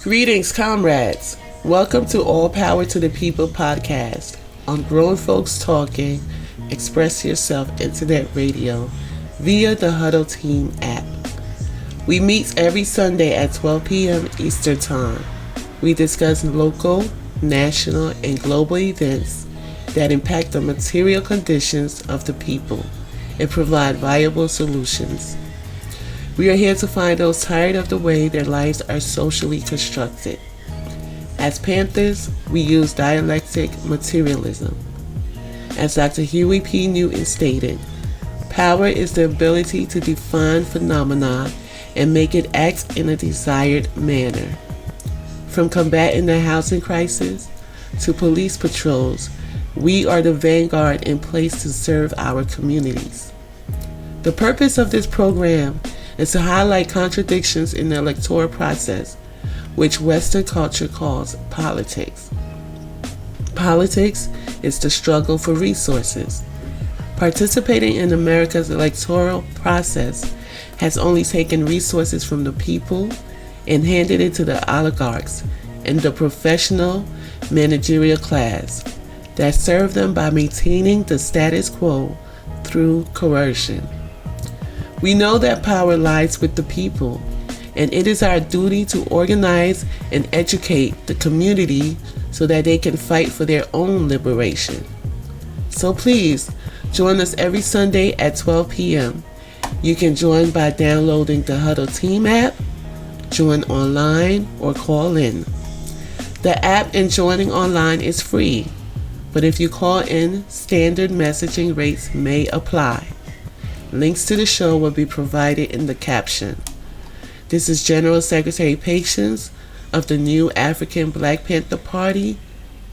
Greetings, comrades. Welcome to All Power to the People podcast on Grown Folks Talking, Express Yourself Internet Radio via the Huddle Team app. We meet every Sunday at 12 p.m. Eastern Time. We discuss local, national, and global events that impact the material conditions of the people and provide viable solutions. We are here to find those tired of the way their lives are socially constructed. As Panthers, we use dialectic materialism. As Dr. Huey P. Newton stated, power is the ability to define phenomena and make it act in a desired manner. From combating the housing crisis to police patrols, we are the vanguard in place to serve our communities. The purpose of this program is to highlight contradictions in the electoral process, which Western culture calls politics. Politics is the struggle for resources. Participating in America's electoral process has only taken resources from the people and handed it to the oligarchs and the professional managerial class that serve them by maintaining the status quo through coercion. We know that power lies with the people, and it is our duty to organize and educate the community so that they can fight for their own liberation. So please, join us every Sunday at 12 p.m. You can join by downloading the Huddle Team app, join online, or call in. The app and joining online is free, but if you call in, standard messaging rates may apply. Links to the show will be provided in the caption. This is General Secretary Patience of the new Afrikan Black Panther Party,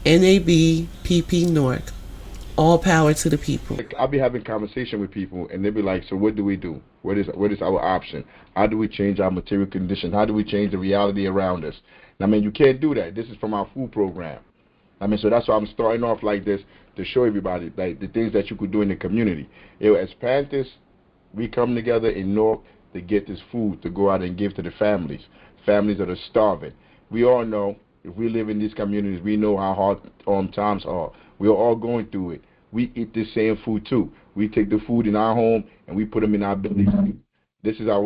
NAB-PP North. All power to the people. I'll be having conversation with people, and they'll be like, so what do we do? What is our option? How do we change our material condition? How do we change the reality around us? I mean, you can't do that. This is from our food program. I mean, so that's why I'm starting off like this, to show everybody like the things that you could do in the community. As Panthers, we come together in North to get this food to go out and give to the families that are starving. We all know, if we live in these communities, we know how hard times are. We are all going through it. We eat the same food too. We take the food in our home and we put them in our bellies. This is our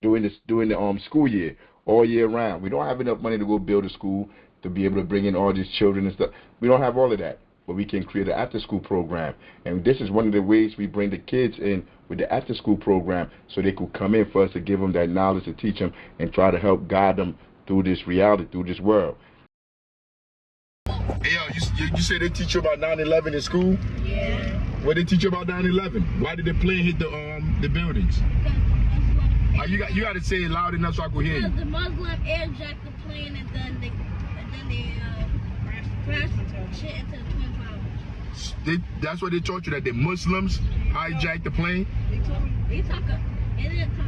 during the school year, all year round. We don't have enough money to go build a school to be able to bring in all these children and stuff. We don't have all of that. But we can create an after-school program. And this is one of the ways we bring the kids in with the after-school program so they could come in for us to give them that knowledge, to teach them, and try to help guide them through this reality, through this world. Hey, you say they teach you about 9/11 in school? Yeah. What they teach you about 9/11? Why did the plane hit the buildings? You got to say it loud enough so I can hear you. The Muslim airjacked the plane and then they crashed shit into the Twin Towers. That's what they taught you, that the Muslims hijacked the plane? They told me. They didn't talk.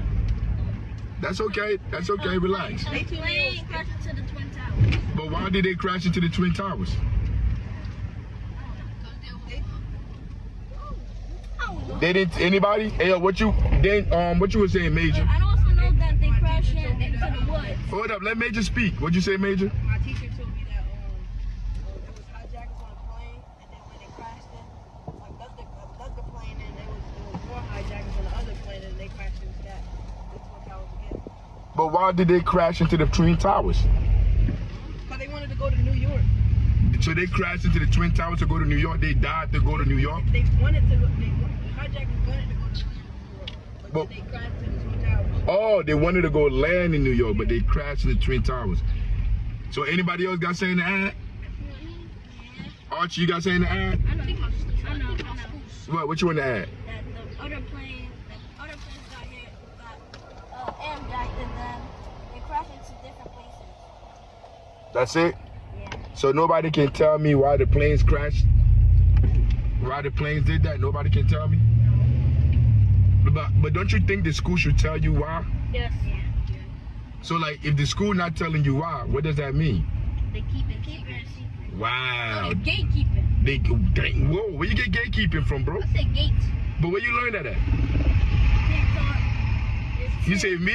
That's okay. That's okay. Relax. The plane crashed into the Twin Towers. But why did they crash into the Twin Towers? They didn't. Anybody? Hey, what you were saying, Major? I also know that they crashed into the woods. Hold up. Let Major speak. What'd you say, Major? My teacher told me that there was hijackers on a plane, and then when they crashed it, left the plane, and there was more hijackers on the other plane, and they crashed into that. That's what Towers again. But why did they crash into the Twin Towers? Because they wanted to go to New York. So they crashed into the Twin Towers to go to New York. They died to go to New York. They wanted to. The hijackers wanted to go to New York, but then they crashed into the Twin Towers. Oh, they wanted to go land in New York, but they crashed in the Twin Towers. So anybody else got saying to add? Archie, you got saying to add? I know. What you want to add? That the other planes got airjacked and then they crashed into different places. That's it? Yeah. So nobody can tell me why the planes crashed? Why the planes did that? Nobody can tell me? But don't you think the school should tell you why? Yes. Yeah. So like, if the school not telling you why, what does that mean? They keep it secret. Wow. They're gatekeeping. Whoa, where you get gatekeeping from, bro? I said gates. But where you learn that at? TikTok. It's You say me?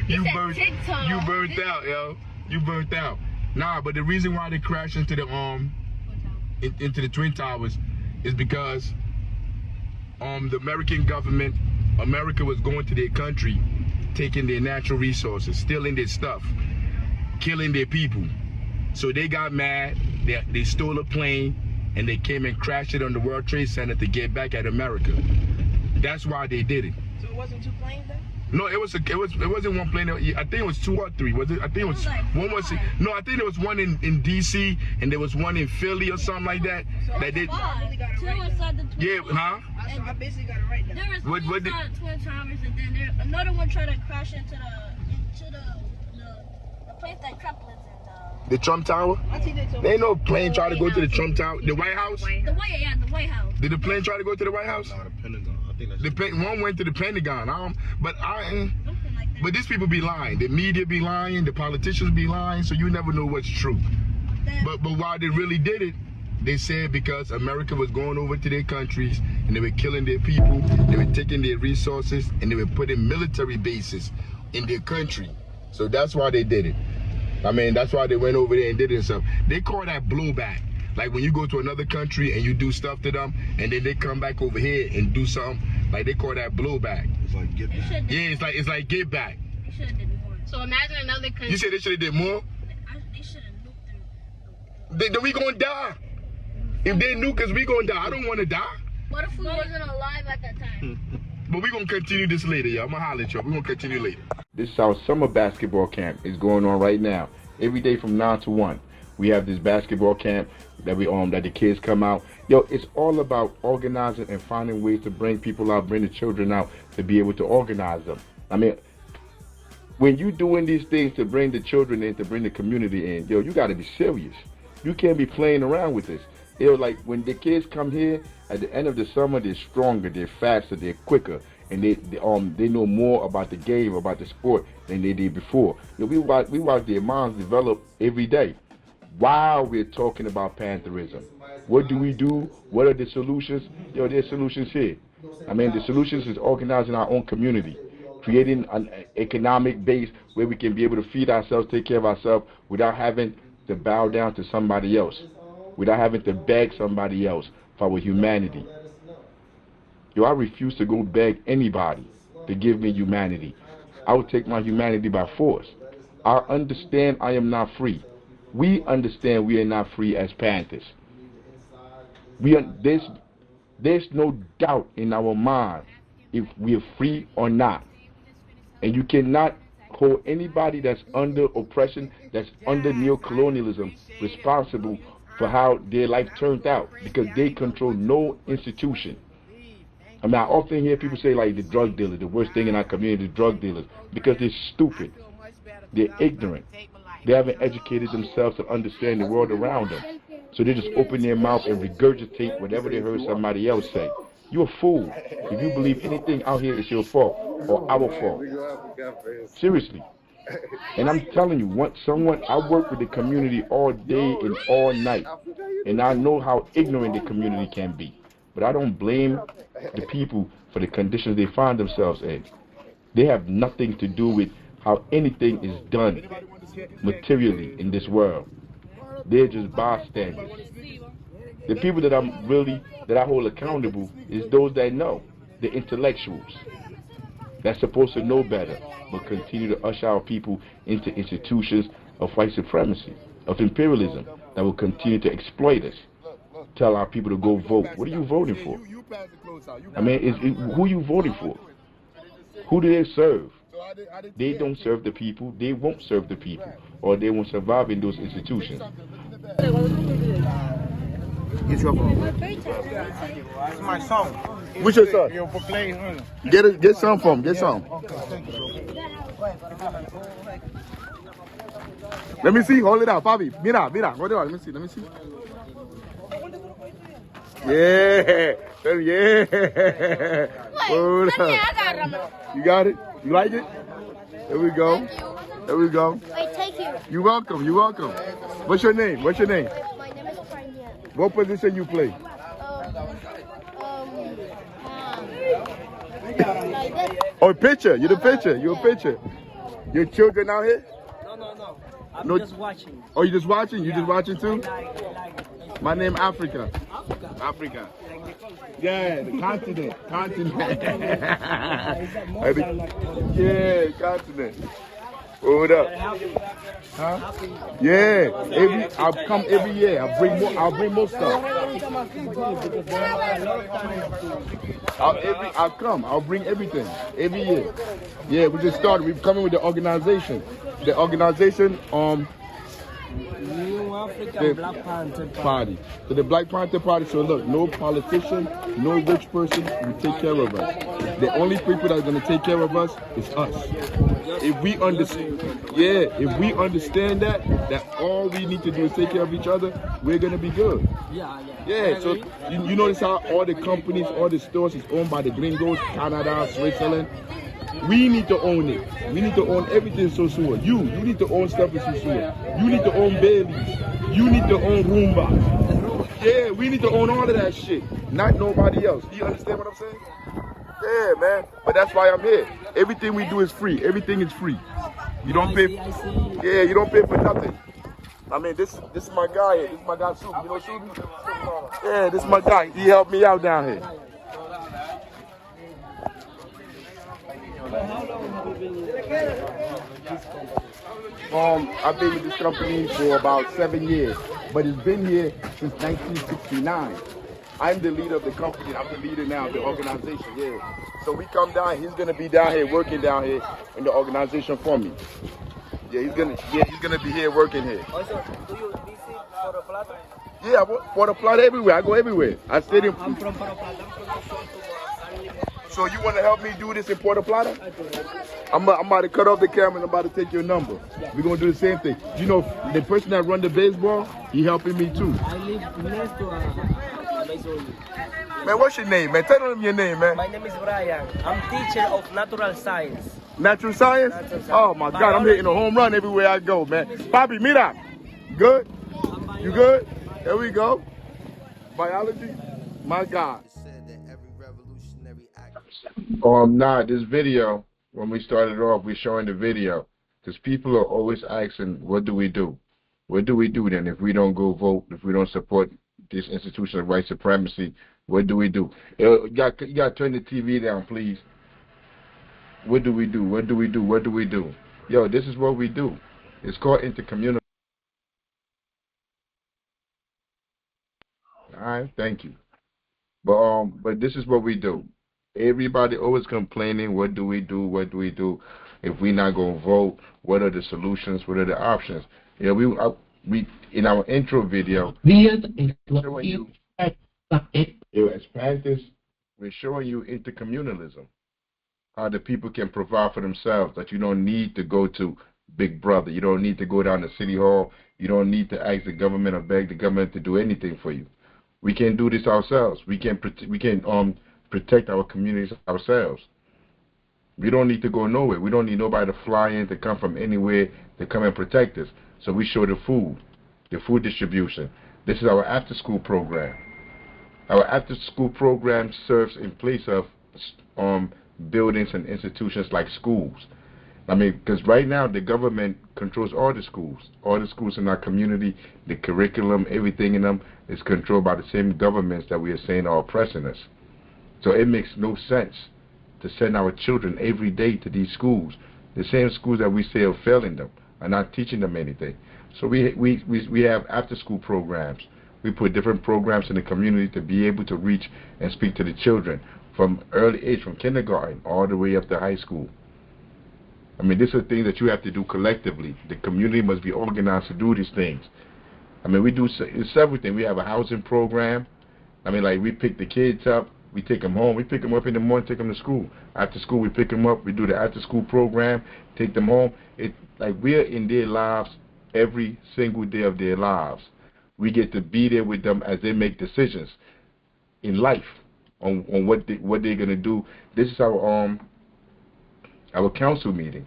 you said burnt. TikTok. You burnt out, yo. You burnt out. Nah, but the reason why they crashed into the into the Twin Towers is because the American government, America was going to their country, taking their natural resources, stealing their stuff, killing their people. So they got mad. They stole a plane and they came and crashed it on the World Trade Center to get back at America. That's why they did it. So it wasn't 2 planes then? No, it wasn't one plane. I think it was 2 or 3. Was it? I think it was like one. Was no? I think there was one in DC and there was one in Philly or something like that. So That did. Two inside the Twin Yeah, huh? So I basically got it right then. There was What one did- inside Twin Towers, and then another one tried to crash into the place that Trump lives in. The Trump Tower? There ain't no plane try to go to the Trump Tower. The White House? The White House. Did the plane try to go to the White House? No, the Pentagon. I think that's The plane, one went to the Pentagon. But Something like that. But these people be lying. The media be lying. The politicians be lying. So you never know what's true. But why they really did it, they said because America was going over to their countries and they were killing their people. They were taking their resources and they were putting military bases in their country. So that's why they did it. I mean, that's why they went over there and did it and stuff. They call that blowback. Like when you go to another country and you do stuff to them and then they come back over here and do something, like they call that blowback. it's like get back. Yeah, it's like get back. They should have did more. So imagine another country. You said they should have did more? They should have nuked them. Then we gonna die. If they nuke us, we gonna die. I don't wanna die. What if we wasn't alive at that time? But we gonna continue this later, y'all. I'm gonna holler at y'all. We gonna continue later. This is our summer basketball camp. It's going on right now. Every day from 9 to 1. We have this basketball camp that that the kids come out. Yo, it's all about organizing and finding ways to bring people out, bring the children out to be able to organize them. I mean, when you doing these things to bring the children in, to bring the community in, yo, you gotta be serious. You can't be playing around with this. Yo, like when the kids come here at the end of the summer, they're stronger, they're faster, they're quicker, and they know more about the game, about the sport than they did before. You know, we watch their minds develop every day. While we're talking about Pantherism, what do we do? What are the solutions? Yo, there's solutions here. I mean, the solutions is organizing our own community, creating an economic base where we can be able to feed ourselves, take care of ourselves without having to bow down to somebody else, without having to beg somebody else for our humanity. Yo, I refuse to go beg anybody to give me humanity. I will take my humanity by force. I understand I am not free. We understand we are not free as Panthers. There's no doubt in our mind if we are free or not. And you cannot hold anybody that's under oppression, that's under neocolonialism, responsible for how their life turned out, because they control no institution. I mean, I often hear people say, like, the drug dealers, the worst thing in our community is drug dealers, because they're stupid. They're ignorant. They haven't educated themselves to understand the world around them. So they just open their mouth and regurgitate whatever they heard somebody else say. You're a fool. If you believe anything out here is your fault or our fault. Seriously. And I'm telling you, I work with the community all day and all night. And I know how ignorant the community can be. But I don't blame the people for the conditions they find themselves in. They have nothing to do with how anything is done materially in this world. They're just bystanders. The people that I hold accountable is those that know, the intellectuals. That's supposed to know better, but continue to usher our people into institutions of white supremacy, of imperialism, that will continue to exploit us. Tell our people to go vote. What are you voting for? I mean, who are you voting for? Who do they serve? They don't serve the people. They won't serve the people, or they won't survive in those institutions. Get your phone. It's my song. What's your son? Yo, for playing, huh? Get some from. Get some. Let me see. Hold it out, Bobby. Mira. Hold it out. Let me see. Yeah. Hold up. You got it? You like it? There we go. There we go. Wait, take you. You're welcome. What's your name? My name is Panther. What position you play? Like this. Oh, pitcher. You're the pitcher. You're a pitcher. Your children out here? No. I'm No. just watching. Oh, you just watching? You Yeah. just watching too? I like My name Afrika. Africa. Africa. Like the country. Yeah, the continent. Continent. Like Yeah, continent. Hold up. happy. Huh? Happy. Yeah. I'll come every year. I'll bring more stuff. I'll come. I'll bring everything every year. Yeah, we just started. We're coming with the organization. The organization, New African Black Panther party. So the Black Panther Party. So look, no politician, no rich person will take care of us. The only people that are going to take care of us is us. If we understand, if we understand that all we need to do is take care of each other, we're going to be good. Yeah, so you notice how all the companies, all the stores is owned by the gringos, Canada, Switzerland. We need to own it. We need to own everything so soon. You need to own stuff in Susua. You need to own Bailey's. You need to own Roomba. Yeah, we need to own all of that shit. Not nobody else. Do you understand what I'm saying? Yeah, man. But that's why I'm here. Everything we do is free. Everything is free. You don't pay. Yeah, you don't pay for nothing. I mean, this is my guy here. This is my guy, Subi. You know Subi? Yeah, this is my guy. He helped me out down here. I've been with this company for about 7 years, but it's been here since 1969. I'm the leader of the company. I'm the leader now of the organization. Yeah. So we come down. He's gonna be down here working down here in the organization for me. Yeah, he's gonna be here working here. Also, do you visit Puerto Plata? Yeah, I work for the plot everywhere. I go everywhere. I stayed in. I'm from Puerto Plata. I'm from the shore to So you want to help me do this in Puerto Plata? I'm about to cut off the camera and I'm about to take your number. We're going to do the same thing. You know, the person that run the baseball, he helping me too. I live next to a baseball. Man, what's your name, man? Tell them your name, man. My name is Brian. I'm teacher of natural science. Natural science? Natural science. Oh, my God. I'm hitting a home run everywhere I go, man. Papi, mira. Good? You good? There we go. Biology? My God. This video, when we started off, we're showing the video. Because people are always asking, what do we do? What do we do then if we don't go vote, if we don't support this institution of white supremacy? What do we do? You got to turn the TV down, please. What do we do? What do we do? What do we do? Yo, this is what we do. It's called intercommunal. All right, thank you. But this is what we do. Everybody always complaining, what do we do? What do we do? If we're not going to vote, what are the solutions? What are the options? You know, we in our intro video, showing you, as Panthers, we're showing you intercommunalism, how the people can provide for themselves, that you don't need to go to Big Brother. You don't need to go down to City Hall. You don't need to ask the government or beg the government to do anything for you. We can do this ourselves. We can protect our communities ourselves. We don't need to go nowhere. We don't need nobody to fly in, to come from anywhere to come and protect us. So we show the food distribution. This is our after-school program. Our after-school program serves in place of buildings and institutions like schools. I mean, because right now the government controls all the schools in our community, the curriculum, everything in them is controlled by the same governments that we are saying are oppressing us. So it makes no sense to send our children every day to these schools, the same schools that we say are failing them, are not teaching them anything. So we have after-school programs. We put different programs in the community to be able to reach and speak to the children from early age, from kindergarten all the way up to high school. I mean, these are things that you have to do collectively. The community must be organized to do these things. I mean, we do several things. We have a housing program. I mean, like, we pick the kids up. We take them home. We pick them up in the morning, take them to school. After school, we pick them up. We do the after-school program, take them home. Like, we're in their lives every single day of their lives. We get to be there with them as they make decisions in life on what they're going to do. This is our council meeting.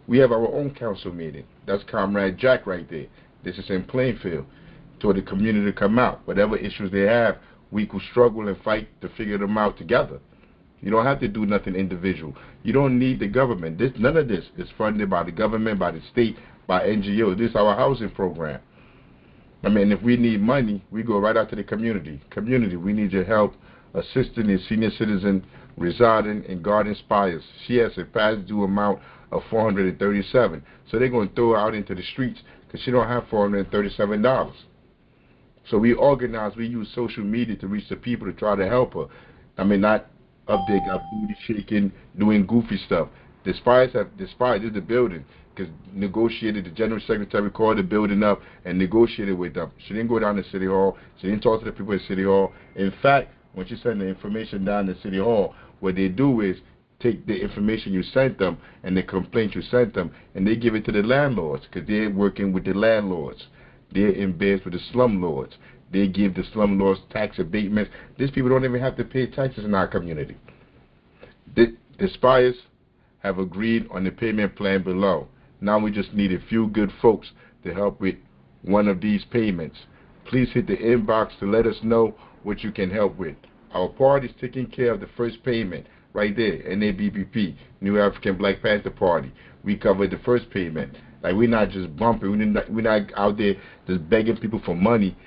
We have our own council meeting. That's Comrade Jack right there. This is in Plainfield. For the community to come out. Whatever issues they have, we could struggle and fight to figure them out together. You don't have to do nothing individual. You don't need the government. None of this is funded by the government, by the state, by NGOs. This is our housing program. I mean, if we need money, we go right out to the community. Community, we need your help assisting a senior citizen residing in Garden Spires. She has a past due amount of $437. So they're going to throw her out into the streets because she don't have $437. So we organize, we use social media to reach the people to try to help her. I mean, not up there, got booty shaking, doing goofy stuff. The Spires is the building, because negotiated, the general secretary called the building up and negotiated with them. She didn't go down to City Hall. She didn't talk to the people at City Hall. In fact, when she sent the information down to City Hall, what they do is take the information you sent them and the complaint you sent them, and they give it to the landlords, because they're working with the landlords. They're in beds with the slumlords. They give the slumlords tax abatements. These people don't even have to pay taxes in our community. The Spires have agreed on the payment plan below. Now we just need a few good folks to help with one of these payments. Please hit the inbox to let us know what you can help with. Our party's taking care of the first payment right there, NABBP, New African Black Panther Party. We covered the first payment. Like, we're not just bumping. We're not out there just begging people for money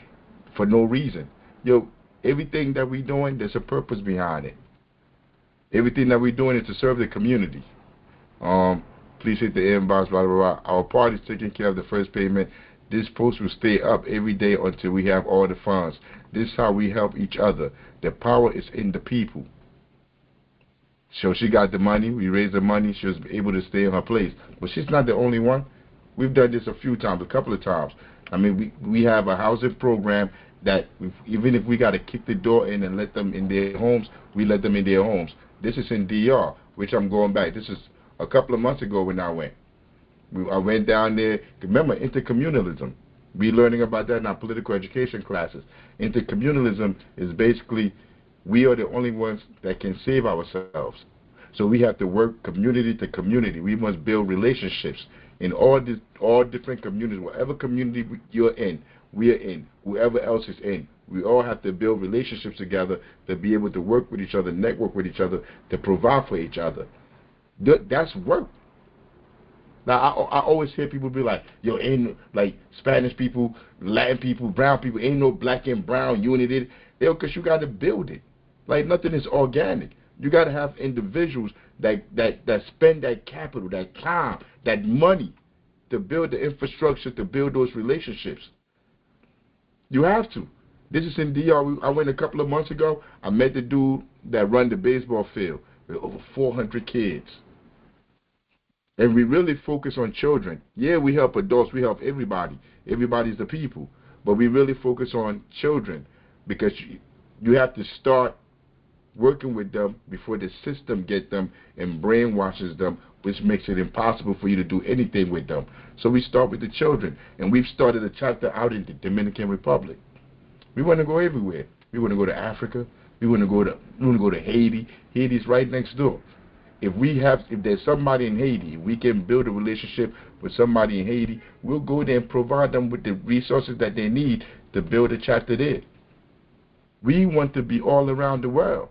for no reason. Yo, everything that we're doing, there's a purpose behind it. Everything that we're doing is to serve the community. Please hit the inbox, blah, blah, blah. Our party's taking care of the first payment. This post will stay up every day until we have all the funds. This is how we help each other. The power is in the people. So she got the money. We raised the money. She was able to stay in her place. But she's not the only one. We've done this a few times, a couple of times. I mean, we have a housing program that even if we got to kick the door in and let them in their homes, we let them in their homes. This is in DR, which I'm going back. This is a couple of months ago when I went. I went down there. Remember, intercommunalism. We're learning about that in our political education classes. Intercommunalism is basically we are the only ones that can save ourselves. So we have to work community to community. We must build relationships in all different communities. Whatever community you're in, we are in. Whoever else is in. We all have to build relationships together to be able to work with each other, network with each other, to provide for each other. That's work. Now, I always hear people be like, yo, ain't like Spanish people, Latin people, brown people, ain't no black and brown unity. Yo, because you got to build it. Like, nothing is organic. You got to have individuals that spend that capital, that time, that money to build the infrastructure, to build those relationships. You have to. This is in DR. I went a couple of months ago. I met the dude that run the baseball field with over 400 kids. And we really focus on children. Yeah, we help adults. We help everybody. Everybody's the people. But we really focus on children because you have to start working with them before the system gets them and brainwashes them, which makes it impossible for you to do anything with them. So we start with the children. And we've started a chapter out in the Dominican Republic. We want to go everywhere. We want to go to Africa. We want to go to Haiti. Haiti's right next door. If there's somebody in Haiti, we can build a relationship with somebody in Haiti, we'll go there and provide them with the resources that they need to build a chapter there. We want to be all around the world.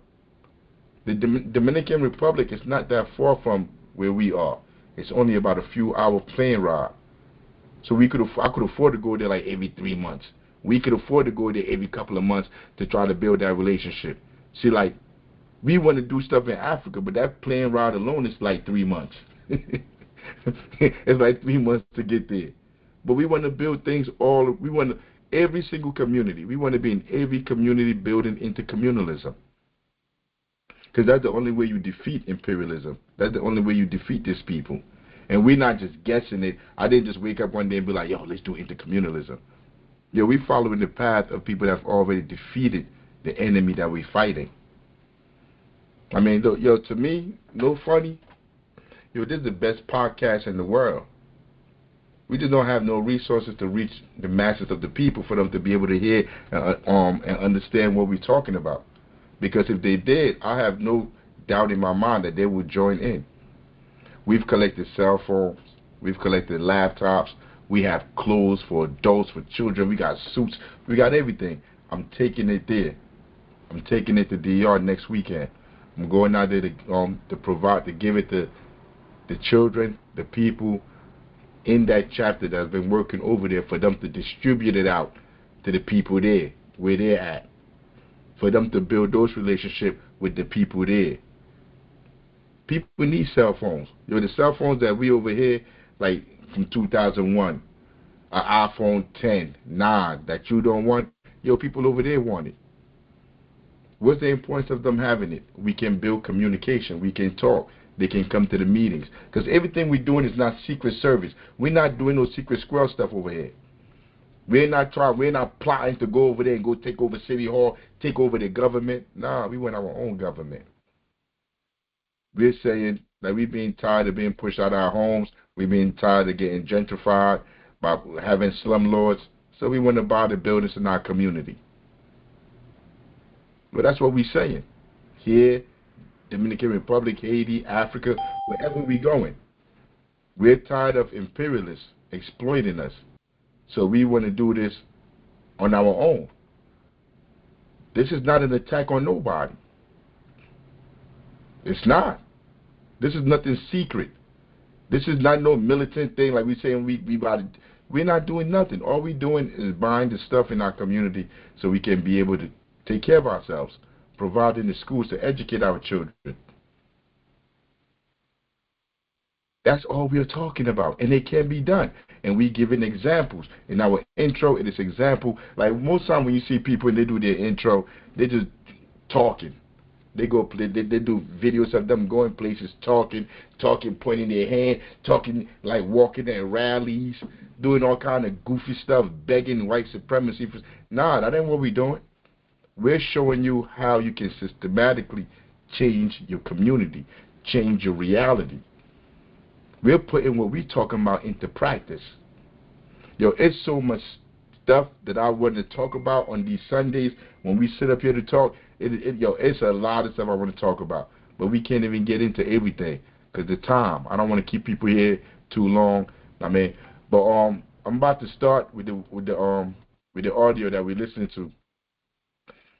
The Dominican Republic is not that far from where we are. It's only about a few hour plane ride. So I could afford to go there like every 3 months. We could afford to go there every couple of months to try to build that relationship. See, like, we want to do stuff in Africa, but that plane ride alone is like 3 months. It's like 3 months to get there. But we want to build things every single community. We want to be in every community building intercommunalism. Because that's the only way you defeat imperialism. That's the only way you defeat these people. And we're not just guessing it. I didn't just wake up one day and be like, yo, let's do intercommunalism. Yo, we're following the path of people that have already defeated the enemy that we're fighting. I mean, yo, to me, no funny. Yo, this is the best podcast in the world. We just don't have no resources to reach the masses of the people for them to be able to hear and understand what we're talking about. Because if they did, I have no doubt in my mind that they would join in. We've collected cell phones. We've collected laptops. We have clothes for adults, for children. We got suits. We got everything. I'm taking it there. I'm taking it to DR next weekend. I'm going out there to provide, to give it to the children, the people in that chapter that's been working over there, for them to distribute it out to the people there, where they're at, for them to build those relationships with the people there. People need cell phones. The cell phones that we over here, like from 2001, an iPhone 10, 9 that you don't want, people over there want it. What's the importance of them having it? We can build communication. We can talk. They can come to the meetings. Because everything we're doing is not secret service. We're not doing no secret squirrel stuff over here. We're not plotting to go over there and go take over City Hall, take over the government. Nah, we want our own government. We're saying that we're being tired of being pushed out of our homes. We're being tired of getting gentrified by having slumlords. So we want to buy the buildings in our community. But that's what we're saying. Here, Dominican Republic, Haiti, Africa, wherever we're going. We're tired of imperialists exploiting us. So we want to do this on our own. This is not an attack on nobody. It's not. This is nothing secret. This is not no militant thing like we saying we're not doing nothing. All we're doing is buying the stuff in our community so we can be able to take care of ourselves, providing the schools to educate our children. That's all we're talking about, and it can be done. And we giving examples. In our intro, it is example. Like most time when you see people and they do their intro, they just talking. They go play. They do videos of them going places, talking, pointing their hand, talking like walking at rallies, doing all kind of goofy stuff, begging white supremacy. Nah, that ain't what we're doing. We're showing you how you can systematically change your community, change your reality. We're putting what we're talking about into practice. It's so much stuff that I want to talk about on these Sundays when we sit up here to talk. It's a lot of stuff I want to talk about, but we can't even get into everything because the time. I don't want to keep people here too long. But I'm about to start with the audio that we're listening to.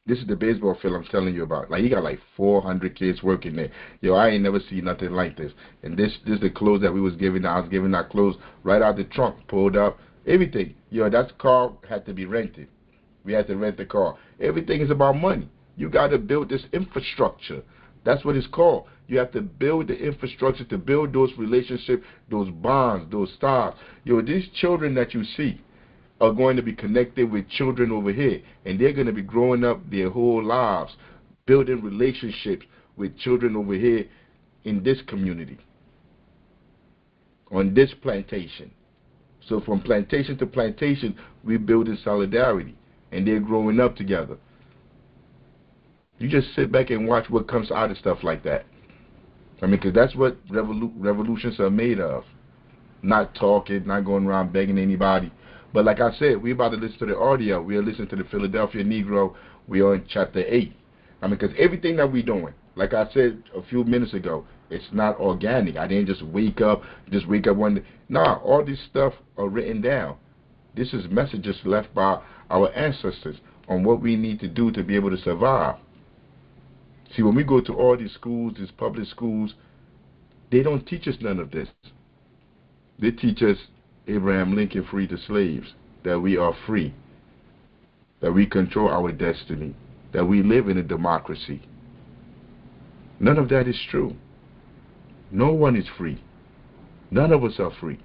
This is the baseball field I'm telling you about. Like, he got like 400 kids working there. I ain't never seen nothing like this. And this is the clothes that we was giving. I was giving our clothes right out the trunk, pulled up, everything. That car had to be rented. We had to rent the car. Everything is about money. You got to build this infrastructure. That's what it's called. You have to build the infrastructure to build those relationships, those bonds, those stars. These children that you see are going to be connected with children over here, and they're going to be growing up their whole lives, building relationships with children over here in this community, on this plantation. So from plantation to plantation, we're building solidarity, and they're growing up together. You just sit back and watch what comes out of stuff like that. Because that's what revolutions are made of. Not talking, not going around begging anybody. But like I said, we're about to listen to the audio. We are listening to the Philadelphia Negro. We are in chapter 8. Because everything that we're doing, like I said a few minutes ago, it's not organic. I didn't just wake up one day. Nah, all this stuff are written down. This is messages left by our ancestors on what we need to do to be able to survive. See, when we go to all these schools, these public schools, they don't teach us none of this. They teach us Abraham Lincoln freed the slaves, that we are free, that we control our destiny, that we live in a democracy. None of that is true. No one is free. None of us are free.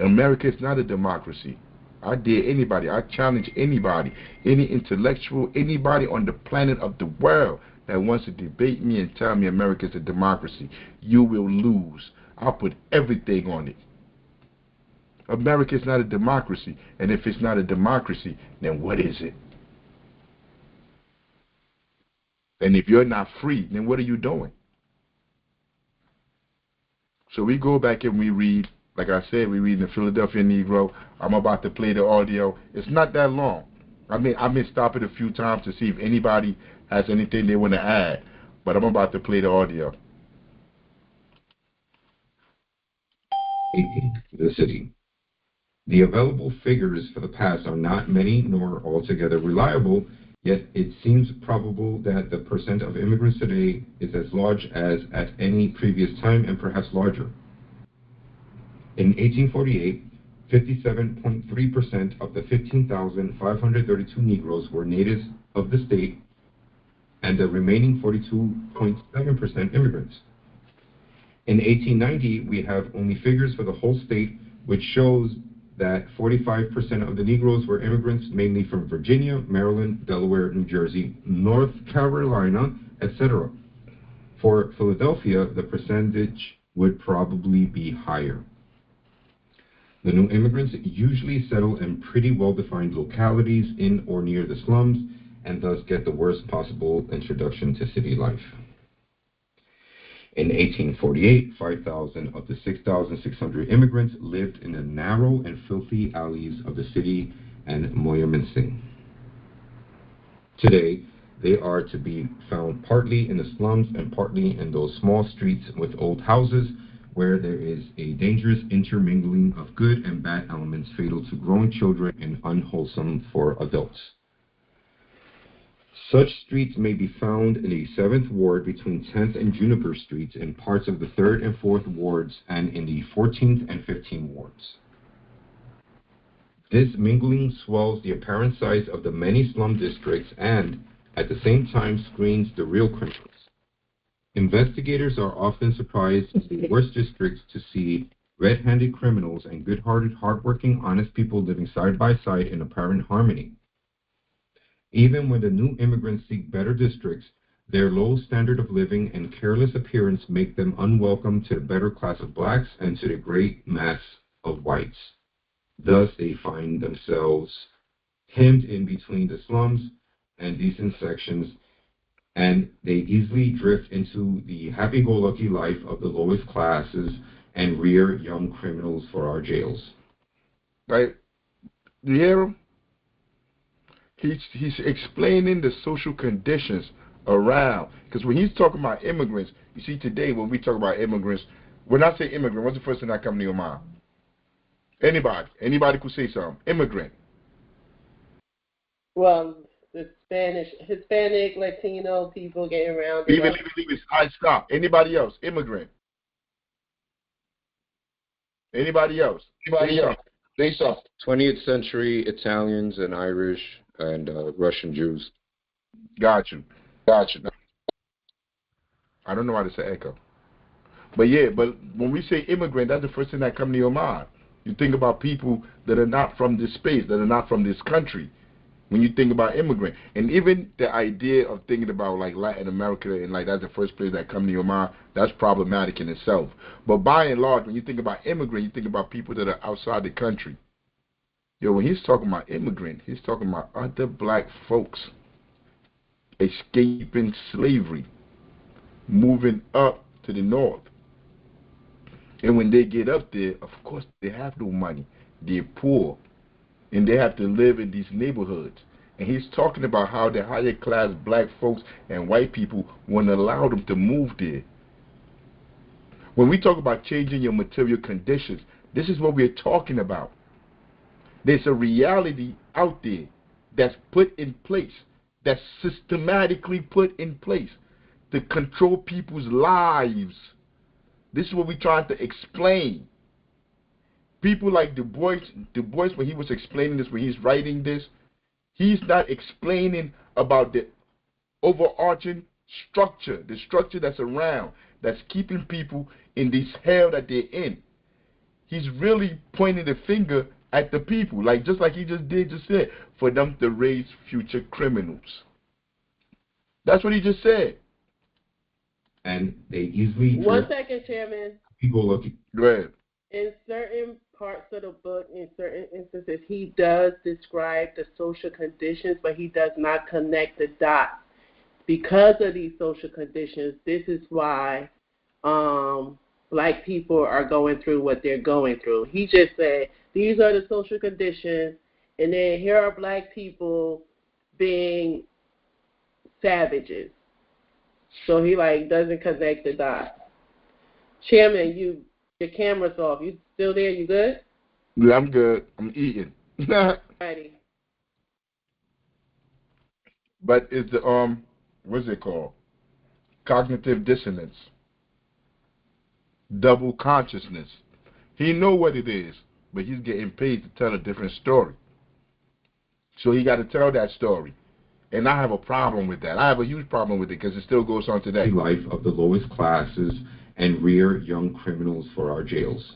America is not a democracy. I dare anybody, I challenge anybody, any intellectual, anybody on the planet of the world that wants to debate me and tell me America is a democracy. You will lose. I'll put everything on it. America is not a democracy. And if it's not a democracy, then what is it? And if you're not free, then what are you doing? So we go back and we read, like I said, we read the Philadelphia Negro. I'm about to play the audio. It's not that long. I've been stopping a few times to see if anybody has anything they want to add. But I'm about to play the audio. The city. The available figures for the past are not many nor altogether reliable, Yet it seems probable that the percent of immigrants today is as large as at any previous time and perhaps larger. In 1848, 57.3% of the 15,532 Negroes were natives of the state, and the remaining 42.7% immigrants. In 1890, we have only figures for the whole state, which shows that 45% of the Negroes were immigrants, mainly from Virginia, Maryland, Delaware, New Jersey, North Carolina, etc. For Philadelphia, the percentage would probably be higher. The new immigrants usually settle in pretty well-defined localities in or near the slums, and thus get the worst possible introduction to city life. In 1848, 5,000 of the 6,600 immigrants lived in the narrow and filthy alleys of the city and Moyamensing. Today, they are to be found partly in the slums and partly in those small streets with old houses where there is a dangerous intermingling of good and bad elements fatal to growing children and unwholesome for adults. Such streets may be found in the 7th Ward between 10th and Juniper Streets, in parts of the 3rd and 4th Wards, and in the 14th and 15th Wards. This mingling swells the apparent size of the many slum districts and, at the same time, screens the real criminals. Investigators are often surprised in the worst districts to see red-handed criminals and good-hearted, hard-working, honest people living side by side in apparent harmony. Even when the new immigrants seek better districts, their low standard of living and careless appearance make them unwelcome to the better class of blacks and to the great mass of whites. Thus, they find themselves hemmed in between the slums and decent sections, and they easily drift into the happy-go-lucky life of the lowest classes and rear young criminals for our jails. Right? You hear him? He's explaining the social conditions around. Because when he's talking about immigrants, you see today when we talk about immigrants, when I say immigrant, what's the first thing that comes to your mind? Anybody could say something. Immigrant. Well, the Hispanic, Latino people getting around. Leave it. I stop. Anybody else? Immigrant. Anybody else? They saw 20th century Italians and Irish and Russian Jews. Got you. I don't know why to say echo. But when we say immigrant, that's the first thing that comes to your mind. You think about people that are not from this space, that are not from this country. When you think about immigrant, and even the idea of thinking about like Latin America and like that's the first place that comes to your mind, that's problematic in itself. But by and large, when you think about immigrant, you think about people that are outside the country. When he's talking about immigrant, he's talking about other black folks escaping slavery, moving up to the north. And when they get up there, of course, they have no money. They're poor. And they have to live in these neighborhoods. And he's talking about how the higher class black folks and white people won't allow them to move there. When we talk about changing your material conditions, this is what we're talking about. There's a reality out there that's put in place, that's systematically put in place to control people's lives. This is what we're trying to explain. People like Du Bois, when he was explaining this, when he's writing this, he's not explaining about the overarching structure, the structure that's around, that's keeping people in this hell that they're in. He's really pointing the finger at the people, just like he just said, for them to raise future criminals. That's what he just said. And they easily... 1 second, Chairman. People looking. Go ahead. In certain parts of the book, in certain instances, he does describe the social conditions, but he does not connect the dots. Because of these social conditions, this is why black people are going through what they're going through. He just said, these are the social conditions, and then here are black people being savages. So he doesn't connect the dots. Chairman, your camera's off. You still there? You good? Yeah, I'm good. I'm eating. Alrighty. but it's the what's it called? Cognitive dissonance, double consciousness. He know what it is, but he's getting paid to tell a different story. So he got to tell that story. And I have a problem with that. I have a huge problem with it because it still goes on today. Life of the lowest classes and rear young criminals for our jails.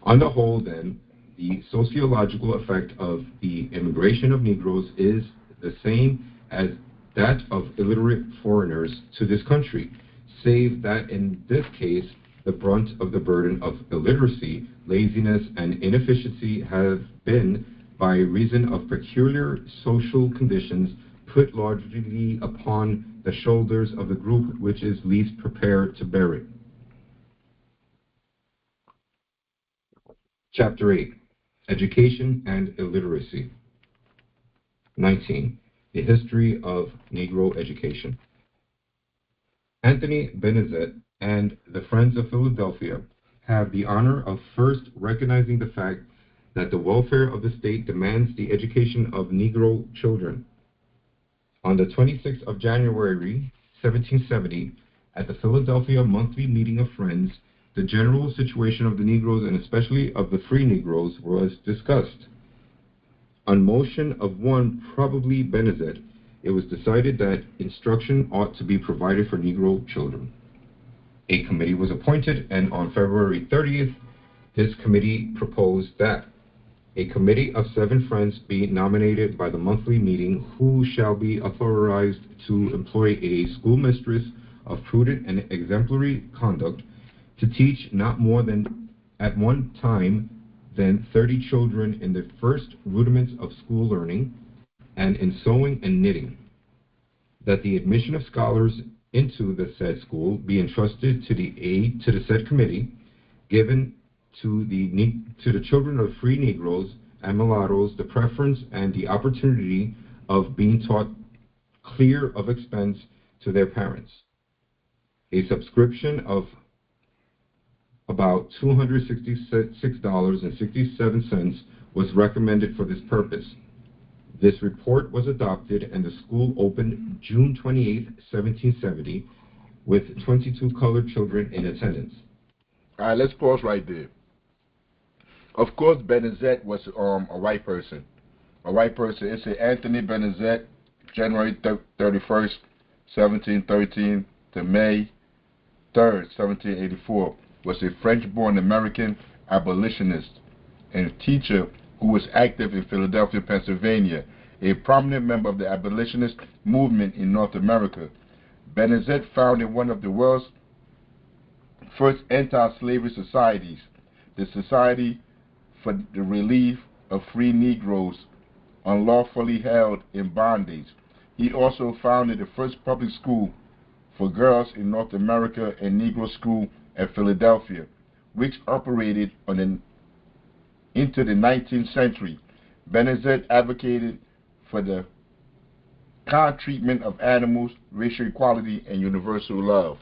On the whole, then, the sociological effect of the immigration of Negroes is the same as that of illiterate foreigners to this country, save that in this case, the brunt of the burden of illiteracy, laziness, and inefficiency have been, by reason of peculiar social conditions, put largely upon the shoulders of the group which is least prepared to bear it. Chapter 8, Education and Illiteracy. 19. The History of Negro Education. Anthony Benezet and the Friends of Philadelphia have the honor of first recognizing the fact that the welfare of the state demands the education of Negro children. On the 26th of January, 1770, at the Philadelphia Monthly Meeting of Friends, the general situation of the Negroes and especially of the free Negroes was discussed. On motion of one, probably Benezet, it was decided that instruction ought to be provided for Negro children. A committee was appointed, and on February 30th, this committee proposed that a committee of 7 friends be nominated by the monthly meeting, who shall be authorized to employ a schoolmistress of prudent and exemplary conduct to teach not more than at one time than 30 children in the first rudiments of school learning and in sewing and knitting, that the admission of scholars into the said school be entrusted to the said committee, given to the children of free Negroes and mulattoes the preference and the opportunity of being taught clear of expense to their parents. A subscription of about $266.67 was recommended for this purpose. This report was adopted and the school opened June 28, 1770, with 22 colored children in attendance. All right, let's pause right there. Of course, Benezet was a white person. A white person. It's Anthony Benezet, January 31st, 1713 to May 3rd, 1784, was a French-born American abolitionist and teacher who was active in Philadelphia, Pennsylvania, a prominent member of the abolitionist movement in North America. Benezet founded one of the world's first anti-slavery societies, the Society for the Relief of Free Negroes unlawfully held in bondage. He also founded the first public school for girls in North America and Negro School at Philadelphia, which operated into the 19th century. Benezet advocated for the kind treatment of animals, racial equality, and universal love.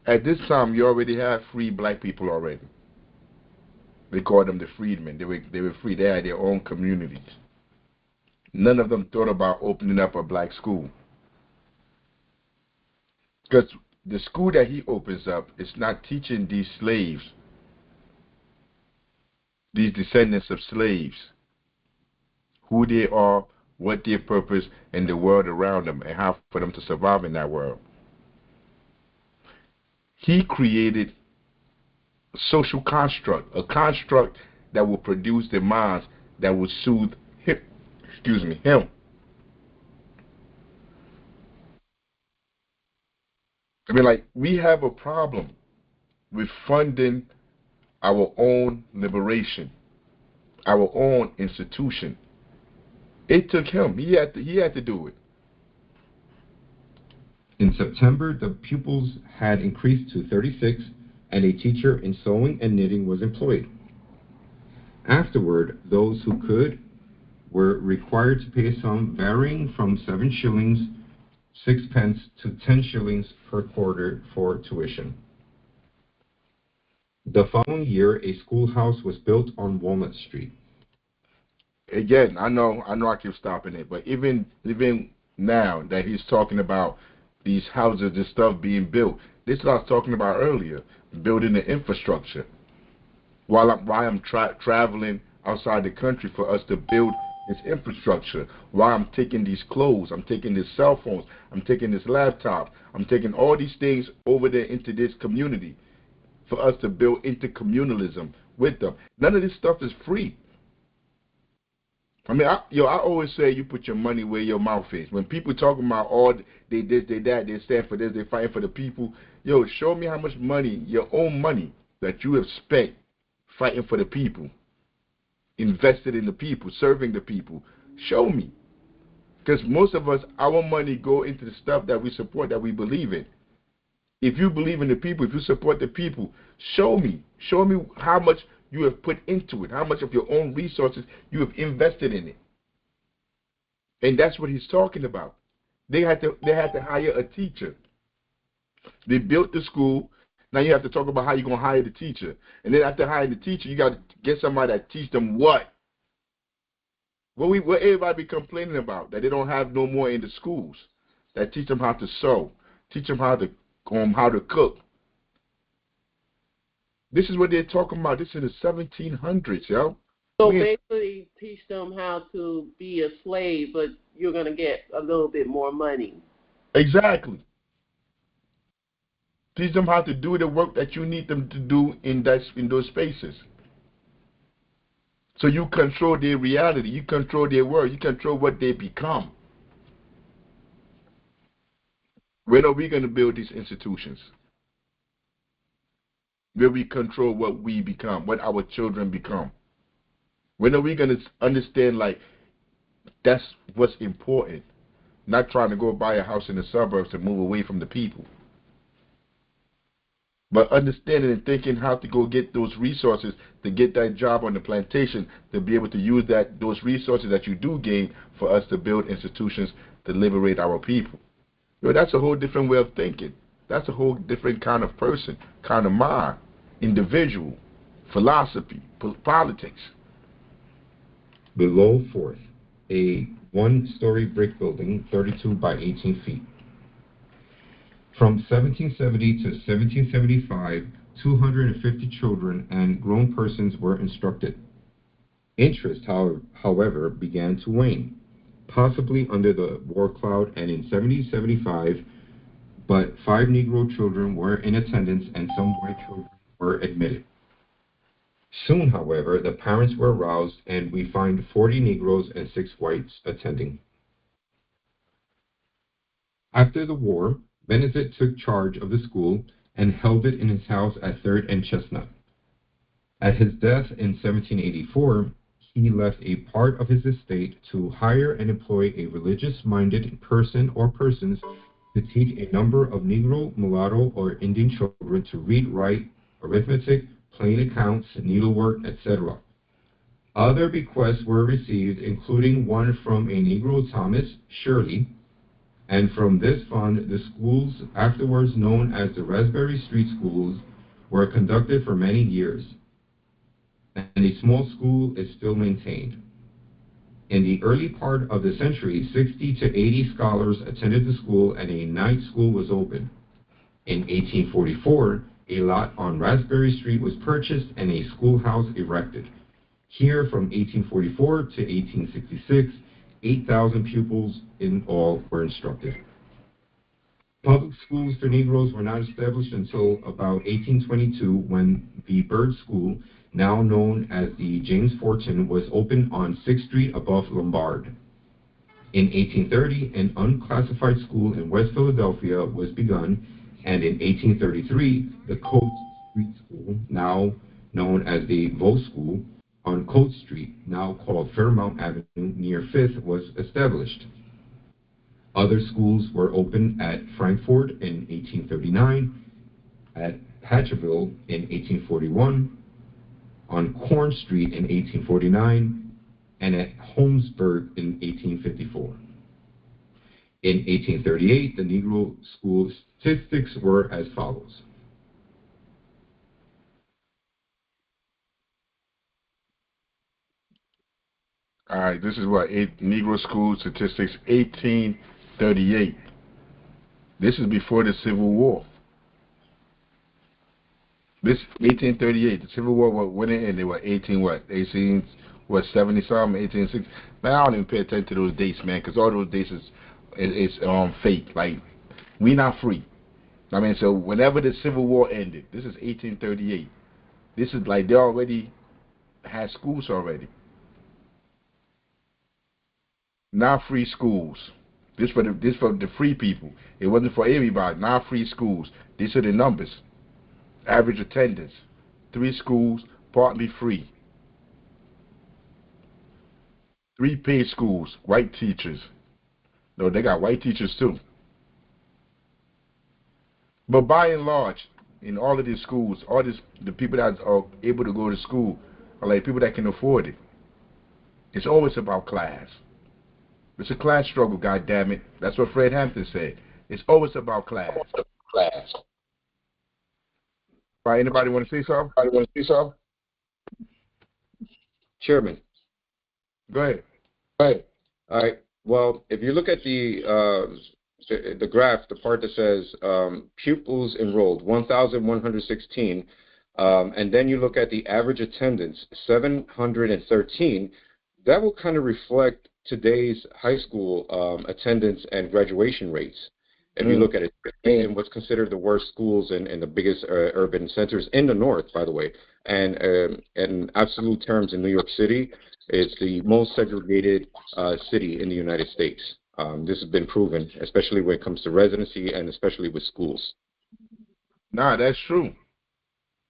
At this time, you already have free black people already. They called them the freedmen. They were free. They had their own communities. None of them thought about opening up a black school. Because the school that he opens up is not teaching these slaves, these descendants of slaves, who they are, what their purpose, and the world around them, and how for them to survive in that world. He created a social construct, a construct that will produce the minds that will soothe him. I mean, like, we have a problem with funding our own liberation, our own institution. It took him. He had to do it. In September, the pupils had increased to 36, and a teacher in sewing and knitting was employed. Afterward, those who could were required to pay a sum varying from 7 shillings 6 pence to 10 shillings per quarter for tuition. The following year, a schoolhouse was built on Walnut Street. again, I keep stopping it, but even now that he's talking about these houses and stuff being built, this is what I was talking about earlier, building the infrastructure. While I'm traveling outside the country for us to build this infrastructure, while I'm taking these clothes, I'm taking these cell phones, I'm taking this laptop, I'm taking all these things over there into this community for us to build intercommunalism with them. None of this stuff is free. I mean, I always say you put your money where your mouth is. When people talking about all they this, they that, they stand for this, they fighting for the people. Yo, show me how much money, your own money, that you have spent fighting for the people, invested in the people, serving the people. Show me, because most of us, our money go into the stuff that we support, that we believe in. If you believe in the people, if you support the people, show me how much you have put into it, how much of your own resources you have invested in it. And that's what he's talking about. They had to hire a teacher. They built the school. Now you have to talk about how you're going to hire the teacher. And then after hiring the teacher, you got to get somebody that teach them what? What everybody be complaining about, that they don't have no more in the schools, that teach them how to sew, teach them how to cook. This is what they're talking about. This is in the 1700s, yo. So basically, teach them how to be a slave, but you're going to get a little bit more money. Exactly. Teach them how to do the work that you need them to do in those spaces. So you control their reality, you control their world, you control what they become. When are we going to build these institutions? Where we control what we become, what our children become. When are we going to understand, like, that's what's important? Not trying to go buy a house in the suburbs to move away from the people. But understanding and thinking how to go get those resources, to get that job on the plantation, to be able to use those resources that you do gain for us to build institutions to liberate our people. That's a whole different way of thinking. That's a whole different kind of person, kind of mind, individual, philosophy, politics. Below Fourth, a one-story brick building, 32 by 18 feet. From 1770 to 1775, 250 children and grown persons were instructed. Interest, however, began to wane, possibly under the war cloud, and in 1775, but 5 Negro children were in attendance and some white children were admitted. Soon, however, the parents were aroused, and we find 40 Negroes and 6 whites attending. After the war, Benezet took charge of the school and held it in his house at 3rd and Chestnut. At his death in 1784, he left a part of his estate to hire and employ a religious-minded person or persons to teach a number of Negro, mulatto, or Indian children to read, write, arithmetic, plain accounts, needlework, etc. Other bequests were received, including one from a Negro, Thomas Shirley, and from this fund, the schools, afterwards known as the Raspberry Street Schools, were conducted for many years, and a small school is still maintained. In the early part of the century, 60 to 80 scholars attended the school, and a night school was opened. In 1844, a lot on Raspberry Street was purchased and a schoolhouse erected. Here, from 1844 to 1866, 8,000 pupils in all were instructed. Public schools for Negroes were not established until about 1822, when the Bird School, now known as the James Fortin, was opened on 6th Street above Lombard. In 1830, an unclassified school in West Philadelphia was begun, and in 1833, the Coates Street School, now known as the Vaux School, on Coates Street, now called Fairmount Avenue, near 5th, was established. Other schools were opened at Frankfort in 1839, at Patcherville in 1841, on Corn Street in 1849, and at Holmesburg in 1854. In 1838, the Negro school statistics were as follows. All right, this is what Negro school statistics 1838. This is before the Civil War. This 1838, the Civil War went in, they were 18 what 70 something, 1860. Man, I don't even pay attention to those dates, man, because all those dates is fake. Like, we not free. I mean, so whenever the Civil War ended, this is 1838. This is like they already had schools already. Not free schools. This for the free people. It wasn't for everybody. Not free schools. These are the numbers. Average attendance. 3 schools, partly free. 3 paid schools, white teachers. No, they got white teachers too. But by and large, in all of these schools, the people that are able to go to school are like people that can afford it. It's always about class. It's a class struggle, God damn it. That's what Fred Hampton said. It's always about class. Right, anybody want to say something? Chairman. Go ahead. All right. Well, if you look at the graph, the part that says pupils enrolled, 1,116, and then you look at the average attendance, 713, that will kind of reflect today's high school attendance and graduation rates. If you look at it in what's considered the worst schools in the biggest urban centers in the north, by the way, and in absolute terms in New York City, it's the most segregated city in the United States. This has been proven, especially when it comes to residency and especially with schools. Nah, that's true.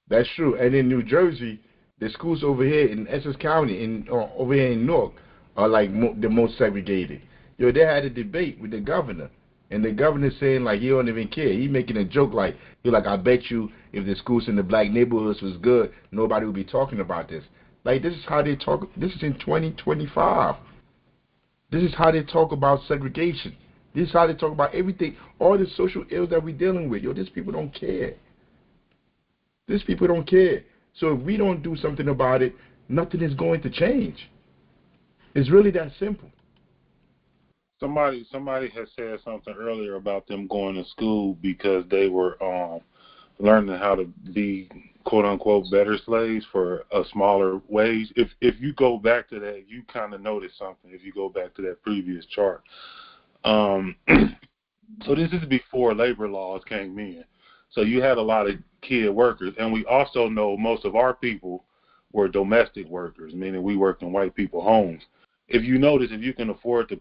That's true. And in New Jersey, the schools over here in Essex County, over here in Newark, are like the most segregated. Yo, they had a debate with the governor, and the governor saying like he don't even care. He making a joke like I bet you if the schools in the black neighborhoods was good, nobody would be talking about this. Like this is how they talk. This is in 2025. This is how they talk about segregation. This is how they talk about everything, all the social ills that we're dealing with. Yo, these people don't care. These people don't care. So if we don't do something about it, nothing is going to change. It's really that simple. Somebody had said something earlier about them going to school because they were learning how to be quote unquote better slaves for a smaller wage. If you go back to that, you kind of notice something. If you go back to that previous chart, so this is before labor laws came in. So you had a lot of kid workers, and we also know most of our people were domestic workers, meaning we worked in white people homes. If you notice, if you can afford to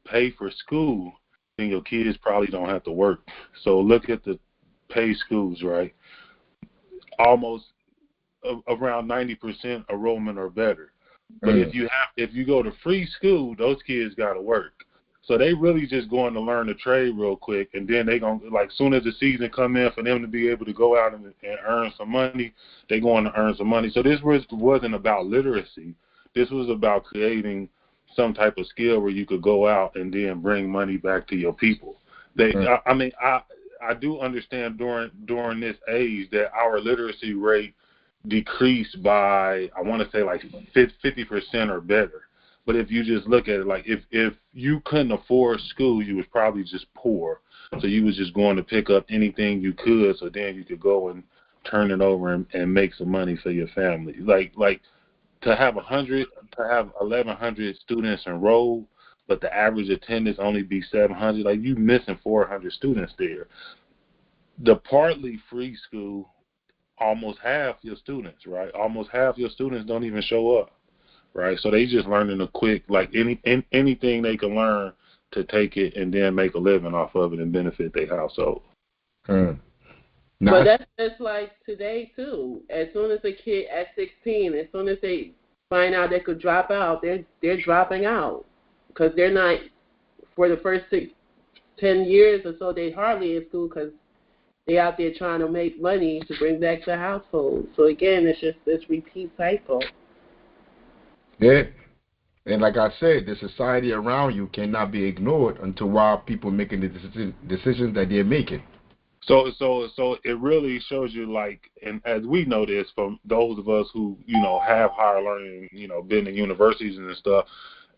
pay for school, then your kids probably don't have to work. So look at the paid schools, right? Almost around 90% enrollment or better. But if you go to free school, those kids got to work. So they really just going to learn the trade real quick, and then they gonna like soon as the season come in for them to be able to go out and earn some money, they going to earn some money. So this wasn't about literacy. This was about creating some type of skill where you could go out and then bring money back to your people. I do understand during this age that our literacy rate decreased by, I want to say like 50% or better. But if you just look at it, like if you couldn't afford school, you was probably just poor. So you was just going to pick up anything you could, so then you could go and turn it over and make some money for your family. Like to have 1,100 students enrolled, but the average attendance only be 700. Like you missing 400 students there. The partly free school, almost half your students, right? Almost half your students don't even show up. Right, so they just learning a quick, like anything they can learn to take it and then make a living off of it and benefit their household. But that's just like today too. As soon as a kid at 16, as soon as they find out they could drop out, they're dropping out because they're not for the first 10 years or so. They hardly in school because they out there trying to make money to bring back the household. So again, it's just this repeat cycle. Yeah. And like I said, the society around you cannot be ignored until while people making the decisions that they're making. So it really shows you, like, and as we know this from those of us who have higher learning, been in universities and stuff,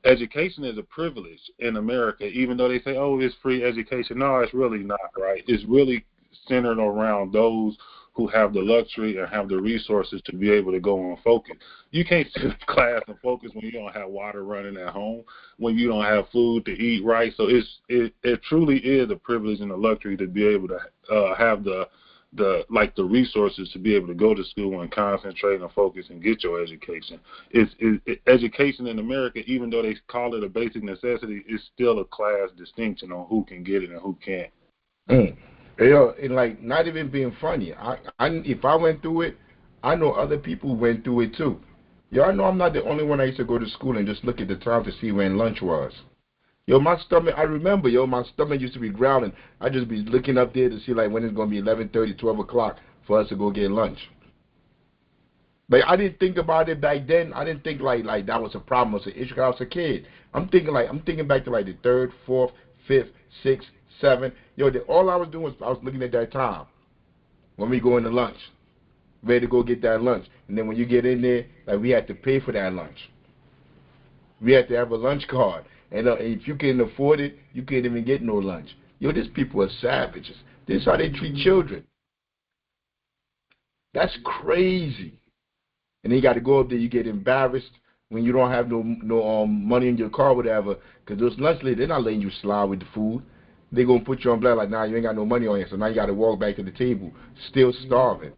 education is a privilege in America. Even though they say, oh, it's free education, no, it's really not, right? It's really centered around those who have the luxury and have the resources to be able to go and focus. You can't sit in class and focus when you don't have water running at home, when you don't have food to eat, right? So it truly is a privilege and a luxury to be able to have the resources to be able to go to school and concentrate and focus and get your education. Education in America, even though they call it a basic necessity, is still a class distinction on who can get it and who can't. Mm. Yo, and like not even being funny. If I went through it, I know other people went through it too. Yo, I know I'm not the only one. I used to go to school and just look at the time to see when lunch was. Yo, my stomach, I remember, my stomach used to be growling. I'd just be looking up there to see like when it's going to be 11:30, 12 o'clock for us to go get lunch. But I didn't think about it back then. I didn't think like that was a problem. It was an issue 'cause I was a kid. I'm thinking back to like the third, fourth, fifth, sixth, seventh. Yo, all I was doing was I was looking at that time when we go into lunch, ready to go get that lunch. And then when you get in there, like we had to pay for that lunch. We had to have a lunch card. And if you couldn't afford it, you couldn't even get no lunch. Yo, these people are savages. This is how they treat children. That's crazy. And then you got to go up there. You get embarrassed when you don't have no money in your car, whatever. Because those lunch ladies, they're not letting you slide with the food. They're gonna put you on black like, nah, you ain't got no money on you. So now you got to walk back to the table, still starving.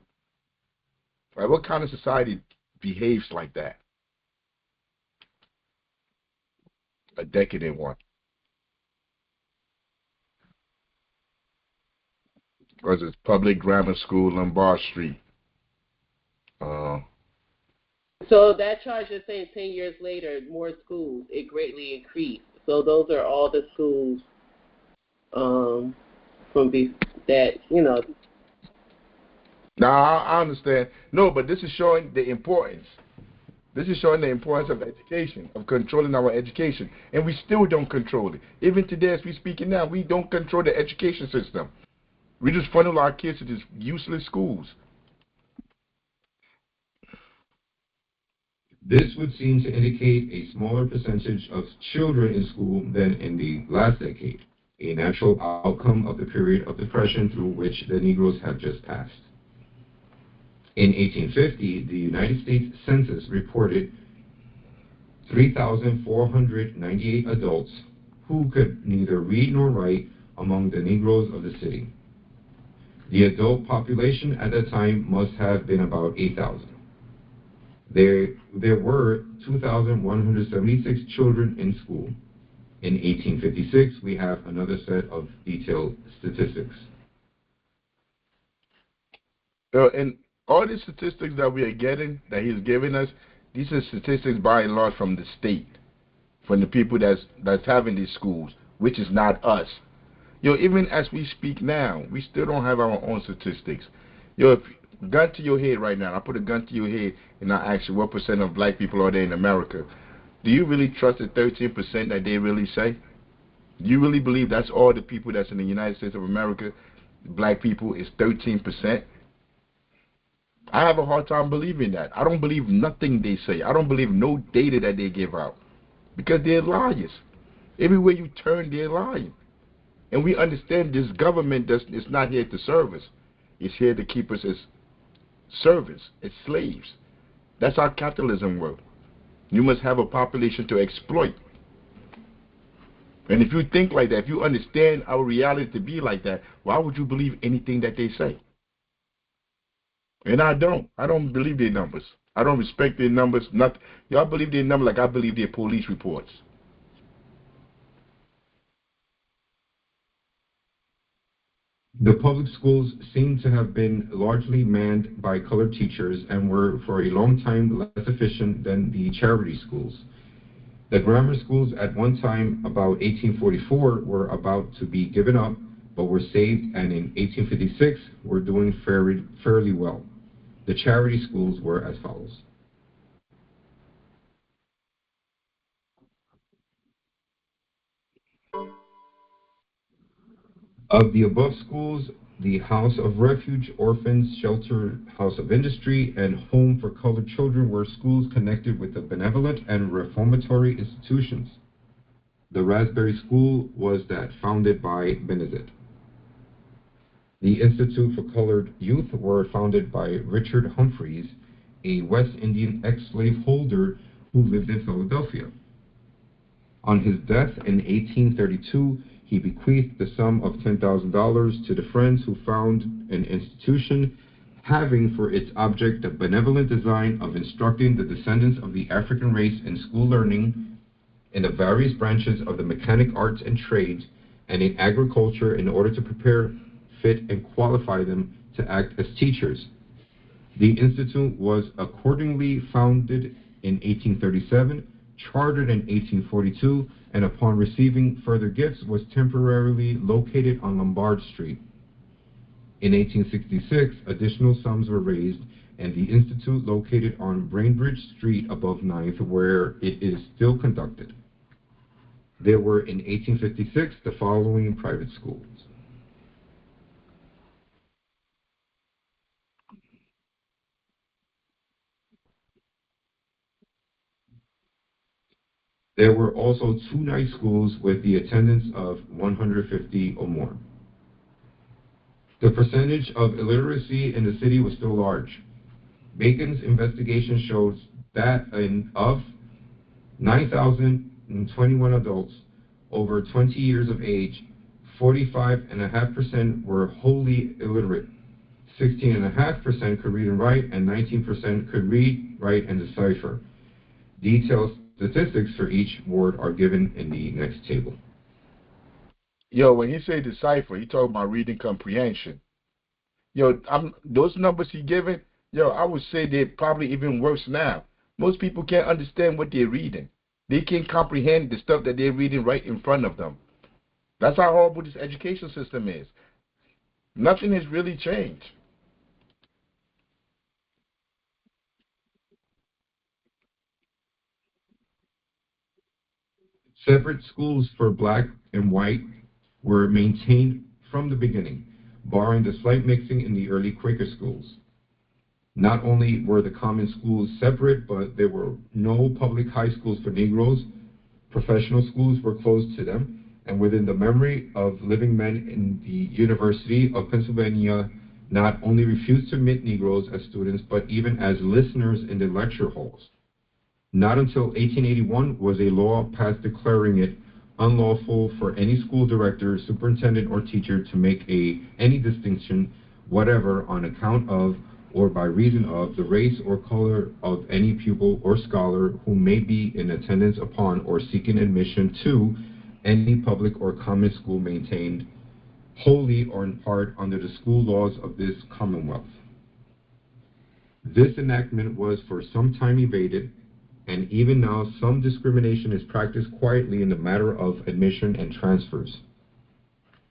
Right? What kind of society behaves like that? A decadent one. Because it's public grammar school, Lombard Street. So that chart you're saying 10 years later, more schools, it greatly increased. So those are all the schools that. Now, I understand. No, but this is showing the importance. This is showing the importance of education, of controlling our education. And we still don't control it. Even today, as we're speaking now, we don't control the education system. We just funnel our kids to these useless schools. This would seem to indicate a smaller percentage of children in school than in the last decade, a natural outcome of the period of depression through which the Negroes had just passed. In 1850, the United States Census reported 3,498 adults who could neither read nor write among the Negroes of the city. The adult population at that time must have been about 8,000. There were 2,176 children in school. In 1856, we have another set of detailed statistics. And all these statistics that we are getting, that he's giving us, these are statistics by and large from the state, from the people that's having these schools, which is not us. Yo, even as we speak now, we still don't have our own statistics. Yo, if gun to your head right now, I put a gun to your head and I ask you what percent of black people are there in America. Do you really trust the 13% that they really say? Do you really believe that's all the people that's in the United States of America, black people, is 13%? I have a hard time believing that. I don't believe nothing they say. I don't believe no data that they give out. Because they're liars. Everywhere you turn, they're lying. And we understand this government is not here to serve us. It's here to keep us as servants, as slaves. That's how capitalism works. You must have a population to exploit. And if you think like that, if you understand our reality to be like that, why would you believe anything that they say? And I don't. I don't believe their numbers. I don't respect their numbers. Y'all believe their numbers like I believe their police reports. The public schools seem to have been largely manned by colored teachers and were for a long time less efficient than the charity schools. The grammar schools at one time, about 1844, were about to be given up, but were saved, and in 1856 were doing fairly well. The charity schools were as follows. Of the above schools, the House of Refuge, Orphans, Shelter, House of Industry, and Home for Colored Children were schools connected with the benevolent and reformatory institutions. The Raspberry School was that founded by Benezet. The Institute for Colored Youth were founded by Richard Humphreys, a West Indian ex-slave holder who lived in Philadelphia. On his death in 1832, he bequeathed the sum of $10,000 to the friends who found an institution having for its object the benevolent design of instructing the descendants of the African race in school learning in the various branches of the mechanic arts and trades and in agriculture in order to prepare, fit, and qualify them to act as teachers. The institute was accordingly founded in 1837, chartered in 1842, and upon receiving further gifts was temporarily located on Lombard Street. In 1866, additional sums were raised, and the institute located on Brainbridge Street above 9th, where it is still conducted. There were in 1856 the following private schools. There were also 2 night schools with the attendance of 150 or more. The percentage of illiteracy in the city was still large. Bacon's investigation shows that of 9,021 adults over 20 years of age, 45.5% were wholly illiterate. 16.5% could read and write, and 19% could read, write, and decipher. Detailed statistics for each ward are given in the next table. Yo, when he say decipher, he talking about reading comprehension. Yo, those numbers he giving, yo, I would say they're probably even worse now. Most people can't understand what they're reading. They can't comprehend the stuff that they're reading right in front of them. That's how horrible this education system is. Nothing has really changed. Separate schools for black and white were maintained from the beginning, barring the slight mixing in the early Quaker schools. Not only were the common schools separate, but there were no public high schools for Negroes. Professional schools were closed to them, and within the memory of living men in the University of Pennsylvania, not only refused to admit Negroes as students, but even as listeners in the lecture halls. Not until 1881 was a law passed declaring it unlawful for any school director, superintendent, or teacher to make any distinction whatever on account of or by reason of the race or color of any pupil or scholar who may be in attendance upon or seeking admission to any public or common school maintained wholly or in part under the school laws of this Commonwealth. This enactment was for some time evaded, and even now some discrimination is practiced quietly in the matter of admission and transfers.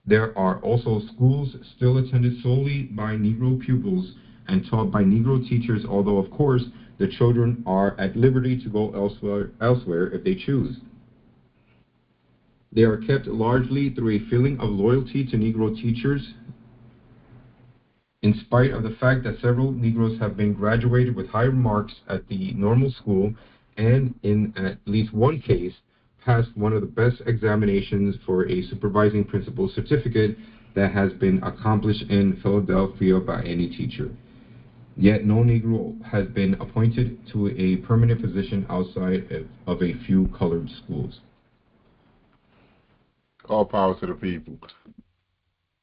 There are also schools still attended solely by Negro pupils and taught by Negro teachers, although of course the children are at liberty to go elsewhere if they choose. They are kept largely through a feeling of loyalty to Negro teachers, in spite of the fact that several Negroes have been graduated with higher marks at the normal school and in at least one case passed one of the best examinations for a supervising principal certificate that has been accomplished in Philadelphia by any teacher. Yet no Negro has been appointed to a permanent position outside of a few colored schools. All power to the people.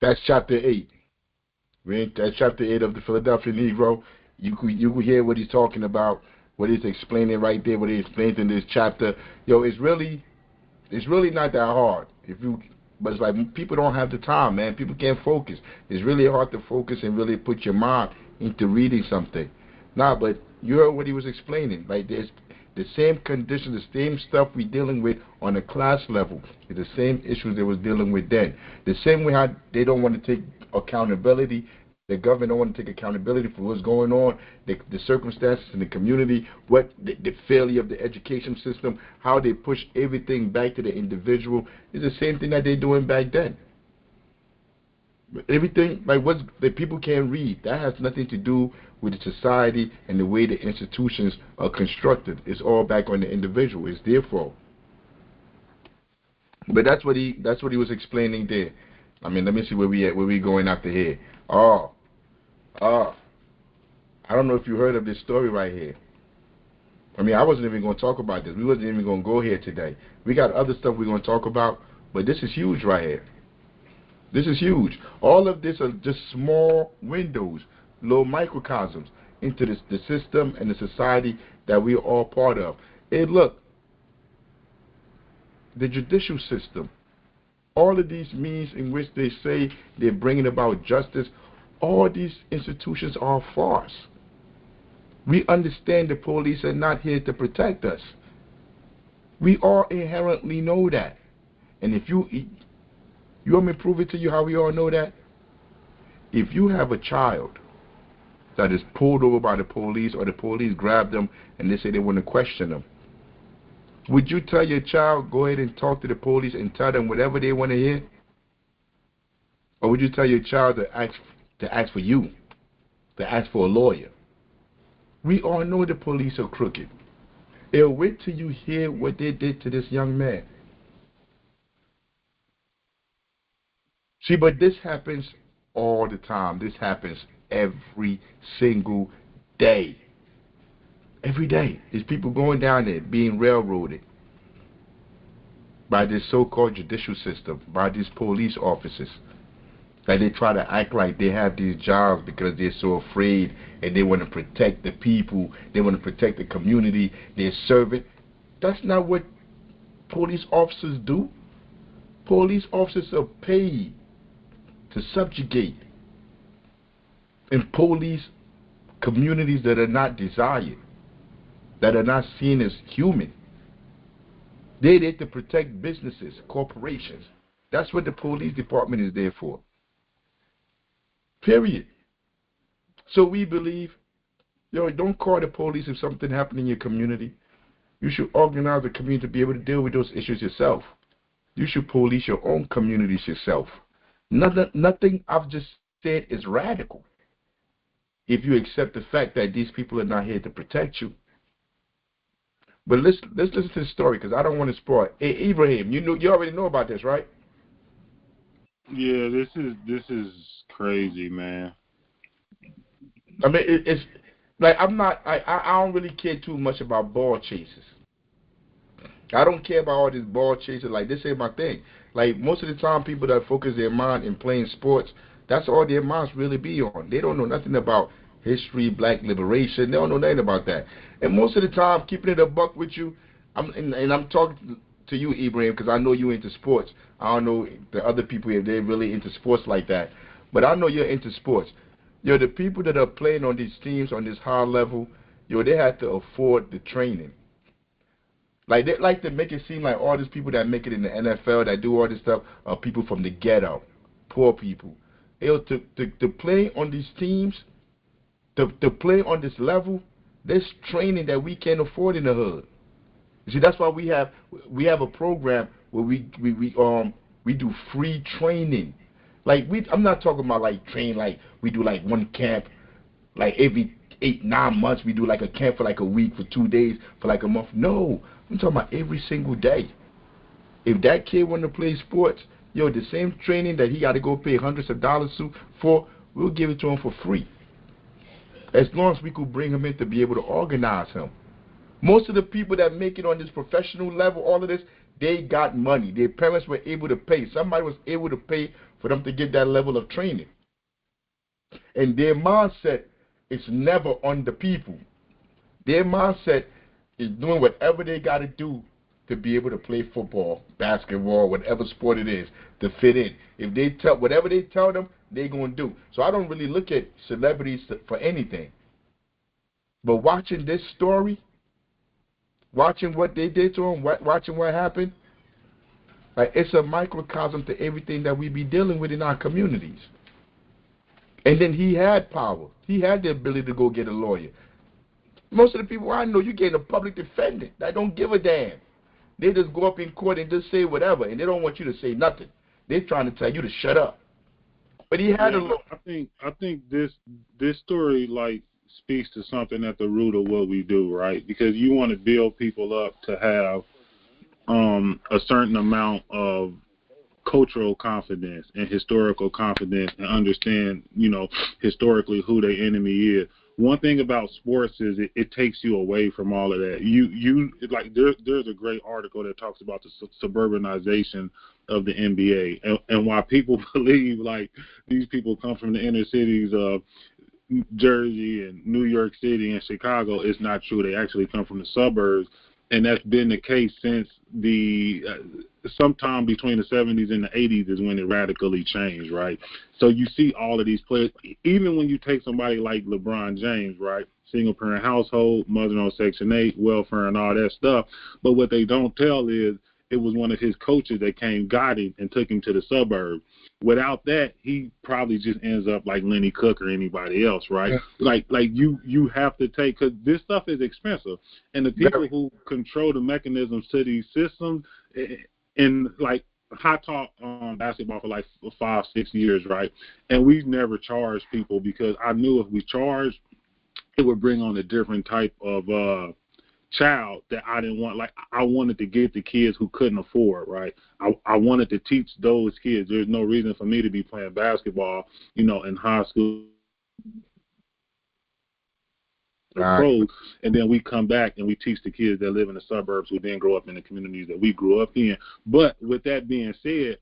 That's chapter 8. That's chapter 8 of the Philadelphia Negro. You could hear what he's talking about, what he's explaining right there, what he explains in this chapter. Yo, it's really not that hard. But it's like people don't have the time, man. People can't focus. It's really hard to focus and really put your mind into reading something. But you heard what he was explaining. Like there's the same conditions, the same stuff we're dealing with on a class level. It's the same issues they was dealing with then. The same way how they don't want to take accountability. The government don't want to take accountability for what's going on, the circumstances in the community, the failure of the education system, how they push everything back to the individual. It's the same thing that they're doing back then. Everything like what the people can't read, that has nothing to do with the society and the way the institutions are constructed. It's all back on the individual. It's their fault. But that's what he was explaining there. I mean, let me see where we going after here. Oh, I don't know if you heard of this story right here. I mean, I wasn't even going to talk about this. We wasn't even going to go here today. We got other stuff we're going to talk about, but this is huge right here. This is huge. All of this are just small windows, little microcosms into the system and the society that we are all part of. Hey, look, the judicial system, all of these means in which they say they're bringing about justice, all these institutions are a farce. We understand the police are not here to protect us. We all inherently know that. And if you want me to prove it to you how we all know that? If you have a child that is pulled over by the police or the police grab them and they say they want to question them, would you tell your child, go ahead and talk to the police and tell them whatever they want to hear? Or would you tell your child to ask for you, to ask for a lawyer? We all know the police are crooked. They'll wait till you hear what they did to this young man. See, but this happens all the time. This happens every single day. Every day. There's people going down there being railroaded by this so-called judicial system, by these police officers. That they try to act like they have these jobs because they're so afraid and they want to protect the people, they want to protect the community they're serving. That's not what police officers do. Police officers are paid to subjugate and police communities that are not desired, that are not seen as human. They're there to protect businesses, corporations. That's what the police department is there for. Period. So we believe, don't call the police if something happened in your community. You should organize the community to be able to deal with those issues yourself. You should police your own communities yourself. Nothing I've just said is radical. If you accept the fact that these people are not here to protect you. But let's listen to the story because I don't want to spoil it. Hey, Ibrahim, you already know about this, right? Yeah, this is crazy, man. I mean, it's like I don't really care too much about ball chases. I don't care about all this ball chasing. Like, this ain't my thing. Like, most of the time, people that focus their mind in playing sports, that's all their minds really be on. They don't know nothing about history, black liberation. They don't know nothing about that. And most of the time, keeping it a buck with you, I'm talking to you, Ibrahim, because I know you into sports. I don't know the other people if they're really into sports like that. But I know you're into sports. The people that are playing on these teams on this high level, they have to afford the training. Like, they like to make it seem like all these people that make it in the NFL, that do all this stuff, are people from the ghetto, poor people. To play on these teams, to play on this level, there's training that we can't afford in the hood. You see, that's why we have a program where we do free training. Like, I'm not talking about like train like we do like one camp, like every 8-9 months we do like a camp for like a week, for 2 days, for like a month. No, I'm talking about every single day. If that kid want to play sports, the same training that he got to go pay hundreds of dollars for, we'll give it to him for free. As long as we could bring him in to be able to organize him. Most of the people that make it on this professional level, all of this, they got money. Their parents were able to pay. Somebody was able to pay for them to get that level of training. And their mindset is never on the people. Their mindset is doing whatever they got to do to be able to play football, basketball, whatever sport it is, to fit in. If they whatever they tell them, they're going to do. So I don't really look at celebrities for anything. But watching this story, watching what they did to him, watching what happened, like, it's a microcosm to everything that we be dealing with in our communities. And then he had power. He had the ability to go get a lawyer. Most of the people I know, you get a public defendant that don't give a damn. They just go up in court and just say whatever, and they don't want you to say nothing. They're trying to tell you to shut up. But he had Yeah, I think this story like speaks to something at the root of what we do, right? Because you want to build people up to have a certain amount of cultural confidence and historical confidence and understand, historically who their enemy is. One thing about sports is it takes you away from all of that. You like there's a great article that talks about the suburbanization of the NBA and why people believe like these people come from the inner cities of Jersey and New York City and Chicago. It's not true. They actually come from the suburbs, and that's been the case since the sometime between the 70s and the 80s is when it radically changed, right? So you see all of these players, even when you take somebody like LeBron James, right? Single parent household, mother on Section 8, welfare and all that stuff. But what they don't tell is it was one of his coaches that got him and took him to the suburbs. Without that, he probably just ends up like Lenny Cook or anybody else, right? Yeah. Like you have to take, because this stuff is expensive, and the people who control the mechanisms to these systems, and like I taught basketball for like 5-6 years, right? And we've never charged people because I knew if we charged, it would bring on a different type of child that I didn't want. Like I wanted to get the kids who couldn't afford, right? I wanted to teach those kids. There's no reason for me to be playing basketball, in high school. Pros, and then we come back and we teach the kids that live in the suburbs who then grow up in the communities that we grew up in. But with that being said,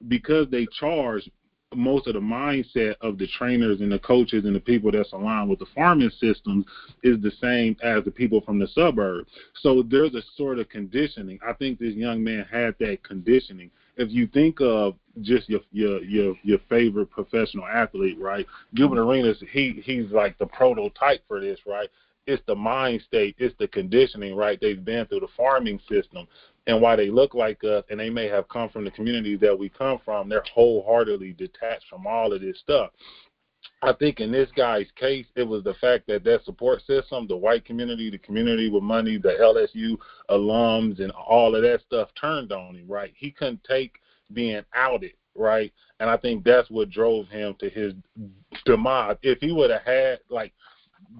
because they charge, most of the mindset of the trainers and the coaches and the people that's aligned with the farming systems is the same as the people from the suburbs. So there's a sort of conditioning. I think this young man had that conditioning. If you think of just your favorite professional athlete, right? Gilbert Arenas, he's like the prototype for this, right? It's the mind state, it's the conditioning, right? They've been through the farming system, and why they look like us, and they may have come from the communities that we come from, they're wholeheartedly detached from all of this stuff. I think in this guy's case, it was the fact that support system, the white community, the community with money, the LSU alums, and all of that stuff turned on him, right? He couldn't take being outed, right? And I think that's what drove him to his demise. If he would have had, like,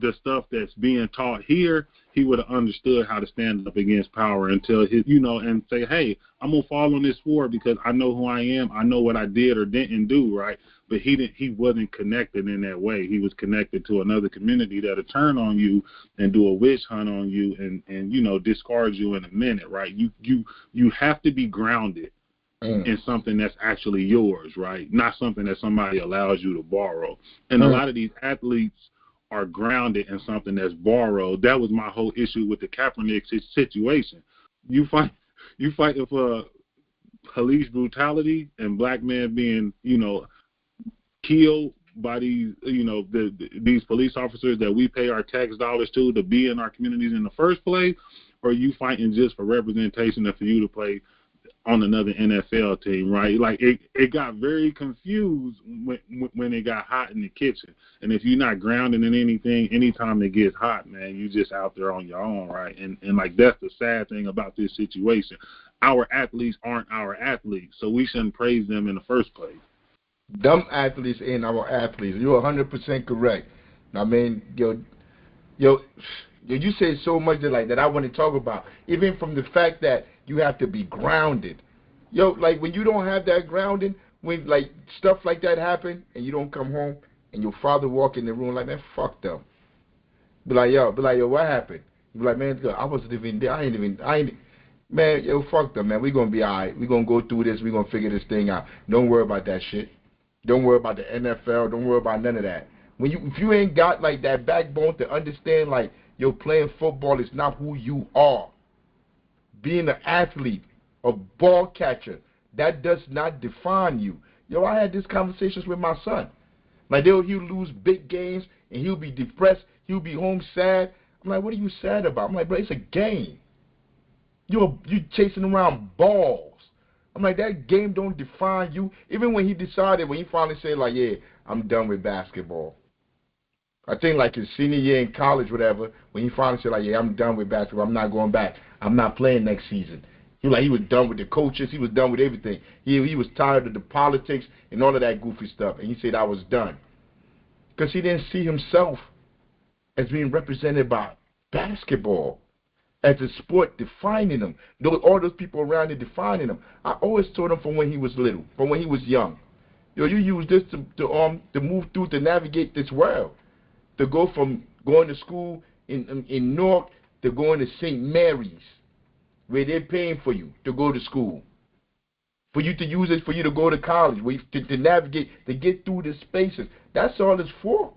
the stuff that's being taught here, he would have understood how to stand up against power until his, and say, hey, I'm going to fall on this sword because I know who I am. I know what I did or didn't do, right? But he wasn't connected in that way. He was connected to another community that'll turn on you and do a witch hunt on you and discard you in a minute, right? You have to be grounded in something that's actually yours, right? Not something that somebody allows you to borrow. And a lot of these athletes are grounded in something that's borrowed. That was my whole issue with the Kaepernick situation. You fight for police brutality and black men being, killed by these, these police officers that we pay our tax dollars to be in our communities in the first place, or you fighting just for representation and for you to play on another NFL team, right? Like it got very confused when it got hot in the kitchen. And if you're not grounded in anything, anytime it gets hot, man, you just out there on your own, right? And like that's the sad thing about this situation. Our athletes aren't our athletes, so we shouldn't praise them in the first place. Dumb athletes ain't our athletes. You're 100% correct. I mean, you say so much that I want to talk about, even from the fact that you have to be grounded. Like when you don't have that grounding, when like stuff like that happen and you don't come home and your father walk in the room like, man, fuck them. Be like, yo, what happened? You be like, man, I wasn't even there. I ain't. Man, yo, fuck them, man. We gonna be all right. We gonna go through this. We gonna figure this thing out. Don't worry about that shit. Don't worry about the NFL. Don't worry about none of that. If you ain't got like that backbone to understand, like, playing football is not who you are. Being an athlete, a ball catcher, that does not define you. I had these conversations with my son. Like, he'll lose big games, and he'll be depressed. He'll be home sad. I'm like, what are you sad about? I'm like, bro, it's a game. You chasing around balls. I'm like, that game don't define you. Even when he finally said, like, yeah, I'm done with basketball. I think like his senior year in college, whatever, when he finally said, like, yeah, I'm done with basketball. I'm not going back. I'm not playing next season. He was done with the coaches. He was done with everything. He was tired of the politics and all of that goofy stuff. And he said, I was done. Because he didn't see himself as being represented by basketball, as a sport defining him. All those people around him defining him. I always told him from when he was little, from when he was young. You use this to move through, to navigate this world. To go from going to school in Newark to going to St. Mary's, where they're paying for you to go to school. For you to use it, for you to go to college, to navigate, to get through the spaces. That's all it's for.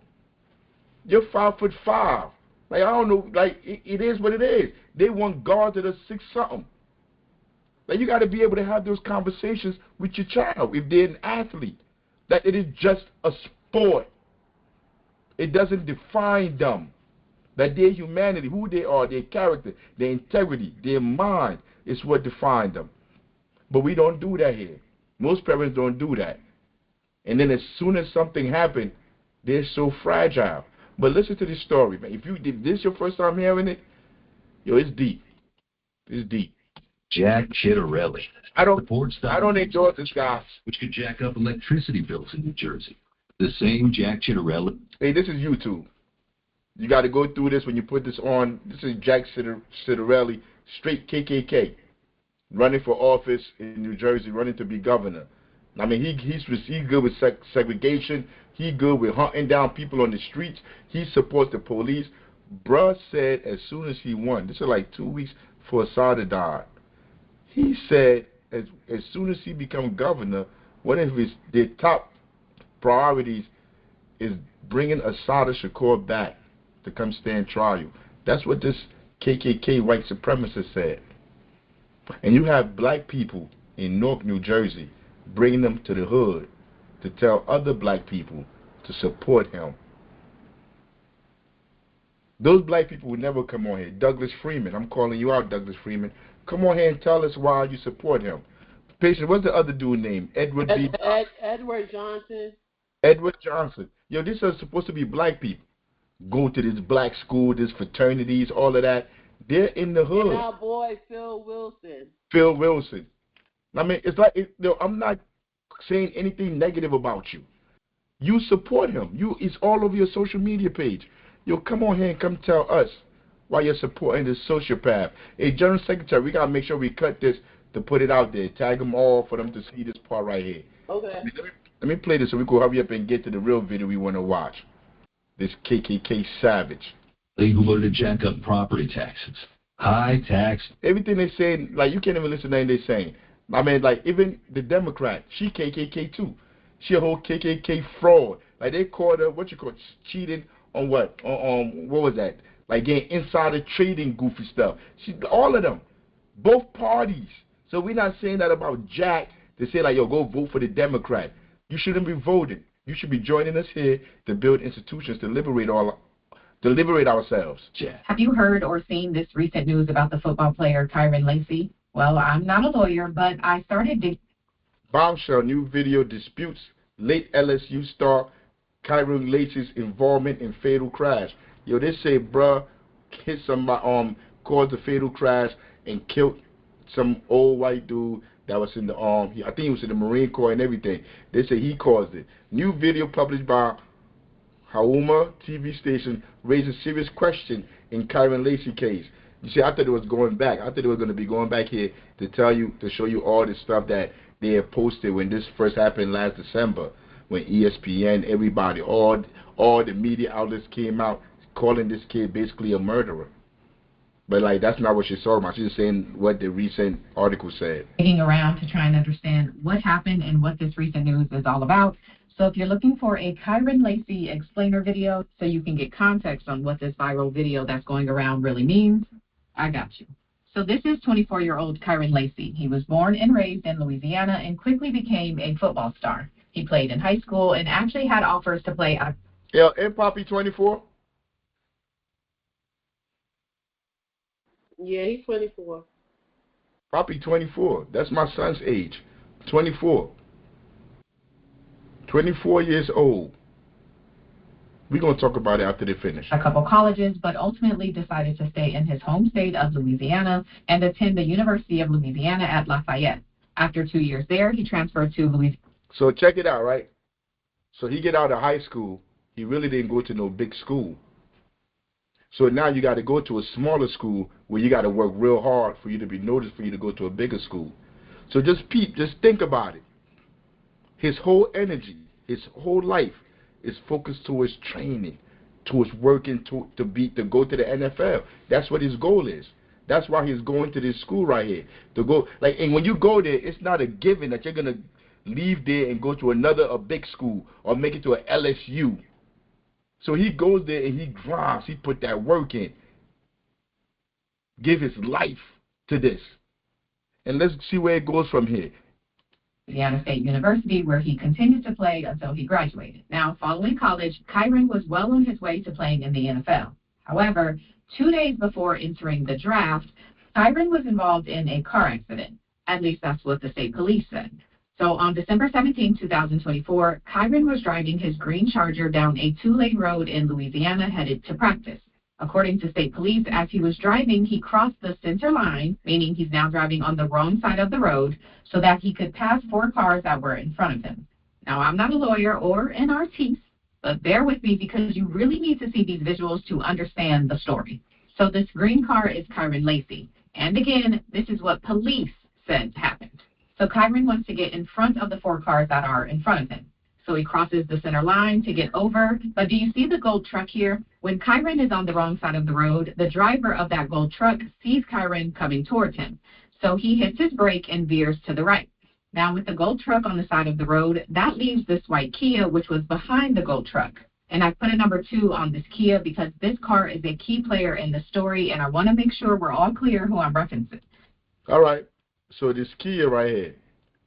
You're 5'5". Like, I don't know, like, it is what it is. They want guards that are 6-something. Like, you got to be able to have those conversations with your child if they're an athlete. That it is just a sport. It doesn't define them. That their humanity, who they are, their character, their integrity, their mind is what defines them. But we don't do that here. Most parents don't do that. And then as soon as something happens, they're so fragile. But listen to this story, man. If this is your first time hearing it, it's deep. It's deep. Jack Chitterelli. I don't endorse this guy. Which could jack up electricity bills in New Jersey. The same Jack Chitterelli. Hey, this is YouTube. You got to go through this when you put this on. This is Jack Chitterelli, straight KKK, running for office in New Jersey, running to be governor. I mean, he's good with segregation. He good with hunting down people on the streets. He supports the police. Bruh said as soon as he won, this is like 2 weeks before Assad died, he said as soon as he become governor, one of their top priorities is bringing Assad Shakur back to come stand trial. That's what this KKK white supremacist said. And you have black people in Newark, New Jersey, bringing them to the hood to tell other black people to support him. Those black people would never come on here. Douglas Freeman, I'm calling you out, Douglas Freeman. Come on here and tell us why you support him. Patient, what's the other dude name? Edward Johnson. Edward Johnson. Yo, these are supposed to be black people. Go to this black school, this fraternities, all of that. They're in the hood. And our boy, Phil Wilson. I mean, it's like, I'm not saying anything negative about you. You support him. It's all over your social media page. Yo, come on here and come tell us why you're supporting this sociopath. Hey, General Secretary, we got to make sure we cut this to put it out there. Tag them all for them to see this part right here. Okay. Let me play this so we can hurry up and get to the real video we want to watch. This KKK savage. Legal voted to jack up property taxes. High tax. Everything they say, like, you can't even listen to anything they're saying. I mean, like, even the Democrat, she KKK too. She a whole KKK fraud. Like, they called her, cheating on what? What was that? Like, getting insider trading goofy stuff. All of them. Both parties. So we're not saying that about Jack to say, like, yo, go vote for the Democrat. You shouldn't be voting. You should be joining us here to build institutions to liberate ourselves. Have you heard or seen this recent news about the football player Kyron Lacey? Well, I'm not a lawyer, but I started to... Bombshell, new video disputes late LSU star Kyron Lacey's involvement in fatal crash. Yo, they say, bruh, hit somebody, caused a fatal crash and killed some old white dude that was in the I think he was in the Marine Corps and everything. They say he caused it. New video published by Hauma TV station raises serious question in Kyron Lacey case. You see, I thought it was going back. I thought it was going to be going back here to show you all this stuff that they had posted when this first happened last December, when ESPN, everybody, all the media outlets came out calling this kid basically a murderer. But, like, that's not what she's talking about. She's just saying what the recent article said. Digging around to try and understand what happened and what this recent news is all about. So if you're looking for a Kyron Lacey explainer video so you can get context on what this viral video that's going around really means, I got you. So this is 24-year-old Kyron Lacey. He was born and raised in Louisiana and quickly became a football star. He played in high school and actually had offers to play at... Yeah, and Poppy 24? Yeah, he's 24. Poppy 24. That's my son's age. 24. 24 years old. We're going to talk about it after they finish. A couple colleges, but ultimately decided to stay in his home state of Louisiana and attend the University of Louisiana at Lafayette. After 2 years there, he transferred to Louisiana. So check it out, right? So he get out of high school. He really didn't go to no big school. So now you got to go to a smaller school where you got to work real hard for you to be noticed, for you to go to a bigger school. So just think about it. His whole energy, his whole life is focused towards training, towards working to go to the NFL. That's what his goal is. That's why he's going to this school right here. To go, and when you go there, it's not a given that you're gonna leave there and go to a big school or make it to a LSU. So he goes there and he grinds. He put that work in. Give his life to this. And let's see where it goes from here. Louisiana State University, where he continued to play until he graduated. Now, following college, Kyron was well on his way to playing in the NFL. However, 2 days before entering the draft, Kyron was involved in a car accident. At least that's what the state police said. So on December 17, 2024, Kyron was driving his green Charger down a 2-lane road in Louisiana headed to practice. According to state police, as he was driving, he crossed the center line, meaning he's now driving on the wrong side of the road, so that he could pass 4 cars that were in front of him. Now, I'm not a lawyer or an artiste, but bear with me because you really need to see these visuals to understand the story. So this green car is Kyron Lacey. And again, this is what police said happened. So Kyron wants to get in front of the 4 cars that are in front of him. So he crosses the center line to get over. But do you see the gold truck here? When Kyron is on the wrong side of the road, the driver of that gold truck sees Kyron coming towards him. So he hits his brake and veers to the right. Now with the gold truck on the side of the road, that leaves this white Kia, which was behind the gold truck. And I put a number 2 on this Kia because this car is a key player in the story, and I want to make sure we're all clear who I'm referencing. All right. So this Kia right here,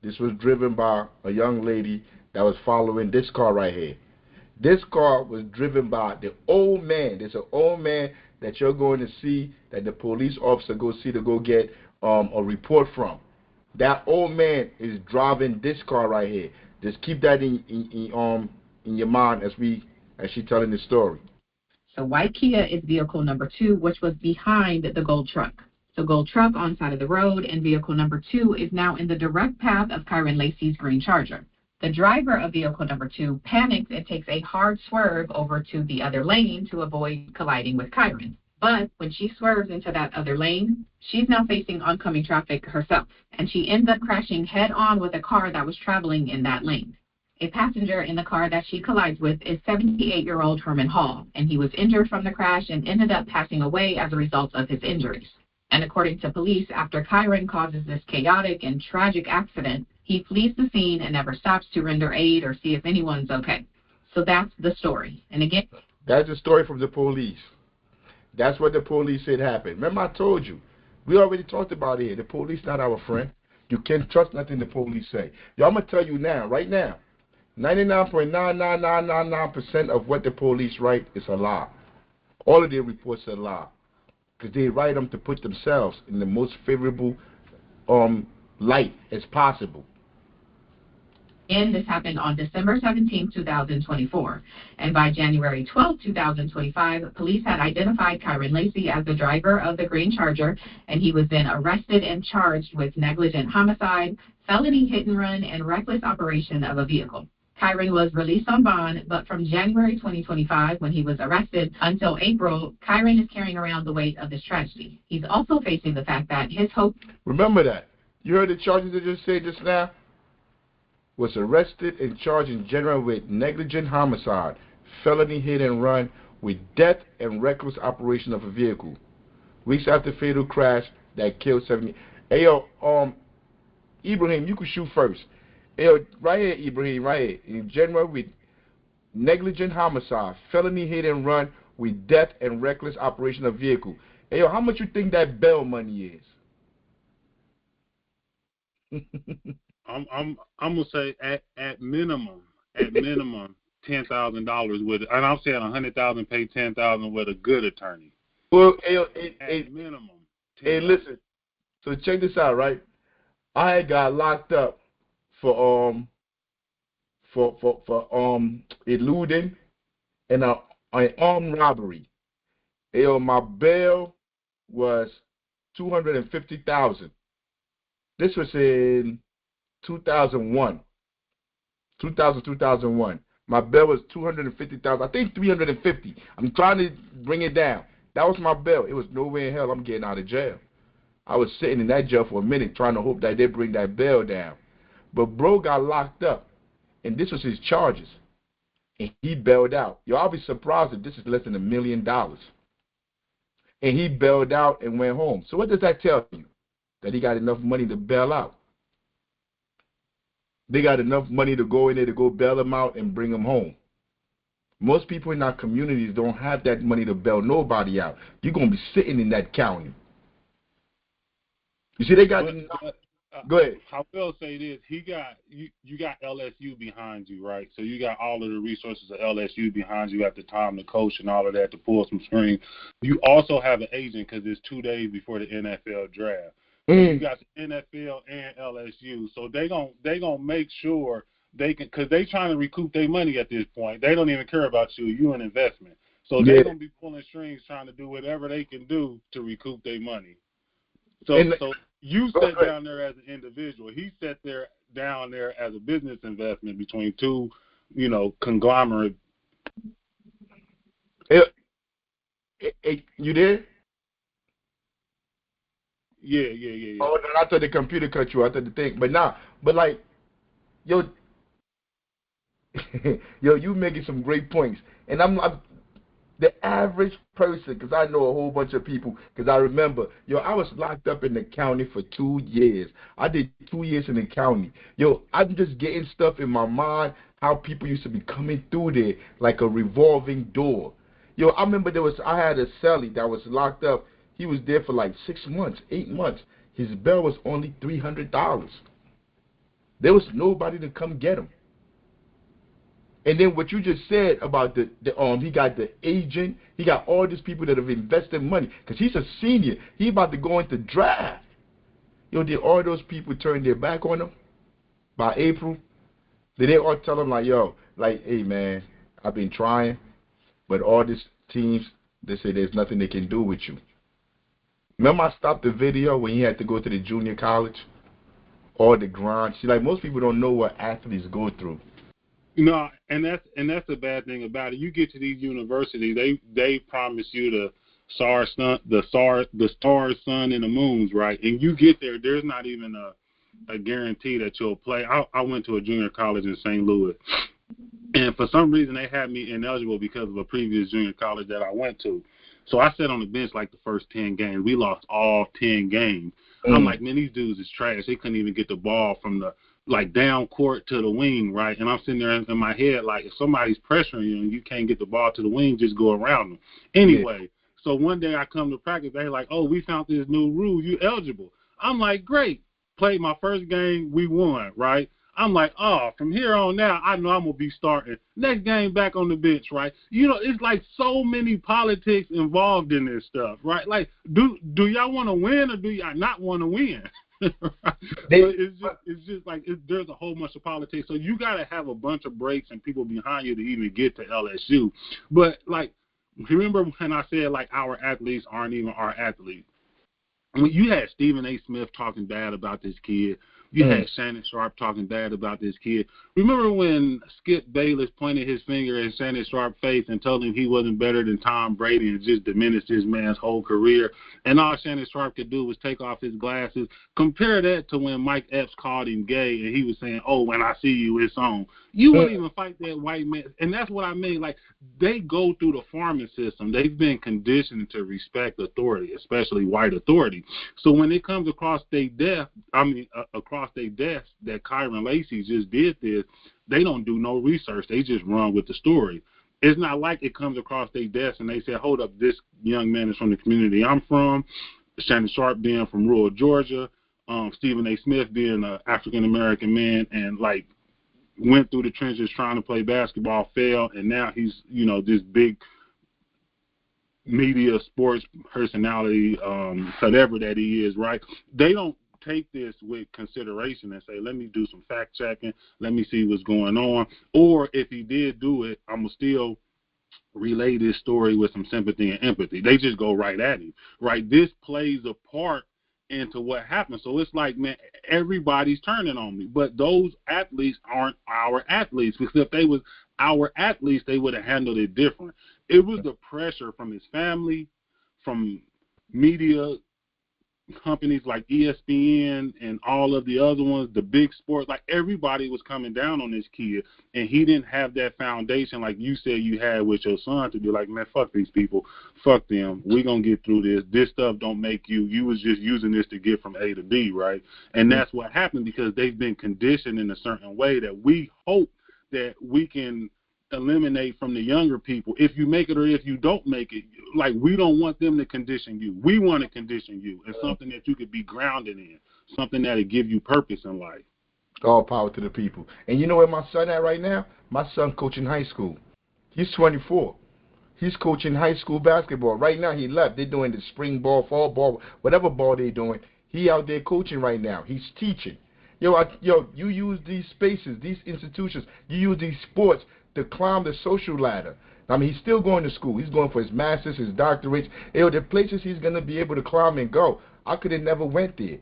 this was driven by a young lady that was following this car right here. This car was driven by the old man. There's an old man that you're going to see, that the police officer go see to go get a report from. That old man is driving this car right here. Just keep that in your mind as she's telling the story. So white Kia is vehicle number 2, which was behind the gold truck. So gold truck on side of the road, and vehicle number 2 is now in the direct path of Kyron Lacey's green Charger. The driver of vehicle number 2 panics and takes a hard swerve over to the other lane to avoid colliding with Kyron. But when she swerves into that other lane, she's now facing oncoming traffic herself, and she ends up crashing head-on with a car that was traveling in that lane. A passenger in the car that she collides with is 78-year-old Herman Hall, and he was injured from the crash and ended up passing away as a result of his injuries. And according to police, after Kyron causes this chaotic and tragic accident, he flees the scene and never stops to render aid or see if anyone's okay. So that's the story. And again, that's the story from the police. That's what the police said happened. Remember I told you, we already talked about it here. The police not our friend. You can't trust nothing the police say. Yo, I'm going to tell you now, right now, 99.99999% of what the police write is a lie. All of their reports are a lie. Because they write them to put themselves in the most favorable light as possible. And this happened on December 17, 2024. And by January 12, 2025, police had identified Kyron Lacey as the driver of the green Charger, and he was then arrested and charged with negligent homicide, felony hit and run, and reckless operation of a vehicle. Kyron was released on bond, but from January 2025, when he was arrested, until April, Kyron is carrying around the weight of this tragedy. He's also facing the fact that his hope... Remember that. You heard the charges I just said just now? Was arrested and charged in general with negligent homicide, felony hit and run, with death and reckless operation of a vehicle. Weeks after fatal crash that killed 70... Hey, yo, Ibrahim, you can shoot first. Hey, yo, right here, Ibrahim, right here. In general with negligent homicide, felony hit and run, with death and reckless operation of vehicle. Hey, yo, how much you think that bail money is? I'm gonna say at minimum $10,000 with, and I'm saying $100,000 pay $10,000 with a good attorney. Well, at minimum. Hey, listen. So check this out, right? I had got locked up for eluding and on an armed robbery. Yo, my bail was $250,000. This was in 2001. 2001. My bail was $250,000. I think $350. I'm trying to bring it down. That was my bail. It was no way in hell I'm getting out of jail. I was sitting in that jail for a minute trying to hope that they bring that bail down. But bro got locked up, and this was his charges. And he bailed out. Yo, I'll be surprised if this is less than $1 million. And he bailed out and went home. So what does that tell you? That he got enough money to bail out. They got enough money to go in there to go bail him out and bring him home. Most people in our communities don't have that money to bail nobody out. You're going to be sitting in that county. You see, they got... Go ahead. I will say this: you got LSU behind you, right? So you got all of the resources of LSU behind you at the time, the coach and all of that to pull some strings. You also have an agent because it's 2 days before the NFL draft. So you got the NFL and LSU, so they gonna make sure they can, because they trying to recoup their money at this point. They don't even care about you. You an investment, so they're gonna be pulling strings, trying to do whatever they can do to recoup their money. So you sat down there as an individual. He sat there down there as a business investment between two, conglomerate. You there? Yeah. Oh, no, I thought the computer cut you. I thought the thing. But like, yo, you making some great points. And I'm the average person, because I know a whole bunch of people, because I remember, I was locked up in the county for 2 years. I did 2 years in the county. I'm just getting stuff in my mind, how people used to be coming through there like a revolving door. I remember I had a cellie that was locked up. He was there for like 6 months, 8 months. His bail was only $300. There was nobody to come get him. And then what you just said about he got the agent, he got all these people that have invested money, because he's a senior. He about to go into draft. Did all those people turn their back on him by April? Did they all tell him hey man, I've been trying, but all these teams, they say there's nothing they can do with you. Remember I stopped the video when he had to go to the junior college? All the grind. See, most people don't know what athletes go through. No, and that's the bad thing about it. You get to these universities, they promise you the stars, sun, and the moons, right? And you get there, there's not even a guarantee that you'll play. I went to a junior college in St. Louis, and for some reason they had me ineligible because of a previous junior college that I went to. So I sat on the bench like the first 10 games. We lost all 10 games. I'm like, man, these dudes is trash. They couldn't even get the ball from the down court to the wing, right? And I'm sitting there in my head like, if somebody's pressuring you and you can't get the ball to the wing, just go around them. Anyway, So one day I come to practice, they're like, oh, we found this new rule, you eligible. I'm like, great. Played my first game, we won, right? I'm like, oh, from here on now, I know I'm going to be starting. Next game, back on the bench, right? It's like so many politics involved in this stuff, right? Like, do y'all want to win or do y'all not want to win? It's just like there's a whole bunch of politics. So you got to have a bunch of breaks and people behind you to even get to LSU. But, remember when I said, our athletes aren't even our athletes? When you had Stephen A. Smith talking bad about this kid. You had Shannon Sharp talking bad about this kid. Remember when Skip Bayless pointed his finger in Shannon Sharp's face and told him he wasn't better than Tom Brady and just diminished this man's whole career? And all Shannon Sharp could do was take off his glasses. Compare that to when Mike Epps called him gay and he was saying, oh, when I see you, it's on. You wouldn't even fight that white man. And that's what I mean. They go through the farming system. They've been conditioned to respect authority, especially white authority. So when it comes across their desk that Kyron Lacey just did this, they don't do no research. They just run with the story. It's not like it comes across their desk and they say, hold up, this young man is from the community I'm from, Shannon Sharp being from rural Georgia, Stephen A. Smith being an African-American man and, went through the trenches trying to play basketball, failed, and now he's, this big media sports personality, whatever that he is, right? They don't take this with consideration and say, let me do some fact checking, let me see what's going on. Or if he did do it, I'm going to still relay this story with some sympathy and empathy. They just go right at him, right? This plays a part into what happened. So it's like, man, everybody's turning on me. But those athletes aren't our athletes, because if they was our athletes, they would have handled it different. It was the pressure from his family, from media companies like ESPN and all of the other ones, the big sports, like everybody was coming down on this kid, and he didn't have that foundation like you said you had with your son to be like, man, fuck these people, fuck them, we gonna get through this stuff don't make you was just using this to get from A to B, right? And that's what happened, because they've been conditioned in a certain way that we hope that we can eliminate from the younger people. If you make it or if you don't make it, like, we don't want them to condition you. We want to condition you in something that you could be grounded in, something that'll give you purpose in life. All power to the people. And you know where my son at right now? My son coaching high school. He's 24. He's coaching high school basketball. Right now he left. They're doing the spring ball, fall ball, whatever ball they're doing. He out there coaching right now. He's teaching. You use these spaces, these institutions, you use these sports to climb the social ladder. I mean, he's still going to school. He's going for his master's, his doctorates. The places he's going to be able to climb and go. I could have never went there.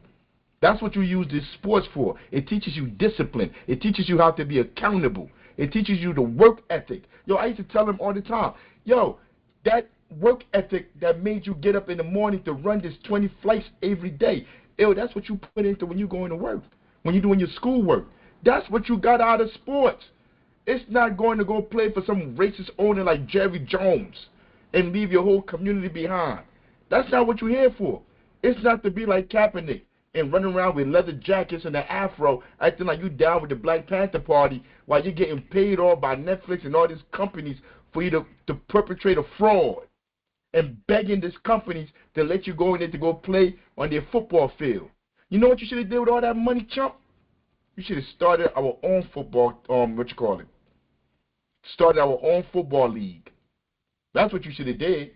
That's what you use these sports for. It teaches you discipline. It teaches you how to be accountable. It teaches you the work ethic. I used to tell him all the time, that work ethic that made you get up in the morning to run this 20 flights every day, that's what you put into when you're going to work, when you're doing your schoolwork. That's what you got out of sports. It's not going to go play for some racist owner like Jerry Jones and leave your whole community behind. That's not what you're here for. It's not to be like Kaepernick and running around with leather jackets and an afro acting like you down with the Black Panther Party while you're getting paid off by Netflix and all these companies for you to perpetrate a fraud and begging these companies to let you go in there to go play on their football field. You know what you should have did with all that money, chump? You should have started our own football, started our own football league. That's what you should have did.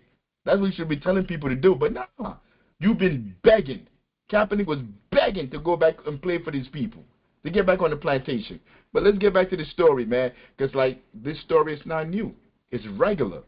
That's what you should be telling people to do. But nah, you've been begging. Kaepernick was begging to go back and play for these people, to get back on the plantation. But let's get back to the story, man, because, like, this story is not new. It's regular.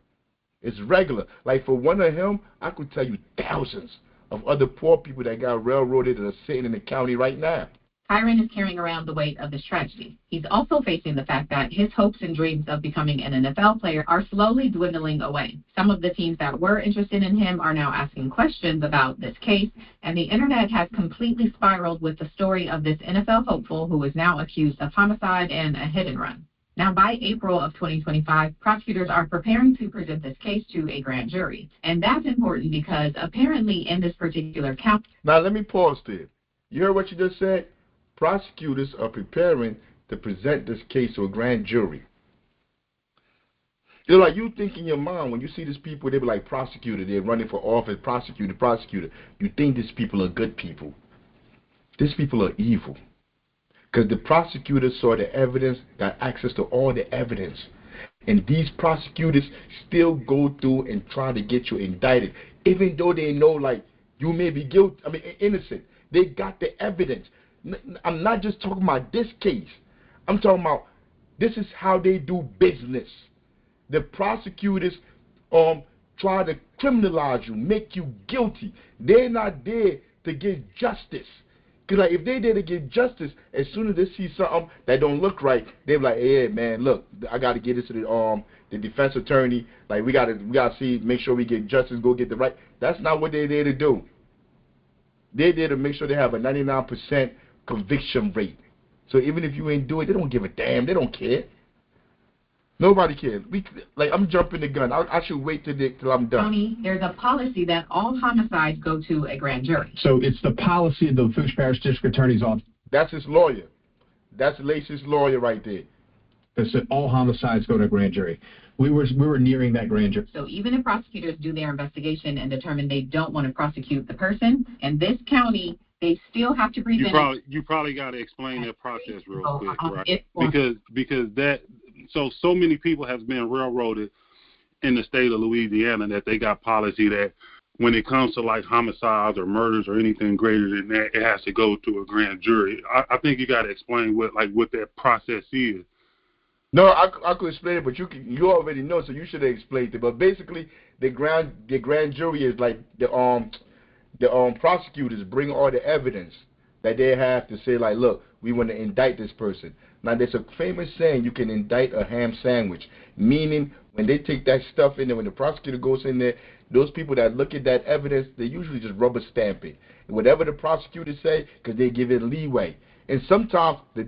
It's regular. Like, for one of him, I could tell you thousands of other poor people that got railroaded and are sitting in the county right now. Kyron is carrying around the weight of this tragedy. He's also facing the fact that his hopes and dreams of becoming an NFL player are slowly dwindling away. Some of the teams that were interested in him are now asking questions about this case, and the internet has completely spiraled with the story of this NFL hopeful who is now accused of homicide and a hit and run. Now, by April of 2025, prosecutors are preparing to present this case to a grand jury. And that's important because apparently in this particular count... Now, let me pause there. You heard what you just said? Prosecutors are preparing to present this case to a grand jury. Like, you think in your mind, when you see these people, they be like, prosecutor, they're running for office, prosecutor. You think these people are good people. These people are evil. Because the prosecutors saw the evidence, got access to all the evidence. And these prosecutors still go through and try to get you indicted, even though they know, like, you may be innocent. They got the evidence. I'm not just talking about this case. I'm talking about this is how they do business. The prosecutors try to criminalize you, make you guilty. They're not there to get justice. Because, like, if they there to get justice, as soon as they see something that don't look right, they're like, hey, man, look, I got to get this to the defense attorney. Like, we got to see, make sure we get justice, go get the right. That's not what they're there to do. They're there to make sure they have a 99% conviction rate. So even if you ain't do it, they don't give a damn. They don't care. Nobody cares. I'm jumping the gun. I should wait till I'm done. Tony, there's a policy that all homicides go to a grand jury. So it's the policy of the Fuchs Parish District Attorney's Office. That's his lawyer. That's Lacey's lawyer right there. That said all homicides go to a grand jury. We were nearing that grand jury. So even if prosecutors do their investigation and determine they don't want to prosecute the person, in this county, they still have to present. You probably got to explain that process real quick, right? Because that so many people have been railroaded in the state of Louisiana that they got policy that when it comes to like homicides or murders or anything greater than that, it has to go to a grand jury. I think you got to explain what that process is. No, I could explain it, but you already know, so you should have explained it. But basically, the grand jury is like the prosecutors bring all the evidence that they have to say, like, look, we want to indict this person. Now, there's a famous saying, you can indict a ham sandwich, meaning when they take that stuff in there, when the prosecutor goes in there, those people that look at that evidence, they usually just rubber stamp it. And whatever the prosecutors say, because they give it leeway. And sometimes the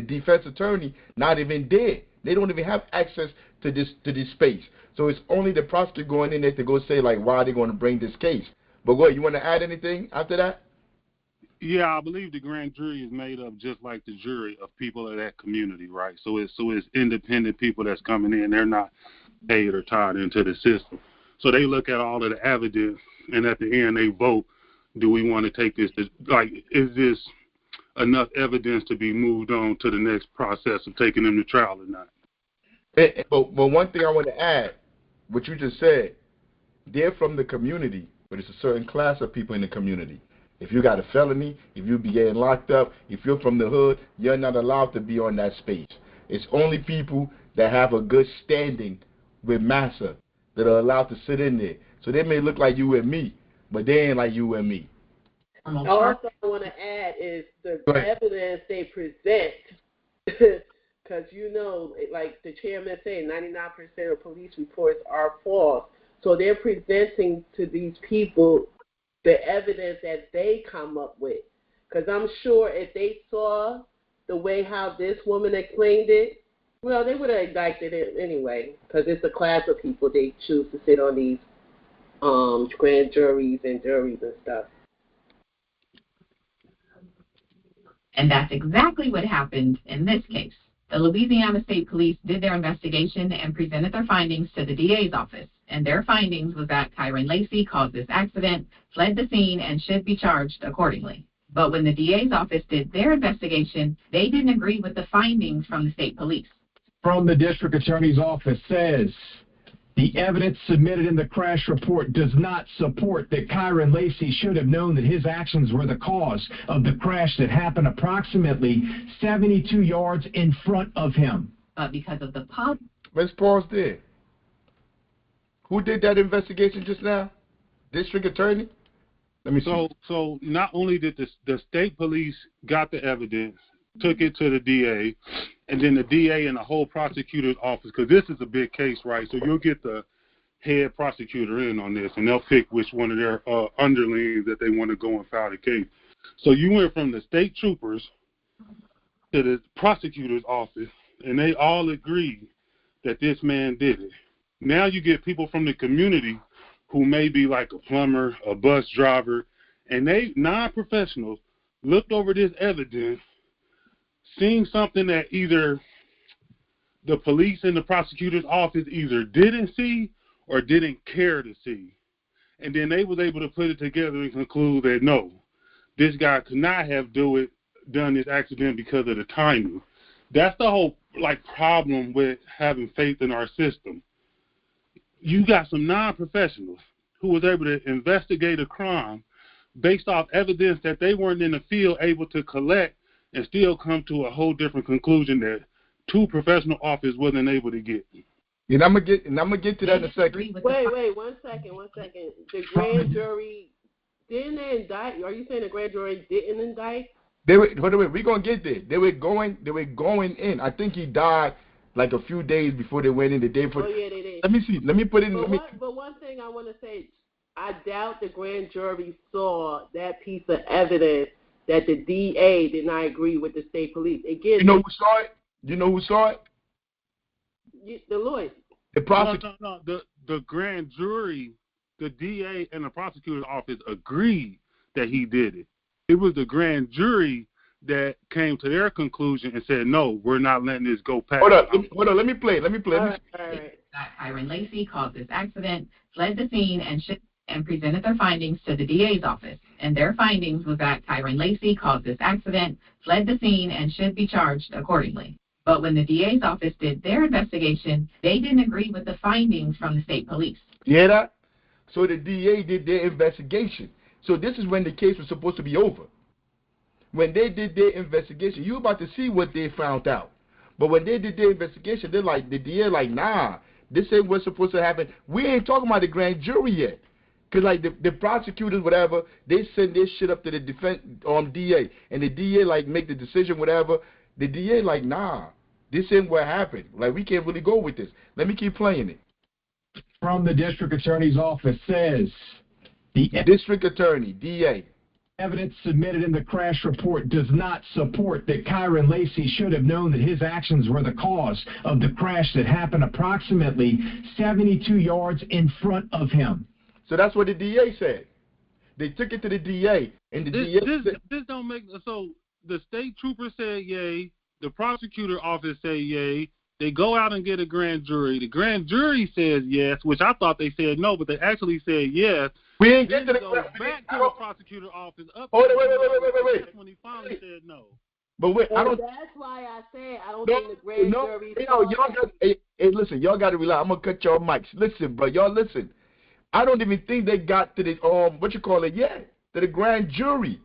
defense attorney not even there. They don't even have access to this space. So it's only the prosecutor going in there to go say, like, why are they going to bring this case. But what, you want to add anything after that? Yeah, I believe the grand jury is made up just like the jury of people of that community, right? So it's independent people that's coming in. They're not paid or tied into the system. So they look at all of the evidence, and at the end they vote. Do we want to take this? Is this enough evidence to be moved on to the next process of taking them to trial or not? But one thing I want to add, what you just said, they're from the community, but it's a certain class of people in the community. If you got a felony, if you be getting locked up, if you're from the hood, you're not allowed to be on that space. It's only people that have a good standing with massa that are allowed to sit in there. So they may look like you and me, but they ain't like you and me. Also, I want to add is the evidence they present, because like the chairman said, 99% of police reports are false. So they're presenting to these people the evidence that they come up with. Because I'm sure if they saw the way how this woman explained it, well, they would have indicted it anyway, because it's a class of people they choose to sit on these grand juries and juries and stuff. And that's exactly what happened in this case. The Louisiana State Police did their investigation and presented their findings to the DA's office. And their findings was that Kyron Lacey caused this accident, fled the scene, and should be charged accordingly. But when the DA's office did their investigation, they didn't agree with the findings from the state police. From the district attorney's office says, the evidence submitted in the crash report does not support that Kyron Lacey should have known that his actions were the cause of the crash that happened approximately 72 yards in front of him. But because of the Let's pause there. Who did that investigation just now? District attorney? Let me see. So not only did the state police got the evidence, took it to the DA, and then the DA and the whole prosecutor's office, because this is a big case, right? So you'll get the head prosecutor in on this, and they'll pick which one of their underlings that they want to go and file the case. So you went from the state troopers to the prosecutor's office, and they all agreed that this man did it. Now you get people from the community who may be like a plumber, a bus driver, and they, non-professionals, looked over this evidence, seen something that either the police and the prosecutor's office either didn't see or didn't care to see. And then they was able to put it together and conclude that, no, this guy could not have done this accident because of the timing. That's the whole problem with having faith in our system. You got some non-professionals who was able to investigate a crime based off evidence that they weren't in the field able to collect and still come to a whole different conclusion that two professional officers wasn't able to get. And I'm gonna get to that in a second. Wait, one second. The grand jury didn't they indict? Are you saying the grand jury didn't indict? We're gonna get there. They were going in. I think he died like a few days before they went in. The day before. Oh yeah, they did. Let me see. Let me put it in. But one thing I want to say, I doubt the grand jury saw that piece of evidence that the DA did not agree with the state police. Again, you know who saw it? You know who saw it? The lawyer. The prosecutor. No. The grand jury, the DA and the prosecutor's office agreed that he did it. It was the grand jury that came to their conclusion and said, no, we're not letting this go past. Hold on. Let me play. All right. Kyron Lacey caused this accident, fled the scene, and presented their findings to the DA's office. And their findings was that Kyron Lacey caused this accident, fled the scene, and should be charged accordingly. But when the DA's office did their investigation, they didn't agree with the findings from the state police. You hear that? So the DA did their investigation. So this is when the case was supposed to be over. When they did their investigation, you're about to see what they found out. But when they did their investigation, they're like, the DA like, nah, this ain't what's supposed to happen. We ain't talking about the grand jury yet. Because, like, the prosecutors, whatever, they send this shit up to the DA. And the DA, like, make the decision, whatever. The DA, like, nah, this ain't what happened. Like, we can't really go with this. Let me keep playing it. From the district attorney's office says the district attorney, DA. Evidence submitted in the crash report does not support that Kyron Lacey should have known that his actions were the cause of the crash that happened approximately 72 yards in front of him. So that's what the DA said. They took it to the DA, and the DA said, this don't make so. The state trooper said yay. The prosecutor office said yay. They go out and get a grand jury. The grand jury says yes, which I thought they said no, but they actually said yes. We ain't get to the back to the prosecutor office. Up wait. When he finally said no. But wait, I don't. That's why I said I don't think the grand jury. Y'all got. Hey, listen, y'all got to relax. I'm gonna cut y'all mics. Listen, bro, y'all listen. I don't even think they got to the yet, to the grand jury.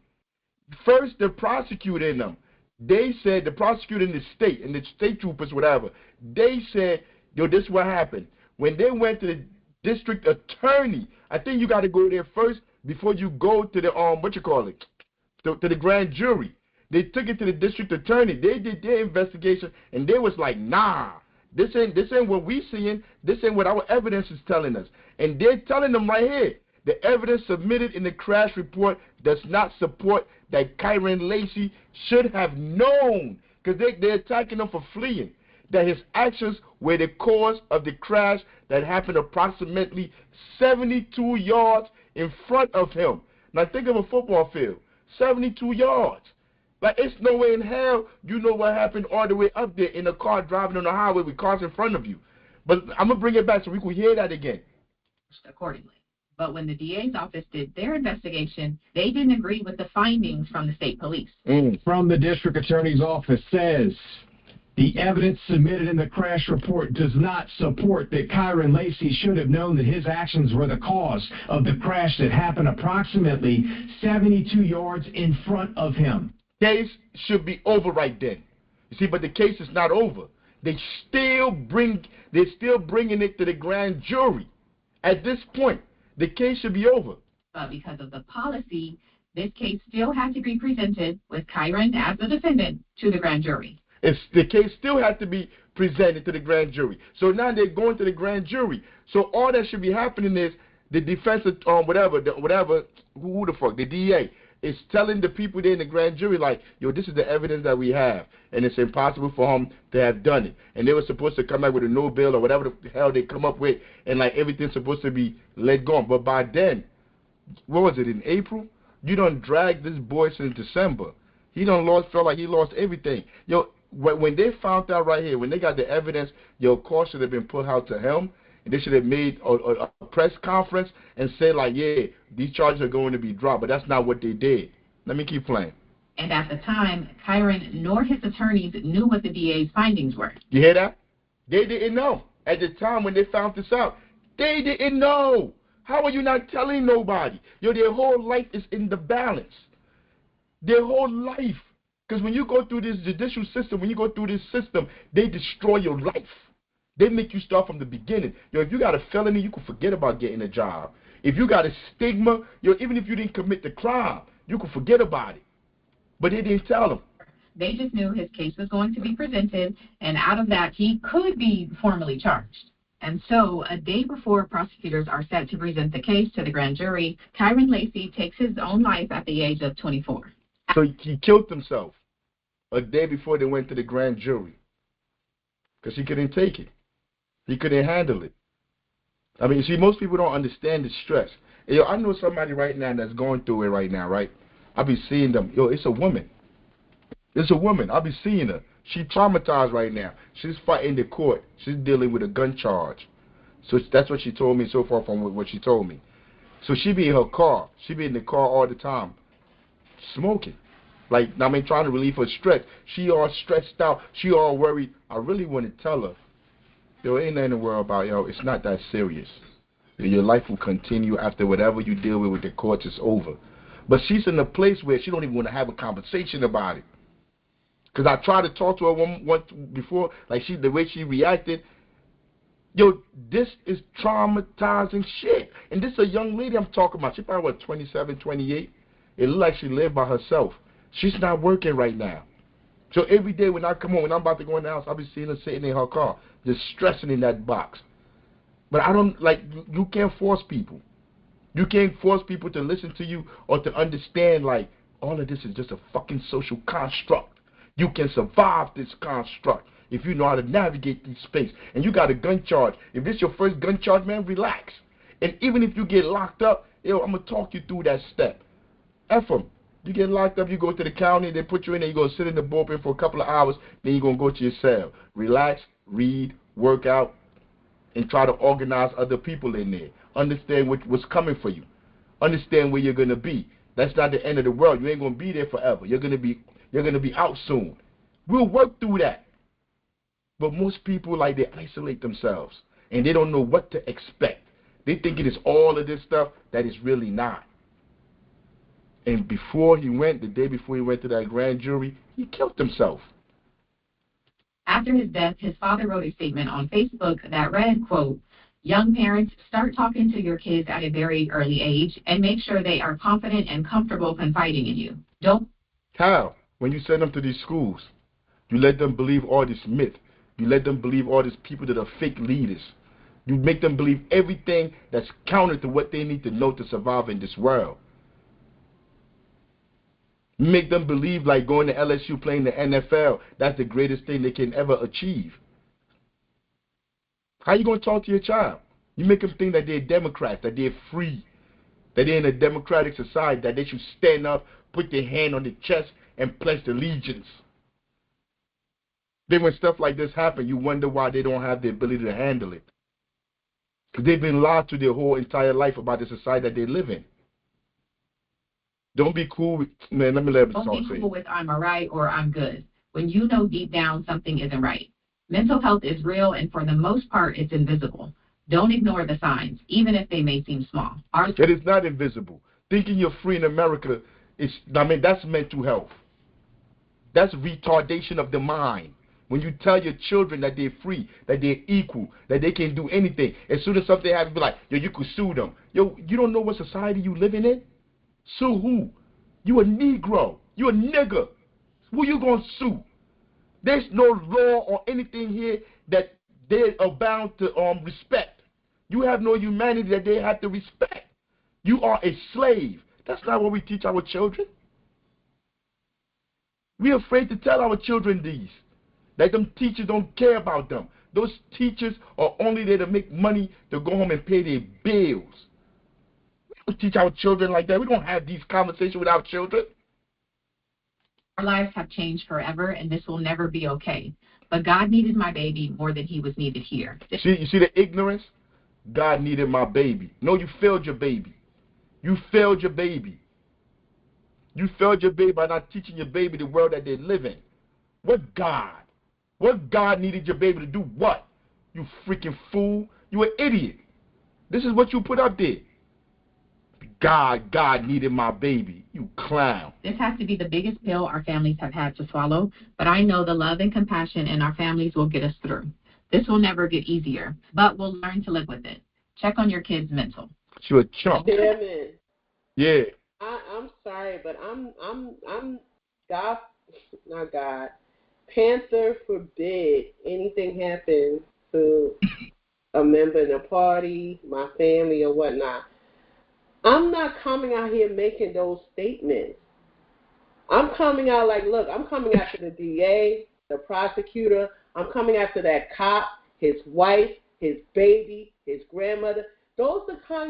First, the prosecutor in them. They said, the prosecutor in the state troopers, whatever, they said, yo, this is what happened. When they went to the district attorney, I think you got to go there first before you go to the, to the grand jury. They took it to the district attorney. They did their investigation, and they was like, nah, this ain't what we seeing. This ain't what our evidence is telling us. And they're telling them right here, the evidence submitted in the crash report does not support that Kyron Lacey should have known, because they're attacking him for fleeing, that his actions were the cause of the crash that happened approximately 72 yards in front of him. Now think of a football field, 72 yards. Like, it's no way in hell you know what happened all the way up there in a car driving on the highway with cars in front of you. But I'm going to bring it back so we can hear that again. Accordingly. But when the DA's office did their investigation, they didn't agree with the findings from the state police. From the district attorney's office says the evidence submitted in the crash report does not support that Kyron Lacey should have known that his actions were the cause of the crash that happened approximately 72 yards in front of him. Case should be over right then. You see, but the case is not over. They're still bringing it to the grand jury. At this point, the case should be over. But because of the policy, this case still had to be presented with Kyron as the defendant to the grand jury. The case still had to be presented to the grand jury. So now they're going to the grand jury. So all that should be happening is the defense, the DA is telling the people there in the grand jury, like, yo, this is the evidence that we have, and it's impossible for him to have done it. And they were supposed to come back with a no bill or whatever the hell they come up with, and like everything's supposed to be let go. But by then, what was it, in April? You done dragged this boy since December. He felt like he lost everything. Yo, when they found out right here, when they got the evidence, your call should have been put out to him. And they should have made a press conference and said, like, yeah, these charges are going to be dropped. But that's not what they did. Let me keep playing. And at the time, Kyron nor his attorneys knew what the DA's findings were. You hear that? They didn't know. At the time when they found this out, they didn't know. How are you not telling nobody? Yo, their whole life is in the balance. Their whole life. Because when you go through this judicial system, when you go through this system, they destroy your life. They make you start from the beginning. Yo, if you got a felony, you can forget about getting a job. If you got a stigma, yo, even if you didn't commit the crime, you can forget about it. But they didn't tell him. They just knew his case was going to be presented, and out of that, he could be formally charged. And so, a day before prosecutors are set to present the case to the grand jury, Kyron Lacey takes his own life at the age of 24. So he killed himself a day before they went to the grand jury because he couldn't take it. He couldn't handle it. I mean, see, most people don't understand the stress. Yo, I know somebody right now that's going through it right now, right? I be seeing them. Yo, it's a woman. It's a woman. I be seeing her. She traumatized right now. She's fighting the court. She's dealing with a gun charge. So that's what she told me so far from what she told me. So she be in her car. She be in the car all the time, smoking. Like, I mean, trying to relieve her stress. She all stressed out. She all worried. I really want to tell her, yo, ain't nothing to worry about, yo. It's not that serious. Your life will continue after whatever you deal with the courts is over. But she's in a place where she don't even want to have a conversation about it. Because I tried to talk to her one before, like the way she reacted. Yo, this is traumatizing shit. And this is a young lady I'm talking about. She probably, 27, 28? It looked like she lived by herself. She's not working right now. So every day when I come home, when I'm about to go in the house, I'll be seeing her sitting in her car, just stressing in that box. But I don't, you can't force people. You can't force people to listen to you or to understand, all of this is just a fucking social construct. You can survive this construct if you know how to navigate these space. And you got a gun charge. If this your first gun charge, man, relax. And even if you get locked up, I'm going to talk you through that step. F them. You get locked up, you go to the county, they put you in there, you go sit in the bullpen for a couple of hours, then you're going to go to your cell. Relax, read, work out, and try to organize other people in there. Understand what's coming for you. Understand where you're going to be. That's not the end of the world. You ain't going to be there forever. You're going to be out soon. We'll work through that. But most people, they isolate themselves, and they don't know what to expect. They think it is all of this stuff that is really not. And the day before he went to that grand jury, he killed himself. After his death, his father wrote a statement on Facebook that read, quote, "Young parents, start talking to your kids at a very early age and make sure they are confident and comfortable confiding in you. Don't." How? When you send them to these schools, you let them believe all this myth. You let them believe all these people that are fake leaders. You make them believe everything that's counter to what they need to know to survive in this world. You make them believe going to LSU, playing the NFL, that's the greatest thing they can ever achieve. How you going to talk to your child? You make them think that they're Democrats, that they're free, that they're in a democratic society, that they should stand up, put their hand on their chest, and pledge allegiance. Then when stuff like this happens, you wonder why they don't have the ability to handle it. Because they've been lied to their whole entire life about the society that they live in. Don't be cool with, man, let me let Don't be cool with "I'm all right" or "I'm good" when you know deep down something isn't right. Mental health is real, and for the most part, it's invisible. Don't ignore the signs, even if they may seem small. It is not invisible. Thinking you're free in America that's mental health. That's retardation of the mind. When you tell your children that they're free, that they're equal, that they can do anything, as soon as something happens, be like, yo, you could sue them. Yo, you don't know what society you living in? Sue who? You a Negro. You a nigger. Who you gonna sue? There's no law or anything here that they are bound to respect. You have no humanity that they have to respect. You are a slave. That's not what we teach our children. We're afraid to tell our children these. That them teachers don't care about them. Those teachers are only there to make money to go home and pay their bills. We don't teach our children like that. We don't have these conversations with our children. Our lives have changed forever, and this will never be okay. But God needed my baby more than he was needed here. You see the ignorance? God needed my baby. No, you failed your baby. You failed your baby. You failed your baby by not teaching your baby the world that they live in. What God? What God needed your baby to do what? You freaking fool. You an idiot. This is what you put up there. God needed my baby. You clown. This has to be the biggest pill our families have had to swallow, but I know the love and compassion in our families will get us through. This will never get easier, but we'll learn to live with it. Check on your kids' mental. You're a chump. Damn it. Yeah. I'm sorry, but I'm God, not God. Panther forbid anything happens to a member in the party, my family, or whatnot. I'm not coming out here making those statements. I'm coming out look, I'm coming after the DA, the prosecutor. I'm coming after that cop, his wife, his baby, his grandmother. Those are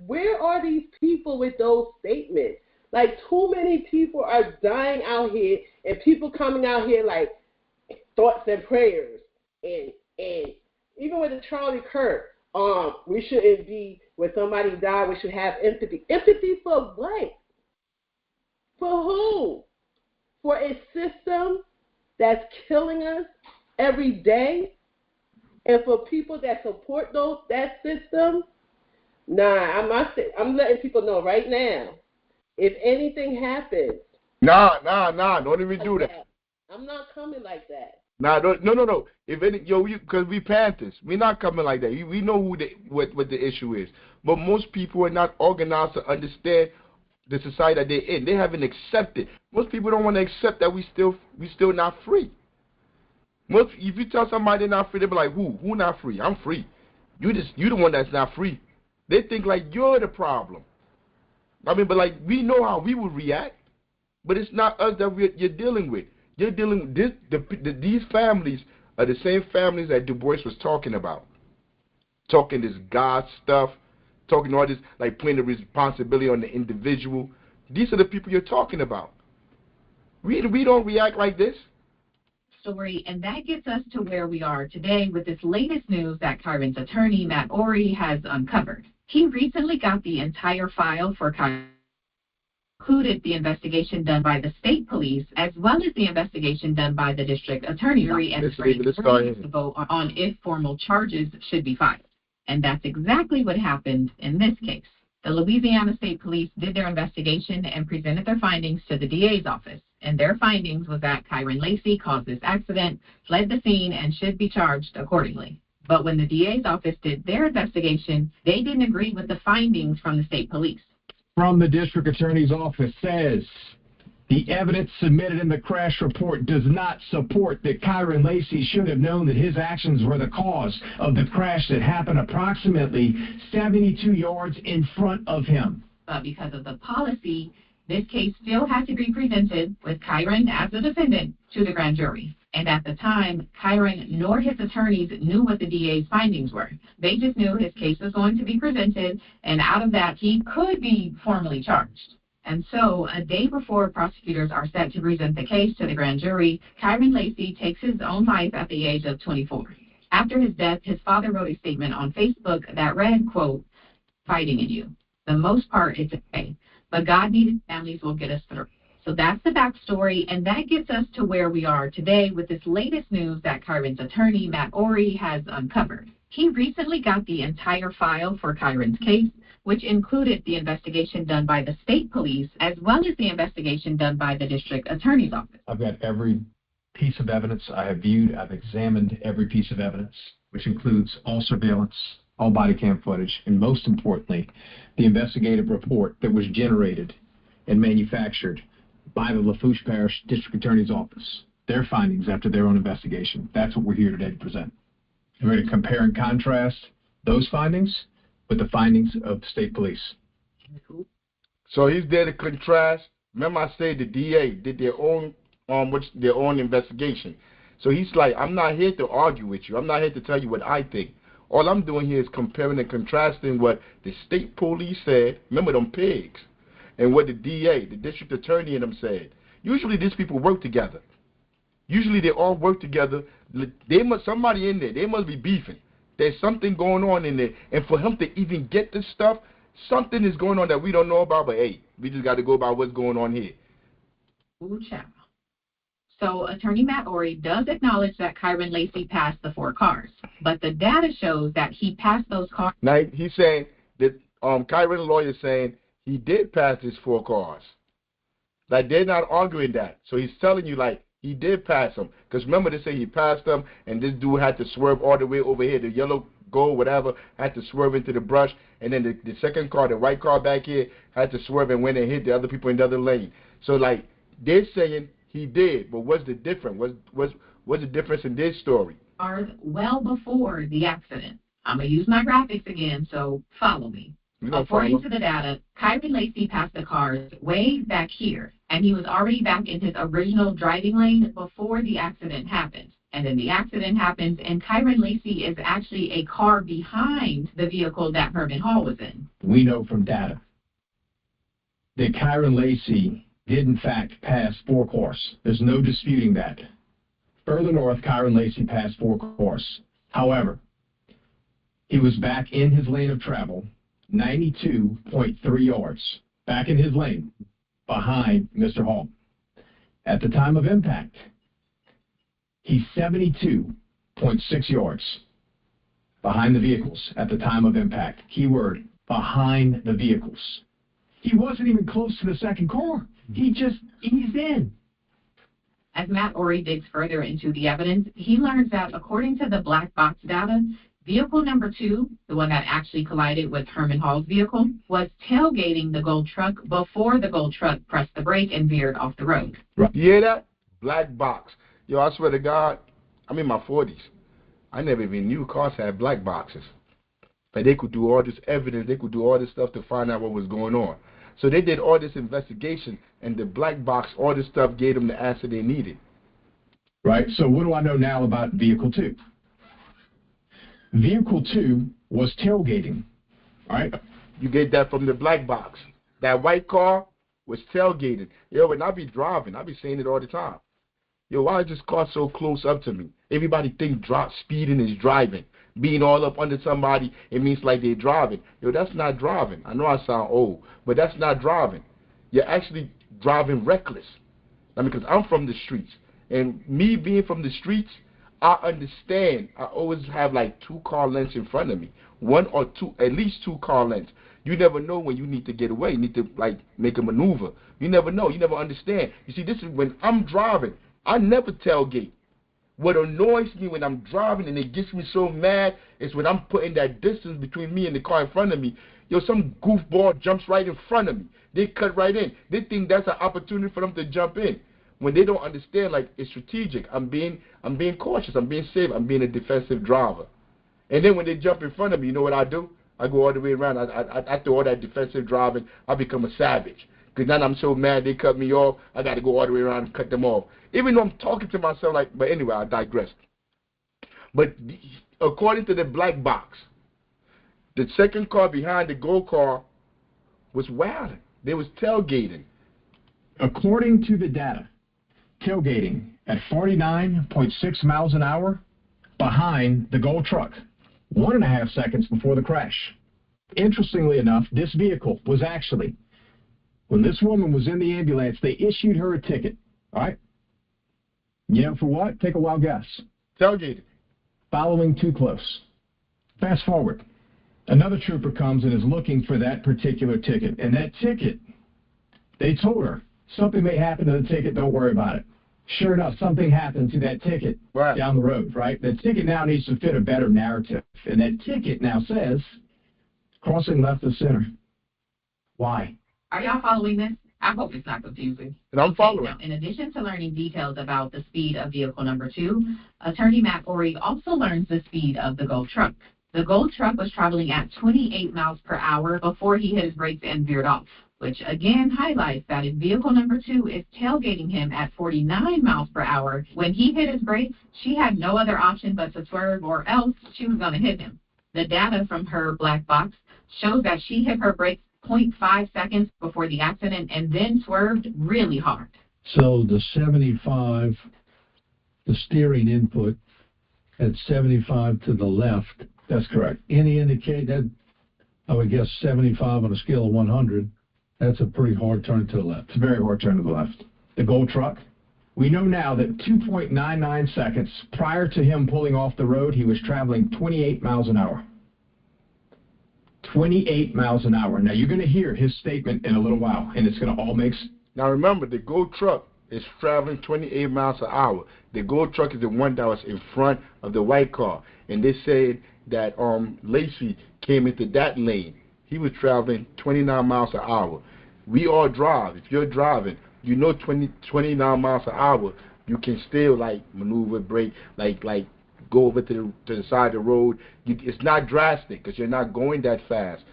where are these people with those statements? Too many people are dying out here, and people coming out here thoughts and prayers, and even with the Charlie Kirk, we shouldn't be when somebody died. We should have empathy. Empathy for what? For who? For a system that's killing us every day, and for people that support that system. Nah, I'm letting people know right now. If anything happens, Nah, don't even do that. I'm not coming like that. Nah, no. If any, because we Panthers, we're not coming like that. We know what the issue is. But most people are not organized to understand the society that they're in. They haven't accepted. Most people don't want to accept that we still not free. If you tell somebody they're not free, they'll be like, who not free? I'm free. You the one that's not free. They think like you're the problem. I mean, but like we know how we would react, but it's not us that you're dealing with. You're dealing with these families are the same families that Du Bois was talking about. Talking this God stuff, talking all this, like putting the responsibility on the individual. These are the people you're talking about. We don't react like this. Story, and that gets us to where we are today with this latest news that Kyron's attorney, Matt Orey, has uncovered. He recently got the entire file for Kyron, included the investigation done by the state police, as well as the investigation done by the district attorney, and is ready to vote on if formal charges should be filed. And that's exactly what happened in this case. The Louisiana State Police did their investigation and presented their findings to the DA's office. And their findings was that Kyron Lacey caused this accident, fled the scene, and should be charged accordingly. But when the DA's office did their investigation, they didn't agree with the findings from the state police. From the district attorney's office says, the evidence submitted in the crash report does not support that Kyron Lacey should have known that his actions were the cause of the crash that happened approximately 72 yards in front of him. But because of the policy, this case still had to be presented with Kyron as the defendant to the grand jury. And at the time, Kyron nor his attorneys knew what the DA's findings were. They just knew his case was going to be presented, and out of that, he could be formally charged. And so, a day before prosecutors are set to present the case to the grand jury, Kyron Lacey takes his own life at the age of 24. After his death, his father wrote a statement on Facebook that read, quote, "Fighting in you. The most part is okay, but God needed families will get us through." So that's the backstory, and that gets us to where we are today with this latest news that Kyron's attorney, Matt Orey, has uncovered. He recently got the entire file for Kyron's case, which included the investigation done by the state police, as well as the investigation done by the district attorney's office. I've got every piece of evidence I have viewed. I've examined every piece of evidence, which includes all surveillance, all body cam footage, and most importantly, the investigative report that was generated and manufactured by the Lafourche Parish District Attorney's Office. Their findings after their own investigation. That's what we're here today to present. And we're going to compare and contrast those findings with the findings of the state police. So he's there to contrast. Remember I said the DA did their own investigation. So he's like, I'm not here to argue with you. I'm not here to tell you what I think. All I'm doing here is comparing and contrasting what the state police said. Remember them pigs. And what the DA, the district attorney, and them said. Usually these people work together. Usually they all work together. Somebody in there, they must be beefing. There's something going on in there. And for him to even get this stuff, something is going on that we don't know about, but hey, we just got to go by what's going on here. Ooh, child. So Attorney Matt Orey does acknowledge that Kyron Lacey passed the 4 cars, but the data shows that he passed those cars. Now, he's saying that Kyron's lawyer is saying he did pass his 4 cars. Like, they're not arguing that. So he's telling you, like, he did pass them. Because remember, they say he passed them, and this dude had to swerve all the way over here. The yellow Gold, whatever, had to swerve into the brush. And then the second car, the white car back here, had to swerve and went and hit the other people in the other lane. So, like, they're saying he did. But what's the difference? What's the difference in this story? Well before the accident. I'm going to use my graphics again, so follow me. According to the data, Kyron Lacey passed the cars way back here, and he was already back in his original driving lane before the accident happened. And then the accident happens, and Kyron Lacey is actually a car behind the vehicle that Herman Hall was in. We know from data that Kyron Lacey did, in fact, pass 4 cars. There's no disputing that. Further north, Kyron Lacey passed 4 cars. However, he was back in his lane of travel, 92.3 yards, back in his lane, behind Mr. Hall. At the time of impact, he's 72.6 yards behind the vehicles at the time of impact. Keyword, behind the vehicles. He wasn't even close to the second car. He just eased in. As Matt Ori digs further into the evidence, he learns that according to the black box data, vehicle number 2, the one that actually collided with Herman Hall's vehicle, was tailgating the gold truck before the gold truck pressed the brake and veered off the road. You hear that? Black box. Yo, I swear to God, I'm in my 40s. I never even knew cars had black boxes. But they could do all this evidence, they could do all this stuff to find out what was going on. So they did all this investigation, and the black box, all this stuff gave them the answer they needed. Right, so what do I know now about Vehicle 2? Vehicle 2 was tailgating, all right? You get that from the black box. That white car was tailgating. Yo, when I be driving, I be saying it all the time. Yo, why is this car so close up to me? Everybody think speeding is driving. Being all up under somebody, it means like they're driving. Yo, that's not driving. I know I sound old, but that's not driving. You're actually driving reckless. I mean, because I'm from the streets. And me being from the streets, I understand. I always have like 2 car lengths in front of me. 1 or 2, at least 2 car lengths. You never know when you need to get away. You need to like make a maneuver. You never know. You never understand. You see, this is when I'm driving. I never tailgate. What annoys me when I'm driving and it gets me so mad is when I'm putting that distance between me and the car in front of me. Yo, some goofball jumps right in front of me. They cut right in. They think that's an opportunity for them to jump in. When they don't understand, like, it's strategic. I'm being cautious. I'm being safe. I'm being a defensive driver. And then when they jump in front of me, you know what I do? I go all the way around. After all that defensive driving, I become a savage. Because now I'm so mad they cut me off, I got to go all the way around and cut them off. Even though I'm talking to myself like, but anyway, I digress. But according to the black box, the second car behind the gold car was wilding. They was tailgating. According to the data, tailgating at 49.6 miles an hour behind the gold truck, 1.5 seconds before the crash. Interestingly enough, this vehicle was actually, when this woman was in the ambulance, they issued her a ticket, all right? You know for what? Take a wild guess. Tailgating. Following too close. Fast forward. Another trooper comes and is looking for that particular ticket. And that ticket, they told her, something may happen to the ticket, don't worry about it. Sure enough, something happened to that ticket down the road, right? The ticket now needs to fit a better narrative. And that ticket now says, crossing left of center. Why? Are y'all following this? I hope it's not confusing. And I'm following. Now, in addition to learning details about the speed of vehicle number 2, attorney Matt Ori also learns the speed of the gold truck. The gold truck was traveling at 28 miles per hour before he hit his brakes and veered off, which again highlights that if vehicle number 2 is tailgating him at 49 miles per hour, when he hit his brakes, she had no other option but to swerve or else she was going to hit him. The data from her black box shows that she hit her brakes 0.5 seconds before the accident and then swerved really hard. So the 75, the steering input at 75 to the left. That's correct. Any indicate that, I would guess 75 on a scale of 100, that's a pretty hard turn to the left. It's a very hard turn to the left. The gold truck. We know now that 2.99 seconds prior to him pulling off the road, he was traveling 28 miles an hour. 28 miles an hour. Now, you're going to hear his statement in a little while, and it's going to all make sense. Now, remember, the gold truck is traveling 28 miles an hour. The gold truck is the one that was in front of the white car. And they said that Lacey came into that lane. He was traveling 29 miles an hour. We all drive. If you're driving, you know 29 miles an hour, you can still, like, maneuver, brake, like go over to the side of the road. It's not drastic because you're not going that fast.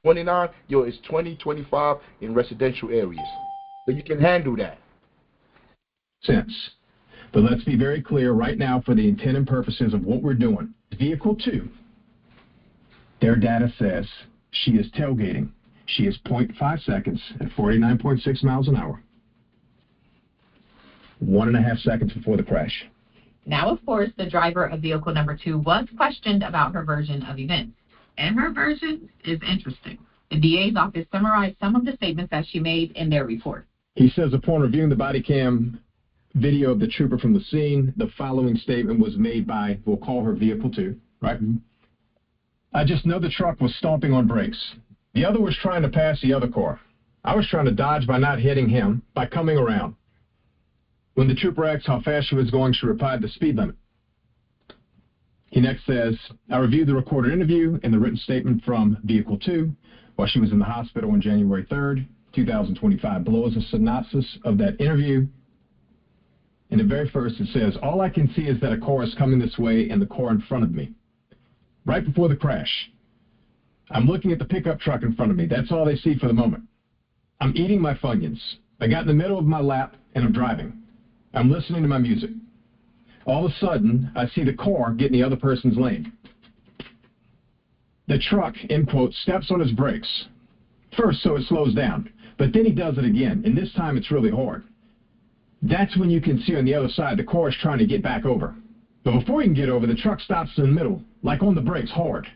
29, it's 20, 25 in residential areas. But you can handle that. Sense. But let's be very clear right now for the intent and purposes of what we're doing. Vehicle 2, their data says she is tailgating. She is 0.5 seconds at 49.6 miles an hour. 1.5 seconds before the crash. Now, of course, the driver of vehicle number 2 was questioned about her version of events. And her version is interesting. The DA's office summarized some of the statements that she made in their report. He says upon reviewing the body cam video of the trooper from the scene, the following statement was made by, we'll call her vehicle 2, right? I just know the truck was stomping on brakes. The other was trying to pass the other car. I was trying to dodge by not hitting him, by coming around. When the trooper asked how fast she was going, she replied the speed limit. He next says, I reviewed the recorded interview and the written statement from Vehicle 2 while she was in the hospital on January 3rd, 2025. Below is a synopsis of that interview. And the very first it says, all I can see is that a car is coming this way and the car in front of me. Right before the crash, I'm looking at the pickup truck in front of me. That's all they see for the moment. I'm eating my Funyuns. I got in the middle of my lap and I'm driving. I'm listening to my music. All of a sudden, I see the car get in the other person's lane. The truck, end quote, steps on his brakes. First, so it slows down, but then he does it again, and this time it's really hard. That's when you can see on the other side the car is trying to get back over. But before he can get over, the truck stops in the middle, like on the brakes, hard.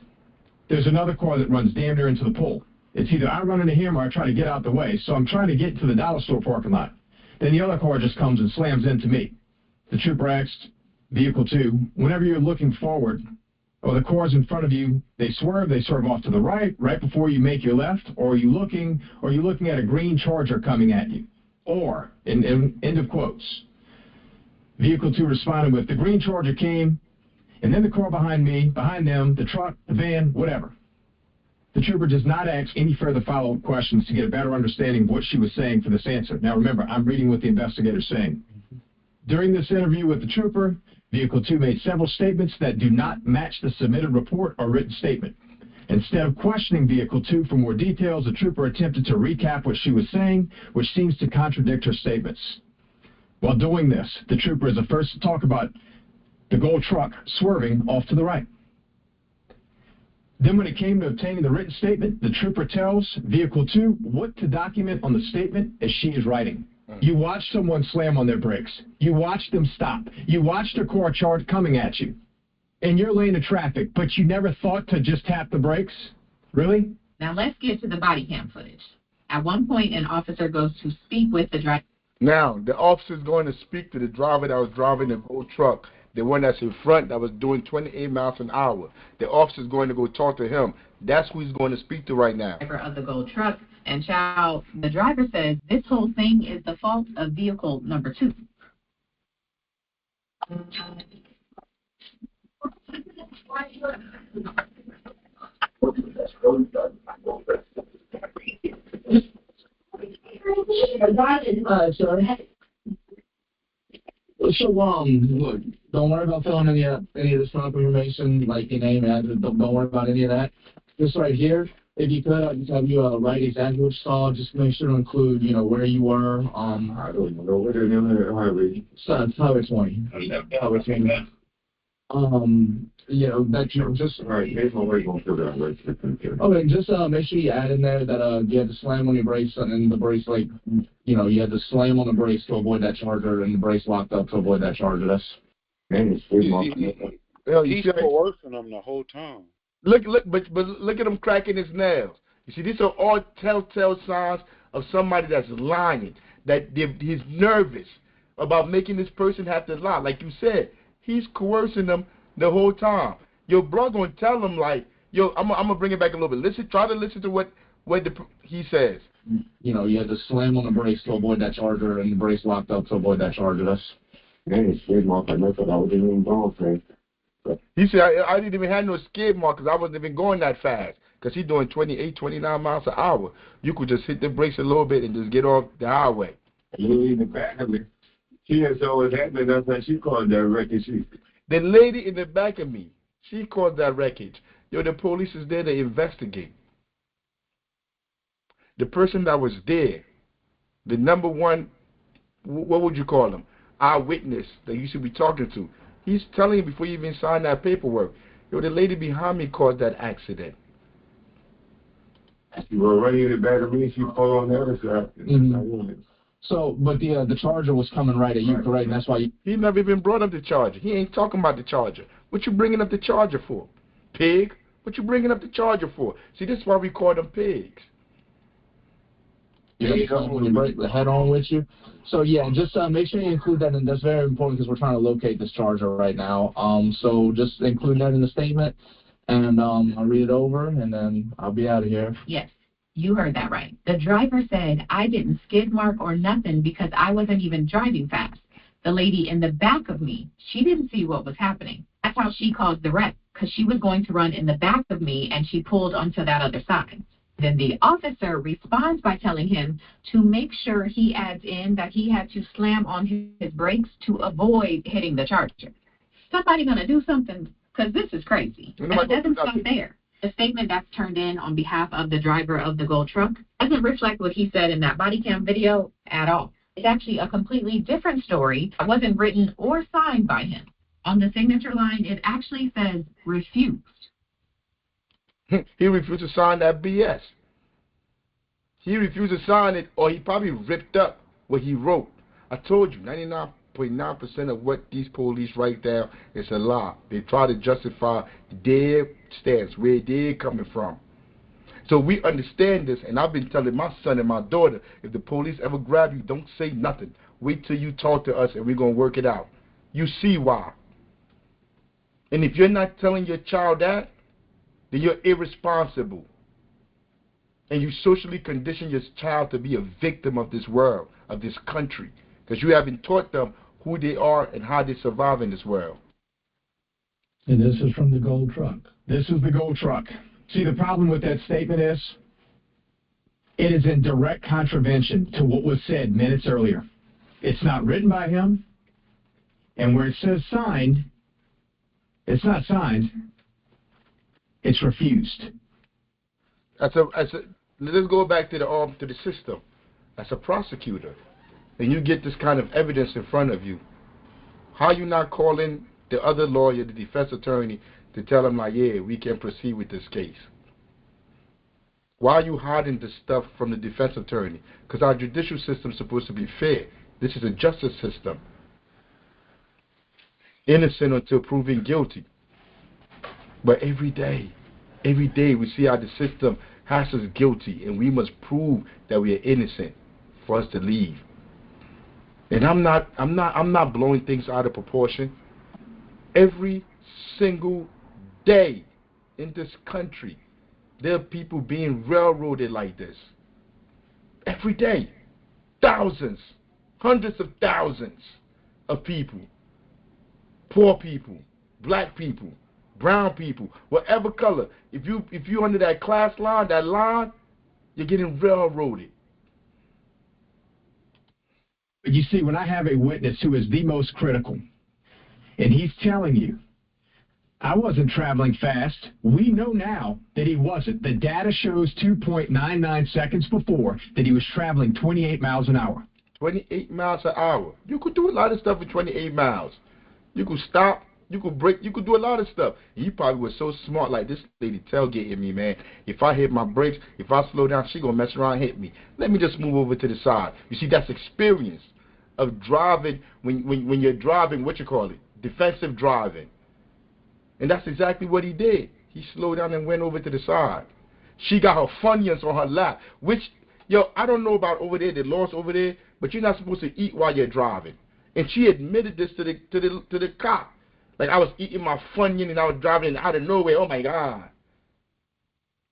There's another car that runs damn near into the pole. It's either I run into him or I try to get out the way, so I'm trying to get to the dollar store parking lot. Then the other car just comes and slams into me. The trooper asked Vehicle 2, whenever you're looking forward, or the cars in front of you, they swerve off to the right before you make your left, or are you looking at a green Charger coming at you? Or, end of quotes. Vehicle 2 responded with, the green Charger came, and then the car behind me, behind them, the truck, the van, whatever. The trooper does not ask any further follow-up questions to get a better understanding of what she was saying for this answer. Now remember, I'm reading what the investigator's saying. During this interview with the trooper, Vehicle 2 made several statements that do not match the submitted report or written statement. Instead of questioning Vehicle 2 for more details, the trooper attempted to recap what she was saying, which seems to contradict her statements. While doing this, the trooper is the first to talk about the gold truck swerving off to the right. Then when it came to obtaining the written statement, the trooper tells Vehicle 2 what to document on the statement as she is writing. You watched someone slam on their brakes. You watched them stop. You watched a car charge coming at you in your lane of traffic, but you never thought to just tap the brakes? Really? Now let's get to the body cam footage. At one point, an officer goes to speak with the driver. Now, the officer is going to speak to the driver that was driving the gold truck, the one that's in front that was doing 28 miles an hour. The officer is going to go talk to him. That's who he's going to speak to right now. Driver of the gold truck. And child, the driver says this whole thing is the fault of vehicle number 2. So look, don't worry about filling any of this type of information, like your name, address. Don't worry about any of that. Just right here, if you could, I'd just have you write exactly what you saw. Just make sure to include, where you were. I don't know where they're in the highway. So it's Highway 20. Highway 20. That you just right. Maybe my way going through that right. Okay, just make sure you add in there that you had to slam on your brakes and the brakes you had to slam on the brakes to avoid that Charger and the brakes locked up to avoid that Charger. That's he's coercing them the whole time. Look, but look at him cracking his nails. You see, these are all telltale signs of somebody that's lying, that he's nervous about making this person have to lie. Like you said, he's coercing them the whole time. Your brother gonna tell him like, yo, I'm gonna bring it back a little bit. Try to listen to what he says. You had to slam on the brakes to avoid that Charger, and the brakes locked up to avoid that Charger. That's skid mark. I messed up. I was even going. He said, I didn't even have no skid mark because I wasn't even going that fast. Because he's doing 28, 29 miles an hour. You could just hit the brakes a little bit and just get off the highway. Lady in the back of me. She had saw what happened. That's why she called that wreckage. The lady in the back of me, she called that wreckage. Yo, the police is there to investigate. The person that was there, the number one, what would you call him? Eyewitness that you should be talking to. He's telling you before you even sign that paperwork. Yo, the lady behind me caused that accident. You were running in the back of me. She called on the other side. Mm-hmm. So, but the Charger was coming right at you, correct? And that's why He never even brought up the Charger. He ain't talking about the Charger. What you bringing up the Charger for? Pig? What you bringing up the Charger for? See, this is why we call them pigs. You break the head on with you. So yeah, just make sure you include that, and that's very important because we're trying to locate this Charger right now. So just include that in the statement, and I'll read it over, and then I'll be out of here. Yes, you heard that right. The driver said, I didn't skid mark or nothing because I wasn't even driving fast. The lady in the back of me, she didn't see what was happening. That's how she caused the wreck, because she was going to run in the back of me, and she pulled onto that other side. Then the officer responds by telling him to make sure he adds in that he had to slam on his brakes to avoid hitting the charger. Somebody going to do something, because this is crazy. And it doesn't stop there. The statement that's turned in on behalf of the driver of the gold truck doesn't reflect what he said in that body cam video at all. It's actually a completely different story that wasn't written or signed by him. On the signature line, it actually says refused. He refused to sign that BS. He refused to sign it, or he probably ripped up what he wrote. I told you, 99.9% of what these police write down is a lie. They try to justify their stance, where they're coming from. So we understand this, and I've been telling my son and my daughter, if the police ever grab you, don't say nothing. Wait till you talk to us, and we're going to work it out. You see why. And if you're not telling your child that, then you're irresponsible. And you socially condition your child to be a victim of this world, of this country, because you haven't taught them who they are and how they survive in this world. And this is from the gold truck. This is the gold truck. See, the problem with that statement is it is in direct contravention to what was said minutes earlier. It's not written by him, and where it says signed, it's not signed. It's refused. Let's go back to the system. As a prosecutor, and you get this kind of evidence in front of you, how you not calling the other lawyer, the defense attorney, to tell him like, yeah, we can proceed with this case? Why are you hiding this stuff from the defense attorney? Because our judicial system is supposed to be fair. This is a justice system. Innocent until proven guilty. But every day we see how the system has us guilty, and we must prove that we are innocent for us to leave. And I'm not blowing things out of proportion. Every single day in this country, there are people being railroaded like this. Every day. Thousands, hundreds of thousands of people. Poor people, black people, brown people, whatever color. If you under that class line, you're getting railroaded. But you see, when I have a witness who is the most critical, and he's telling you, I wasn't traveling fast. We know now that he wasn't. The data shows 2.99 seconds before that he was traveling 28 miles an hour. 28 miles an hour. You could do a lot of stuff with 28 miles. You could stop. You could brake. You could do a lot of stuff. He probably was so smart, like this lady tailgating me, man. If I hit my brakes, if I slow down, she gonna mess around and hit me. Let me just move over to the side. You see, that's experience of driving when you're driving, what you call it, defensive driving. And that's exactly what he did. He slowed down and went over to the side. She got her Funyuns on her lap, which, I don't know about over there, the laws over there, but you're not supposed to eat while you're driving. And she admitted this to the cop. Like, I was eating my Funyun and I was driving out of nowhere. Oh my God.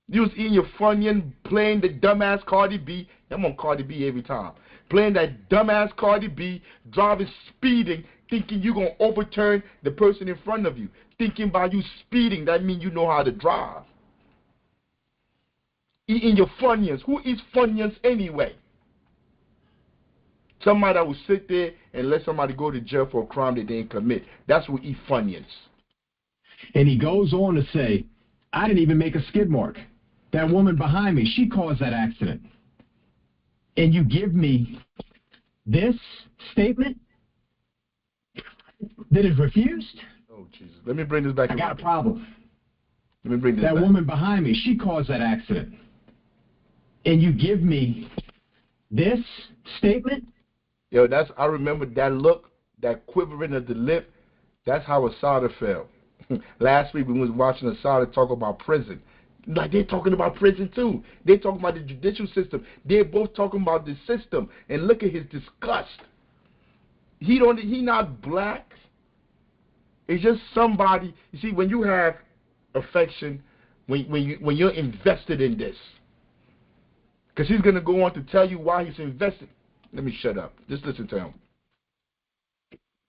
You was eating your Funyun, playing the dumbass Cardi B. I'm on Cardi B every time. Playing that dumbass Cardi B, driving, speeding, thinking you're going to overturn the person in front of you. Thinking by you speeding, that means you know how to drive. Eating your Funyuns. Who eats Funyuns anyway? Somebody that will sit there and let somebody go to jail for a crime they didn't commit. That's who eat Funyuns. And he goes on to say, I didn't even make a skid mark. That woman behind me, she caused that accident. And you give me this statement that is refused? Oh, Jesus. Let me bring this back. I got a problem. Let me bring this back. That woman behind me, she caused that accident. And you give me this statement? I remember that look, that quivering of the lip. That's how Asada felt. Last week we was watching Asada talk about prison. Like, they're talking about prison too. They're talking about the judicial system. They're both talking about the system. And look at his disgust. He not black. It's just somebody. You see, when you have affection, when you're invested in this, because he's gonna go on to tell you why he's invested. Let me shut up. Just listen to him.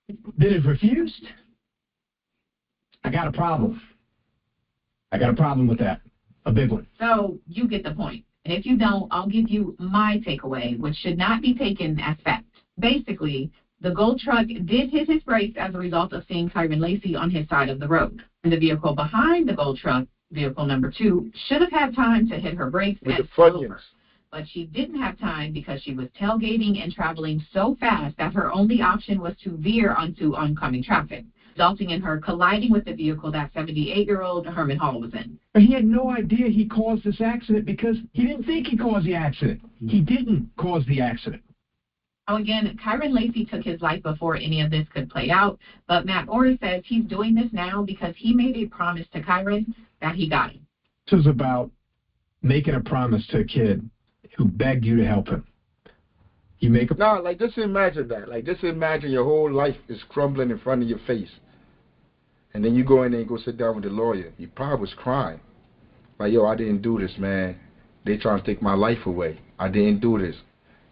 That is refused? I got a problem. I got a problem with that. A big one. So you get the point. And if you don't, I'll give you my takeaway, which should not be taken as fact. Basically, the gold truck did hit his brakes as a result of seeing Kyron Lacey on his side of the road. And the vehicle behind the gold truck, vehicle number 2, should have had time to hit her brakes and slow her. But she didn't have time because she was tailgating and traveling so fast that her only option was to veer onto oncoming traffic, resulting in her colliding with the vehicle that 78-year-old Herman Hall was in. He had no idea he caused this accident because he didn't think he caused the accident. He didn't cause the accident. Now again, Kyron Lacey took his life before any of this could play out, but Matt Orr says he's doing this now because he made a promise to Kyron that he got him. This is about making a promise to a kid who begged you to help him. You make a... No, like, just imagine that. Like, just imagine your whole life is crumbling in front of your face. And then you go in there and go sit down with the lawyer. He probably was crying. Like, yo, I didn't do this, man. They trying to take my life away. I didn't do this.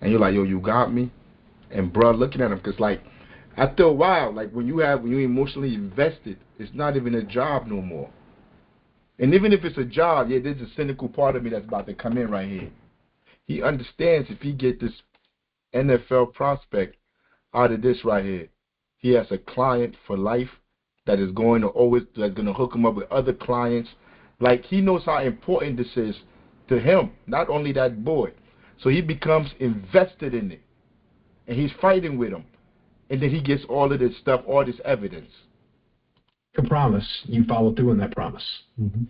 And you're like, yo, you got me? And bruh, looking at him, because, like, after a while, like, when you're emotionally invested, it's not even a job no more. And even if it's a job, yeah, there's a cynical part of me that's about to come in right here. He understands if he get this NFL prospect out of this right here, he has a client for life that is going to hook him up with other clients. Like, he knows how important this is to him, not only that boy. So he becomes invested in it, and he's fighting with him, and then he gets all of this stuff, all this evidence. A promise. You follow through on that promise. Mm-hmm.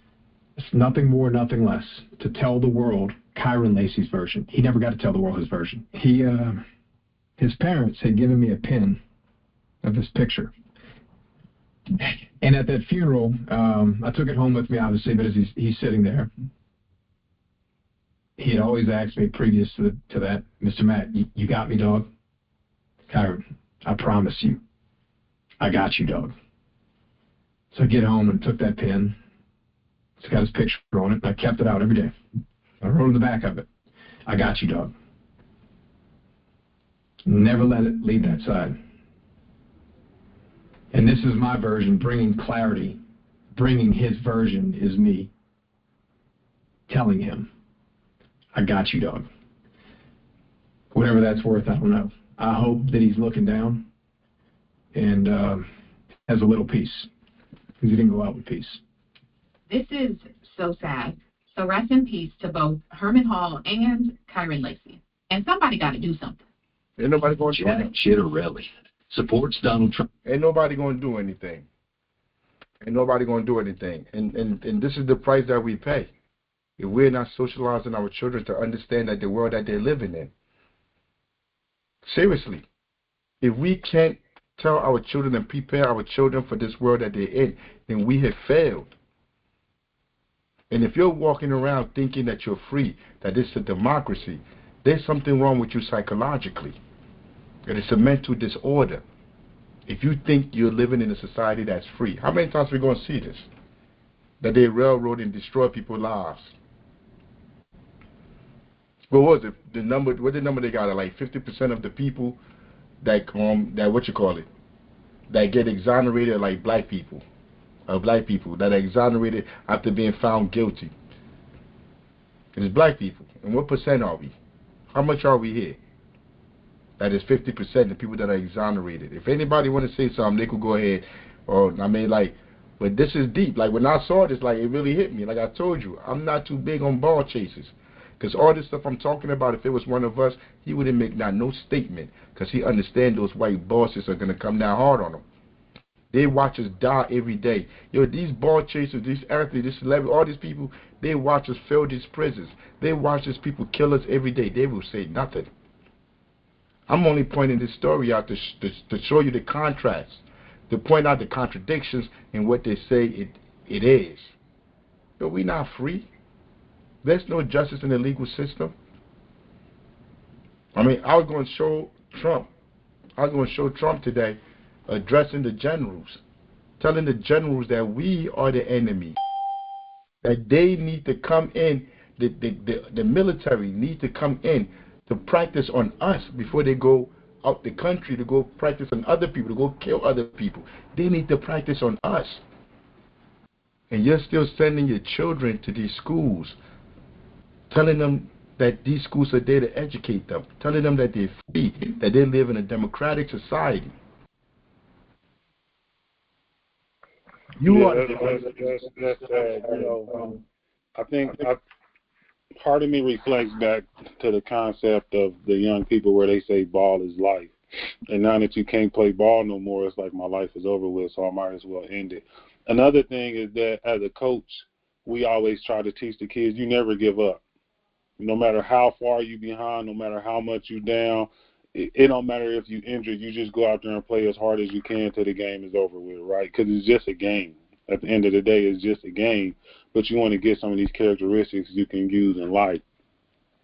It's nothing more, nothing less to tell the world Kyron Lacey's version. He never got to tell the world his version. His parents had given me a pin of this picture. And at that funeral, I took it home with me, obviously, but as he's sitting there, he had always asked me previous to that, Mr. Matt, you got me, dog? Kyron, I promise you, I got you, dog. So I get home and took that pin. It's got his picture on it, and I kept it out every day. I wrote on the back of it, I got you, dog. Never let it leave that side. And this is my version, bringing clarity. Bringing his version is me telling him, I got you, dog. Whatever that's worth, I don't know. I hope that he's looking down and has a little peace, because he didn't go out with peace. This is so sad. So rest in peace to both Herman Hall and Kyron Lacey. And somebody got to do something. Ain't nobody going to do anything. Jack Chitterelli supports Donald Trump. Ain't nobody going to do anything. Ain't nobody going to do anything. And this is the price that we pay. If we're not socializing our children to understand that the world that they're living in. Seriously. If we can't tell our children and prepare our children for this world that they're in, then we have failed. And if you're walking around thinking that you're free, that this is a democracy, there's something wrong with you psychologically. It is a mental disorder. If you think you're living in a society that's free, how many times are we going to see this? That they railroad and destroy people's lives. What was it? What the number they got? Like 50% of the people that that get exonerated are like black people that are exonerated after being found guilty. It's black people. And what percent are we? How much are we here? That is 50% of people that are exonerated. If anybody want to say something, they could go ahead. But this is deep. Like, when I saw this, like, it really hit me. Like I told you, I'm not too big on ball chasers. Because all this stuff I'm talking about, if it was one of us, he wouldn't make no statement. Because he understands those white bosses are going to come down hard on him. They watch us die every day. Yo, these ball chasers, these athletes, these celebrities, all these people, they watch us fill these prisons. They watch these people kill us every day. They will say nothing. I'm only pointing this story out to show you the contrast, to point out the contradictions in what they say it is. Yo, we not free. There's no justice in the legal system. I mean, I was going to show Trump today addressing the generals, telling the generals that we are the enemy, that they need to come in, the military need to come in to practice on us before they go out the country to go practice on other people, to go kill other people. They need to practice on us. And you're still sending your children to these schools, telling them that these schools are there to educate them, telling them that they're free, that they live in a democratic society. That's sad. I think part of me reflects back to the concept of the young people where they say ball is life. And now that you can't play ball no more, it's like my life is over with, so I might as well end it. Another thing is that as a coach, we always try to teach the kids you never give up. No matter how far you behind, no matter how much you down, it don't matter if you injured. You just go out there and play as hard as you can till the game is over with, right? Because it's just a game. At the end of the day, it's just a game. But you want to get some of these characteristics you can use in life.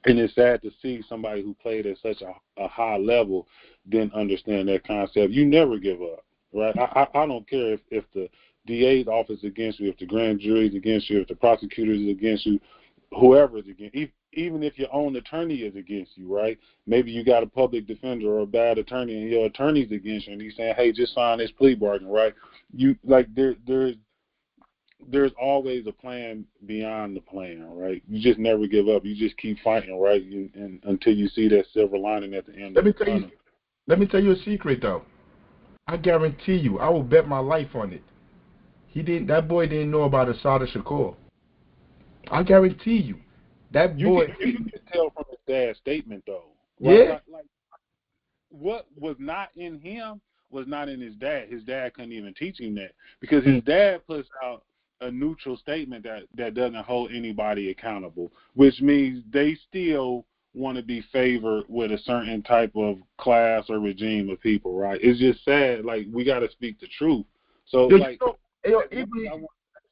And it's sad to see somebody who played at such a high level didn't understand that concept. You never give up, right? I don't care if the DA's office is against you, if the grand jury is against you, if the prosecutor is against you, whoever is against you. Even if your own attorney is against you, right? Maybe you got a public defender or a bad attorney and your attorney's against you and he's saying, hey, just sign this plea bargain, right? You like there's always a plan beyond the plan, right? You just never give up. You just keep fighting, right? And until you see that silver lining at the end of the tunnel. Let me tell you a secret though. I guarantee you, I will bet my life on it. That boy didn't know about Assata Shakur. I guarantee you. That boy, you can tell from his dad's statement, though. Right? Yeah. Like, what was not in him was not in his dad. His dad couldn't even teach him that because his dad puts out a neutral statement that doesn't hold anybody accountable, which means they still want to be favored with a certain type of class or regime of people, right? It's just sad. Like, we got to speak the truth. So,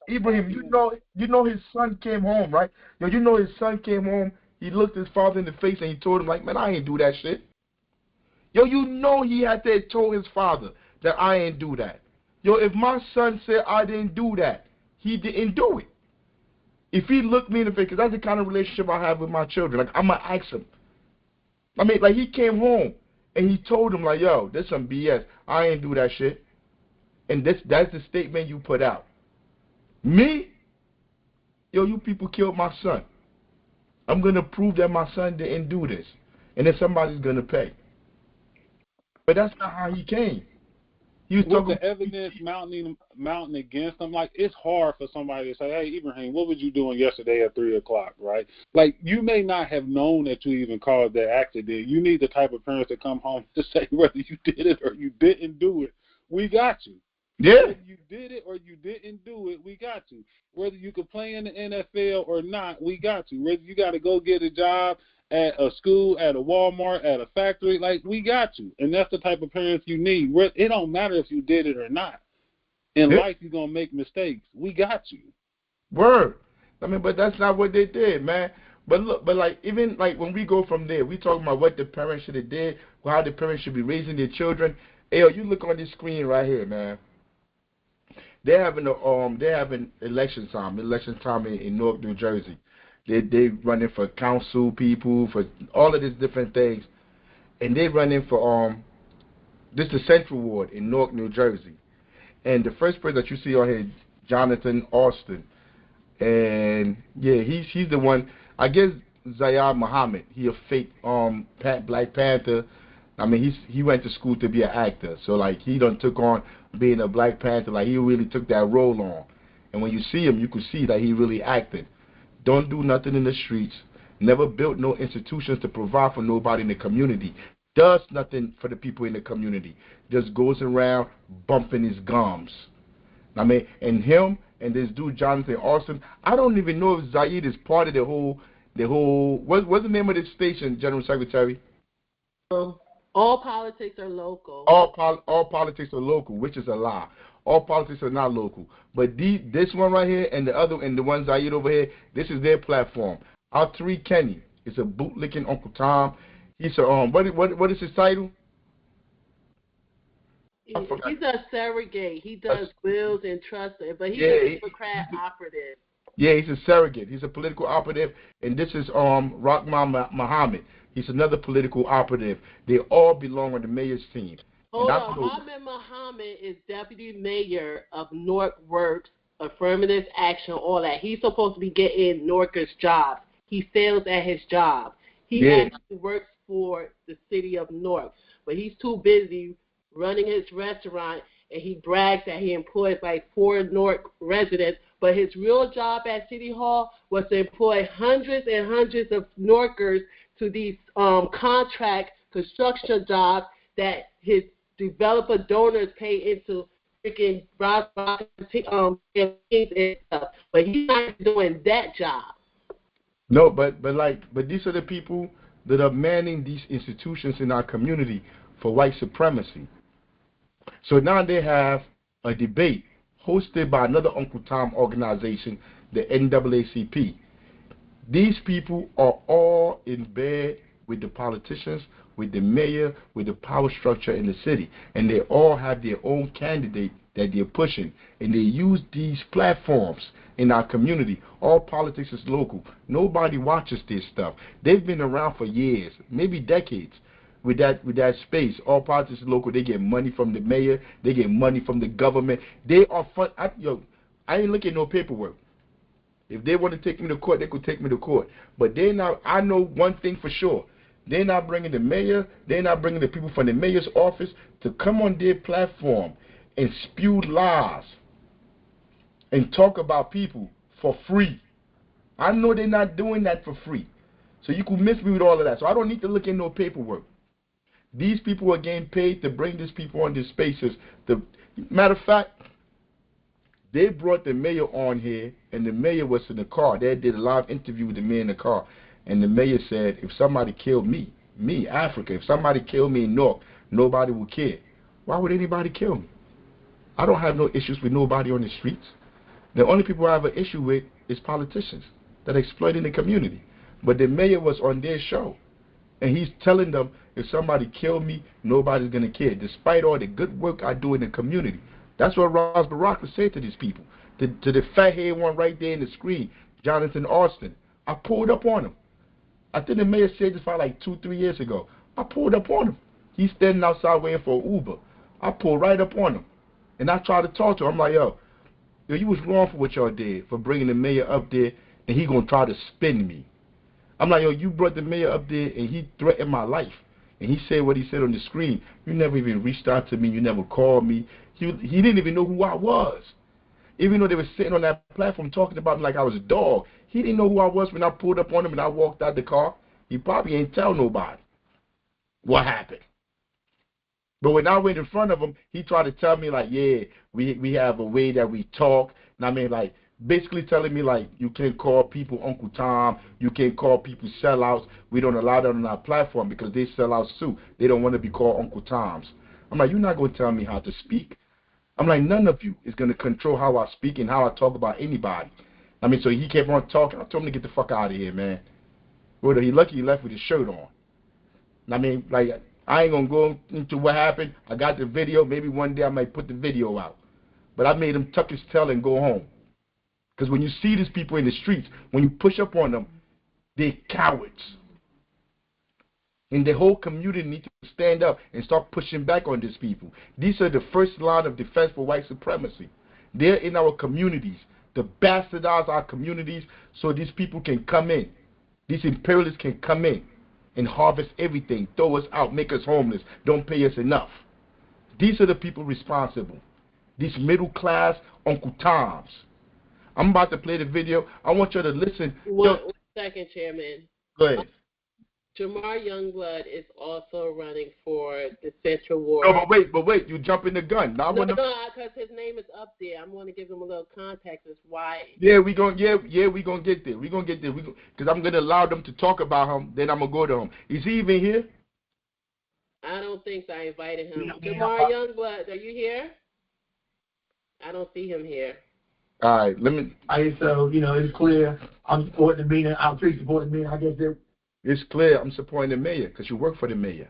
Ibrahim, you know his son came home, right? You know his son came home, he looked his father in the face and he told him, like, man, I ain't do that shit. You know he had to have told his father that I ain't do that. If my son said I didn't do that, he didn't do it. If he looked me in the face, because that's the kind of relationship I have with my children, like, I'm going to ask him. I mean, like, he came home and he told him, like, yo, this some BS. I ain't do that shit. And that's the statement you put out. Me? You people killed my son. I'm going to prove that my son didn't do this. And then somebody's going to pay. But that's not how he came. He was with the evidence mounting against him, like, it's hard for somebody to say, hey, Ibrahim, what was you doing yesterday at 3 o'clock, right? Like, you may not have known that you even caused that accident. You need the type of parents to come home to say whether you did it or you didn't do it. We got you. Yeah. Whether you did it or you didn't do it, we got you. Whether you could play in the NFL or not, we got you. Whether you got to go get a job at a school, at a Walmart, at a factory, like, we got you. And that's the type of parents you need. It don't matter if you did it or not. In life, you're going to make mistakes. We got you. Word. I mean, but that's not what they did, man. But look, like, even like when we go from there, we talking about what the parents should have did, how the parents should be raising their children. Hey, you look on this screen right here, man. They're having election time in Newark, New Jersey. They running for council people, for all of these different things, and they running for this is the Central Ward in Newark, New Jersey, and the first person that you see on here, Jonathan Austin, and yeah, he's the one. I guess Zayad Muhammad, he a fake Black Panther. I mean, he went to school to be an actor, so like he done took on being a Black Panther, like he really took that role on, and when you see him, you can see that he really acted. Don't do nothing in the streets. Never built no institutions to provide for nobody in the community. Does nothing for the people in the community. Just goes around bumping his gums. I mean, and him and this dude Jonathan Austin. I don't even know if Zaid is part of the whole. What's the name of this station, General Secretary? All politics are local. All politics are local, which is a lie. All politics are not local. But this one right here and the one Zaid over here, this is their platform. Our Three Kenny is a bootlicking Uncle Tom. He's a what is his title? He does segregate. He does wills and trusts, but he's a Democrat operative. Yeah, he's a surrogate. He's a political operative, and this is Rahman Muhammad. He's another political operative. They all belong on the mayor's team. Hold on, Rahman Muhammad is deputy mayor of Newark Works, affirmative action, all that. He's supposed to be getting Newarkers jobs. He fails at his job. He actually works for the city of Newark, but he's too busy running his restaurant, and he brags that he employs like 4 Newark residents, but his real job at City Hall was to employ hundreds and hundreds of Newarkers to these contract construction jobs that his developer donors pay into freaking and stuff. But he's not doing that job. No, but these are the people that are manning these institutions in our community for white supremacy. So now they have a debate hosted by another Uncle Tom organization, the NAACP. These people are all in bed with the politicians, with the mayor, with the power structure in the city, and they all have their own candidate that they're pushing, and they use these platforms in our community. All politics is local. Nobody watches this stuff. They've been around for years, maybe decades. With that space, all politics is local. They get money from the mayor. They get money from the government. They are fun. I ain't looking at no paperwork. If they want to take me to court, they could take me to court. But they're not. I know one thing for sure. They're not bringing the mayor. They're not bringing the people from the mayor's office to come on their platform and spew lies and talk about people for free. I know they're not doing that for free. So you could miss me with all of that. So I don't need to look in no paperwork. These people are getting paid to bring these people on these spaces. Matter of fact, they brought the mayor on here, and the mayor was in the car. They did a live interview with the mayor in the car, and the mayor said, if somebody killed me, Africa, if somebody killed me in Newark, nobody would care. Why would anybody kill me? I don't have no issues with nobody on the streets. The only people I have an issue with is politicians that are exploiting the community. But the mayor was on their show, and he's telling them, if somebody killed me, nobody's going to care, despite all the good work I do in the community. That's what Ross Baraka said to these people. To the fat-head one right there in the screen, Jonathan Austin. I pulled up on him. I think the mayor said this probably like 2-3 years ago. I pulled up on him. He's standing outside waiting for an Uber. I pulled right up on him. And I tried to talk to him. I'm like, yo, you was wrong for what y'all did, for bringing the mayor up there, and he going to try to spin me. I'm like, yo, you brought the mayor up there, and he threatened my life. And he said what he said on the screen. You never even reached out to me. You never called me. He didn't even know who I was. Even though they were sitting on that platform talking about me like I was a dog, he didn't know who I was when I pulled up on him and I walked out the car. He probably ain't tell nobody what happened. But when I went in front of him, he tried to tell me like, yeah, we have a way that we talk. And I mean, like, basically telling me like, you can't call people Uncle Tom, you can't call people sellouts. We don't allow that on our platform because they sellouts too. They don't want to be called Uncle Toms. I'm like, you're not going to tell me how to speak. I'm like, none of you is going to control how I speak and how I talk about anybody. I mean, so he kept on talking. I told him to get the fuck out of here, man. Well, he lucky he left with his shirt on. I mean, like, I ain't going to go into what happened. I got the video. Maybe one day I might put the video out. But I made him tuck his tail and go home. Because when you see these people in the streets, when you push up on them, they're cowards. And the whole community needs to stand up and start pushing back on these people. These are the first line of defense for white supremacy. They're in our communities to bastardize our communities so these people can come in. These imperialists can come in and harvest everything, throw us out, make us homeless, don't pay us enough. These are the people responsible. These middle class Uncle Toms. I'm about to play the video. I want you to listen. One second, Chairman. Go ahead. Jamar Youngblood is also running for the Central Ward. No, but wait, you jumping the gun. Now because his name is up there. I'm going to give him a little context as why. Yeah, we gonna get there. We gonna get there. Because I'm gonna allow them to talk about him. Then I'm gonna go to him. Is he even here? I don't think so. I invited him. Jamar Youngblood, are you here? I don't see him here. All right, let me. So it's clear. I'm supporting the meeting. I'm supporting the meeting. I guess they're. It's clear I'm supporting the mayor because you work for the mayor.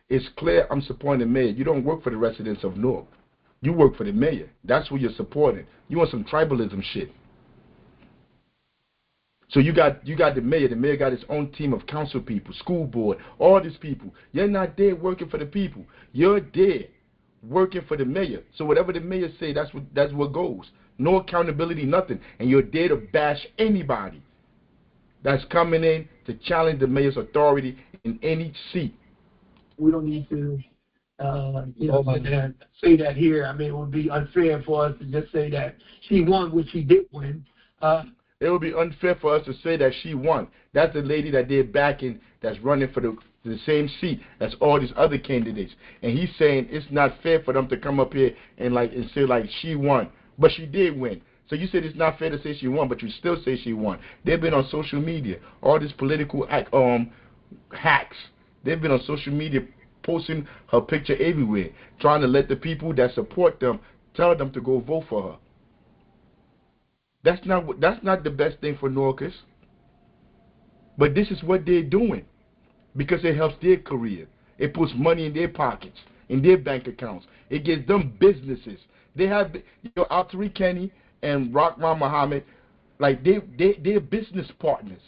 It's clear I'm supporting the mayor. You don't work for the residents of Newark. You work for the mayor. That's who you're supporting. You want some tribalism shit. So you got the mayor. The mayor got his own team of council people, school board, all these people. You're not there working for the people. You're there working for the mayor. So whatever the mayor say, that's what goes. No accountability, nothing. And you're there to bash anybody that's coming in to challenge the mayor's authority in any seat. We don't need to, say that here. I mean, it would be unfair for us to just say that she won, which she did win. It would be unfair for us to say that she won. That's the lady that they're backing that's running for the same seat as all these other candidates. And he's saying it's not fair for them to come up here and say she won. But she did win. So you said it's not fair to say she won, but you still say she won. They've been on social media. All these political hacks. They've been on social media posting her picture everywhere, trying to let the people that support them tell them to go vote for her. That's not the best thing for Norcas. But this is what they're doing because it helps their career. It puts money in their pockets, in their bank accounts. It gives them businesses. They have Tariq Kenny and Rahman Muhammad, like they're business partners.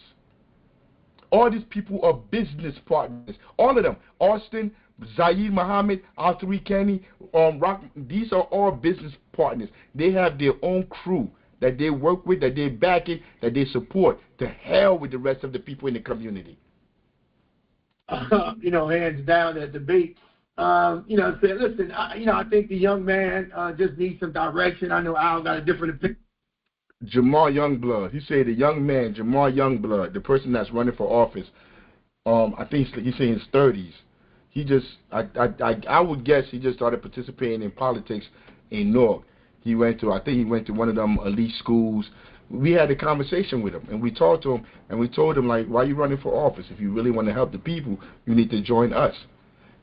All these people are business partners. All of them. Austin, Zaid Muhammad, Tariq Kenny, these are all business partners. They have their own crew that they work with, that they're backing, that they support. To hell with the rest of the people in the community. Hands down that debate. Said, listen, I think the young man just needs some direction. I know Al got a different opinion. Jamal Youngblood. He said the young man, Jamal Youngblood, the person that's running for office, I think he's in his 30s. He just, I would guess he just started participating in politics in Newark. I think he went to one of them elite schools. We had a conversation with him, and we talked to him, and we told him, like, why are you running for office? If you really want to help the people, you need to join us.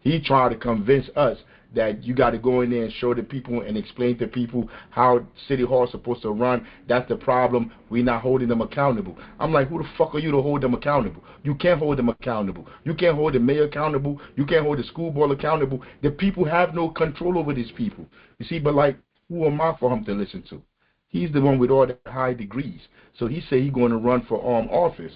He tried to convince us that you got to go in there and show the people and explain to people how City Hall is supposed to run. That's the problem. We're not holding them accountable. I'm like, who the fuck are you to hold them accountable? You can't hold them accountable. You can't hold the mayor accountable. You can't hold the school board accountable. The people have no control over these people. You see, but like, who am I for him to listen to? He's the one with all the high degrees. So he said he's going to run for office.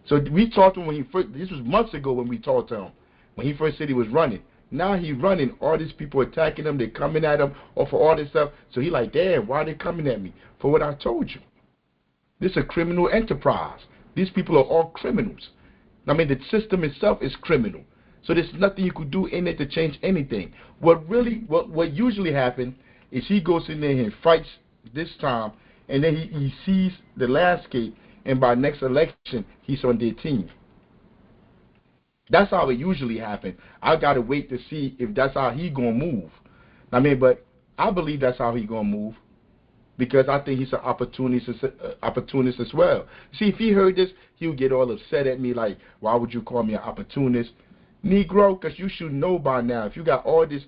So we talked to him when he first, this was months ago when we talked to him, when he first said he was running. Now he's running, all these people attacking him, they're coming at him, or for all this stuff. So he's like, damn, why are they coming at me? For what I told you. This is a criminal enterprise. These people are all criminals. I mean, the system itself is criminal. So there's nothing you could do in it to change anything. What usually happens is he goes in there and fights this time, and then he sees the landscape, and by next election, he's on their team. That's how it usually happens. I got to wait to see if that's how he going to move. I mean, but I believe that's how he going to move because I think he's an opportunist as well. See, if he heard this, he would get all upset at me like, why would you call me an opportunist? Negro, because you should know by now. If you got all this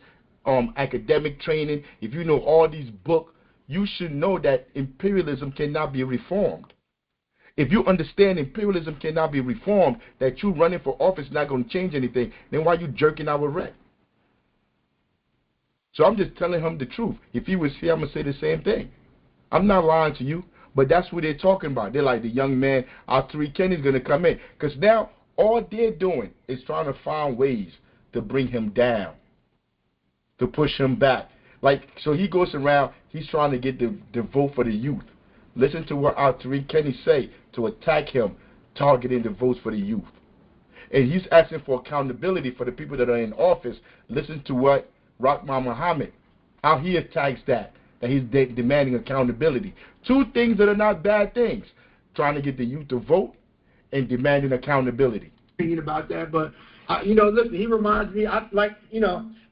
academic training, if you know all these books, you should know that imperialism cannot be reformed. If you understand imperialism cannot be reformed, that you running for office is not going to change anything, then why are you jerking our rent? So I'm just telling him the truth. If he was here, I'm going to say the same thing. I'm not lying to you, but that's what they're talking about. They're like, the young man, Tariq Kenny's going to come in. Because now all they're doing is trying to find ways to bring him down, to push him back. Like, so he goes around, he's trying to get the vote for the youth. Listen to what Tariq Kenny say to attack him, targeting the votes for the youth. And he's asking for accountability for the people that are in office. Listen to what Rahman Muhammad, how he attacks that he's demanding accountability. Two things that are not bad things. Trying to get the youth to vote and demanding accountability. Thinking about that, but, listen, he reminds me,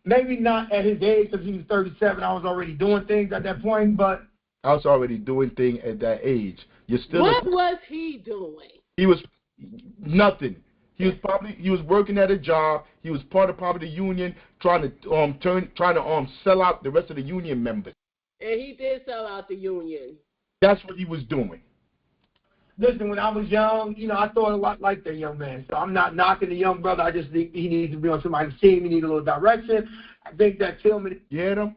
maybe not at his age because he was 37. I was already doing things at that point, but I was already doing things at that age. You're still. What was he doing? He was nothing. He was working at a job. He was part of probably the union, trying to sell out the rest of the union members. And he did sell out the union. That's what he was doing. Listen, when I was young, I thought a lot like that young man. So I'm not knocking the young brother. I just think he needs to be on somebody's team. He needs a little direction. I think that Tillman. You hear him?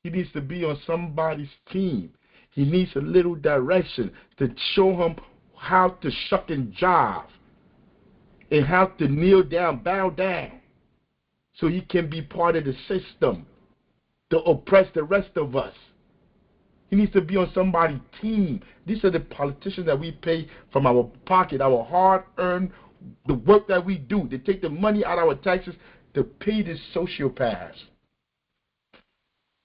He needs to be on somebody's team. He needs a little direction to show him how to shuck and jive and how to kneel down, bow down, so he can be part of the system to oppress the rest of us. He needs to be on somebody's team. These are the politicians that we pay from our pocket, our hard-earned, the work that we do. They take the money out of our taxes to pay these sociopaths.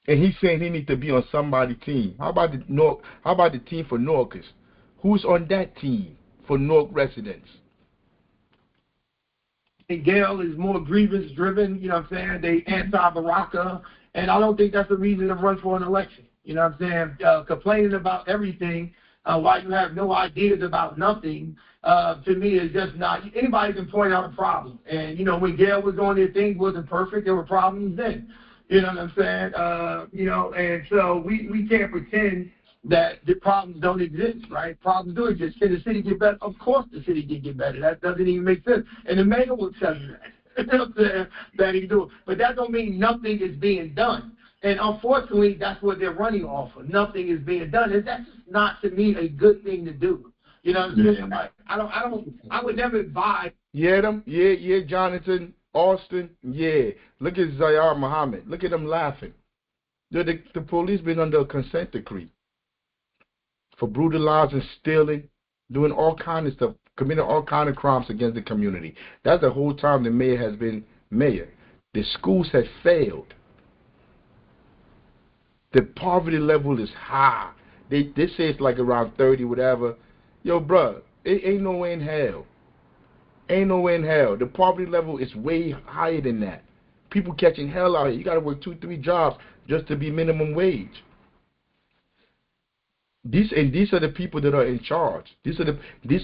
And he's saying he needs to be on somebody's team. How about the team for Norcas? Who's on that team for Newark residents? And Gail is more grievance driven, you know what I'm saying? They anti-Baraka, and I don't think that's the reason to run for an election. You know what I'm saying? Complaining about everything while you have no ideas about nothing, to me is just not, anybody can point out a problem. And, you know, when Gail was on there, things wasn't perfect, there were problems then. You know what I'm saying? You know, and so we can't pretend that the problems don't exist, right? Problems do exist. Can the city get better? Of course the city can get better. That doesn't even make sense. And the mayor will tell you that. You know what I'm saying? That he do. But that don't mean nothing is being done. And unfortunately, that's what they're running off of. Nothing is being done. And that's not, to me, a good thing to do. You know what I'm saying? I would never advise. Yeah, Jonathan, Austin, yeah. Look at Zayar Muhammad. Look at them laughing. The police been under a consent decree for brutalizing, stealing, doing all kind of stuff, committing all kind of crimes against the community. That's the whole time the mayor has been mayor. The schools have failed. The poverty level is high. They say it's like around 30, whatever. Yo, bruh, it ain't no way in hell. Ain't no way in hell. The poverty level is way higher than that. People catching hell out here. You got to work 2-3 jobs just to be minimum wage. These are the people that are in charge. These are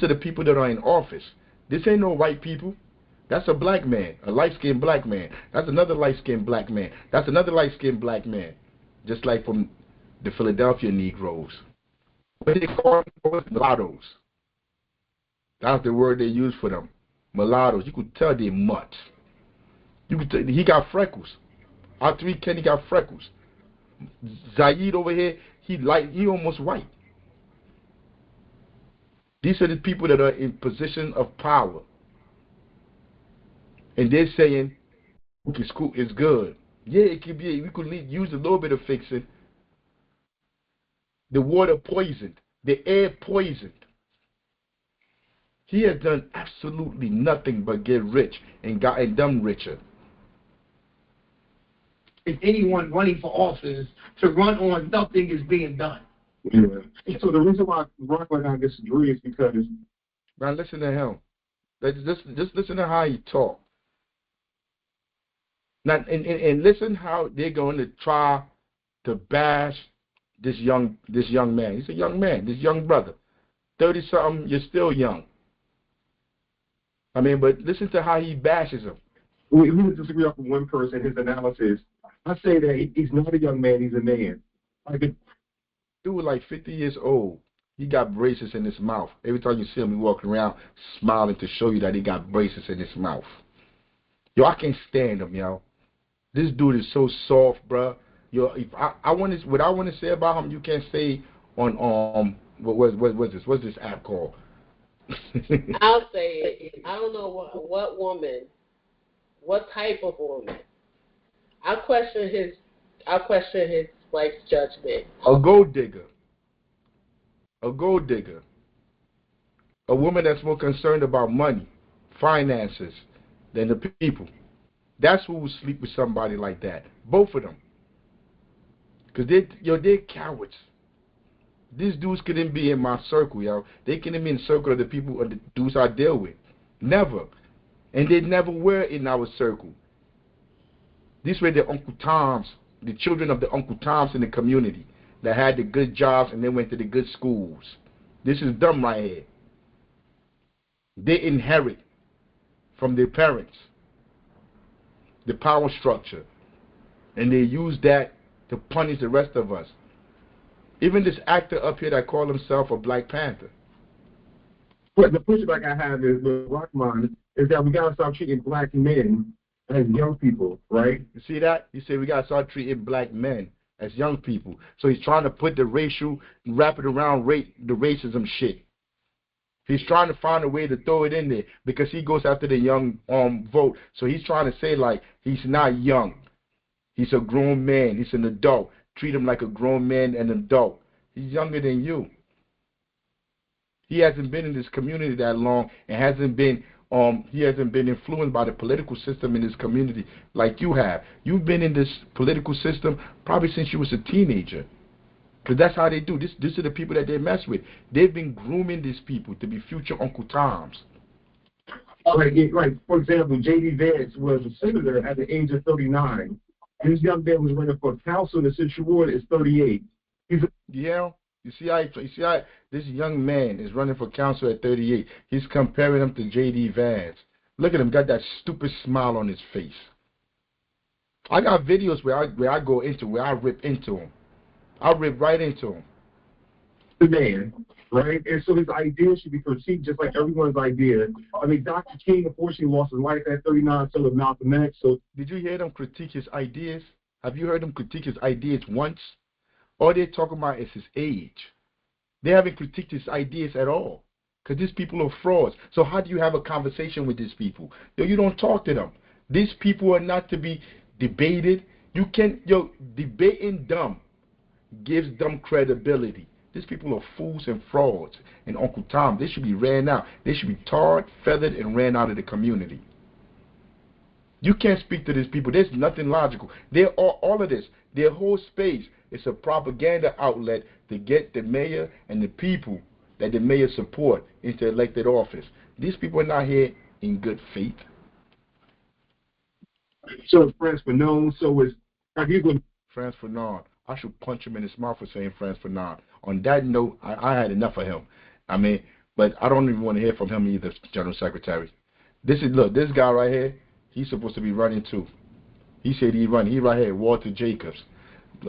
the people that are in office. This ain't no white people. That's a black man, a light-skinned black man. That's another light-skinned black man. That's another light-skinned black man. Just like from the Philadelphia Negroes. What they call them? Mulattoes. That's the word they use for them. Mulattoes. You could tell they're mutts. You could tell he got freckles. Our 3 Kenny got freckles. Zaid over here, he almost white. These are the people that are in position of power. And they're saying, it's good. Yeah, it could be, we could use a little bit of fixing. The water poisoned. The air poisoned. He has done absolutely nothing but get rich and gotten them richer. If anyone running for office to run on nothing is being done. Yeah. So the reason why Rockwell and I disagree is because... Now listen to him. Just listen to how he talk. Now, and listen how they're going to try to bash this young man. He's a young man, this young brother. 30-something, you're still young. I mean, but listen to how he bashes him. We disagree off of one person, his analysis. I say that he's not a young man, he's a man. Dude, like 50 years old. He got braces in his mouth. Every time you see him, he walking around smiling to show you that he got braces in his mouth. Yo, I can't stand him, yo. This dude is so soft, bro. Yo, if what I want to say about him, you can't say on what's this app called? I'll say it. I don't know what woman, what type of woman. I question his wife's judgment. A gold digger. A gold digger. A woman that's more concerned about money, finances, than the people. That's who would sleep with somebody like that. Both of them. Because they're cowards. These dudes couldn't be in my circle, yo. They couldn't be in the circle of the people or the dudes I deal with. Never. And they never were in our circle. These were the Uncle Toms, the children of the Uncle Toms in the community that had the good jobs and they went to the good schools. This is them right here. They inherit from their parents the power structure, and they use that to punish the rest of us. Even this actor up here that called himself a Black Panther. But the pushback I have is with Rockman is that we gotta start treating black men as young people, right? You see that? You say we gotta start treating black men as young people. So he's trying to put the racial, wrap it around the racism shit. He's trying to find a way to throw it in there because he goes after the young vote. So he's trying to say, like, he's not young. He's a grown man. He's an adult. Treat him like a grown man and an adult. He's younger than you. He hasn't been in this community that long and he hasn't been influenced by the political system in this community like you have. You've been in this political system probably since you was a teenager. Because that's how they do. These are the people that they mess with. They've been grooming these people to be future Uncle Toms. Right. For example, J.D. Vance was a senator at the age of 39. This young man was running for council in the Central Ward is 38. Yeah. You see how this young man is running for council at 38. He's comparing him to J.D. Vance. Look at him, got that stupid smile on his face. I got videos where I rip into him. I rip right into him. The man, right? And so his ideas should be critiqued just like everyone's idea. I mean, Dr. King unfortunately lost his life at 39, so did Malcolm X. So did you hear them critique his ideas? Have you heard them critique his ideas once? All they're talking about is his age. They haven't critiqued his ideas at all. Because these people are frauds. So how do you have a conversation with these people? You don't talk to them. These people are not to be debated. Debating them gives them credibility. These people are fools and frauds. And Uncle Tom, they should be ran out. They should be tarred, feathered, and ran out of the community. You can't speak to these people. There's nothing logical. They're all of this. Their whole space is a propaganda outlet to get the mayor and the people that the mayor support into elected office. These people are not here in good faith. So Frantz Fanon, so is Frantz Fanon. I should punch him in his mouth for saying Frantz Fanon. On that note, I had enough of him. I mean, but I don't even want to hear from him either, General Secretary. This guy right here, he's supposed to be running too. He said he run. He right here, Walter Jacobs.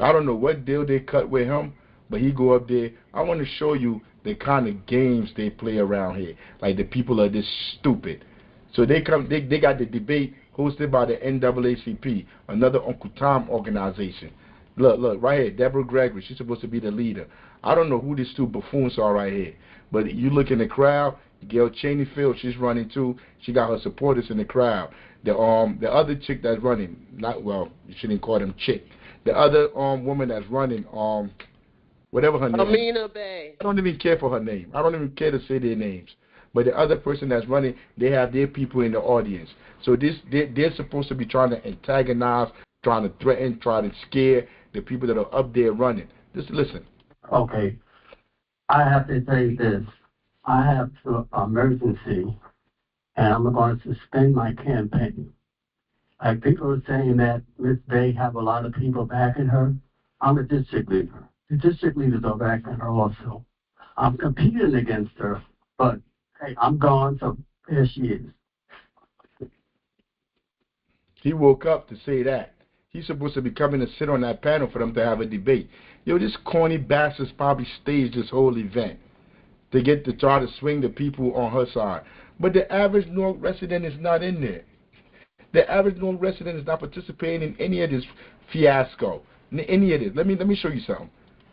I don't know what deal they cut with him, but he go up there. I want to show you the kind of games they play around here. Like the people are this stupid. So they got the debate hosted by the NAACP, another Uncle Tom organization. Look, right here, Deborah Gregory. She's supposed to be the leader. I don't know who these two buffoons are right here, but you look in the crowd. Gail Cheney Field, she's running too. She got her supporters in the crowd. The other chick that's running, you shouldn't call them chick. The other woman that's running, whatever her name. Amina Bay. I don't even care for her name. I don't even care to say their names. But the other person that's running, they have their people in the audience. So they're supposed to be trying to antagonize, trying to threaten, trying to scare the people that are up there running. Just listen. Okay. I have to say this. I have an emergency, and I'm going to suspend my campaign. Like people are saying that Ms. Bay have a lot of people backing her. I'm a district leader. The district leaders are backing her also. I'm competing against her, but hey, I'm gone, so there she is. He woke up to say that. He's supposed to be coming to sit on that panel for them to have a debate. Yo, this corny bastard's probably staged this whole event to try to swing the people on her side. But the average North resident is not in there. The average North resident is not participating in any of this fiasco. Any of this. Let me show you something.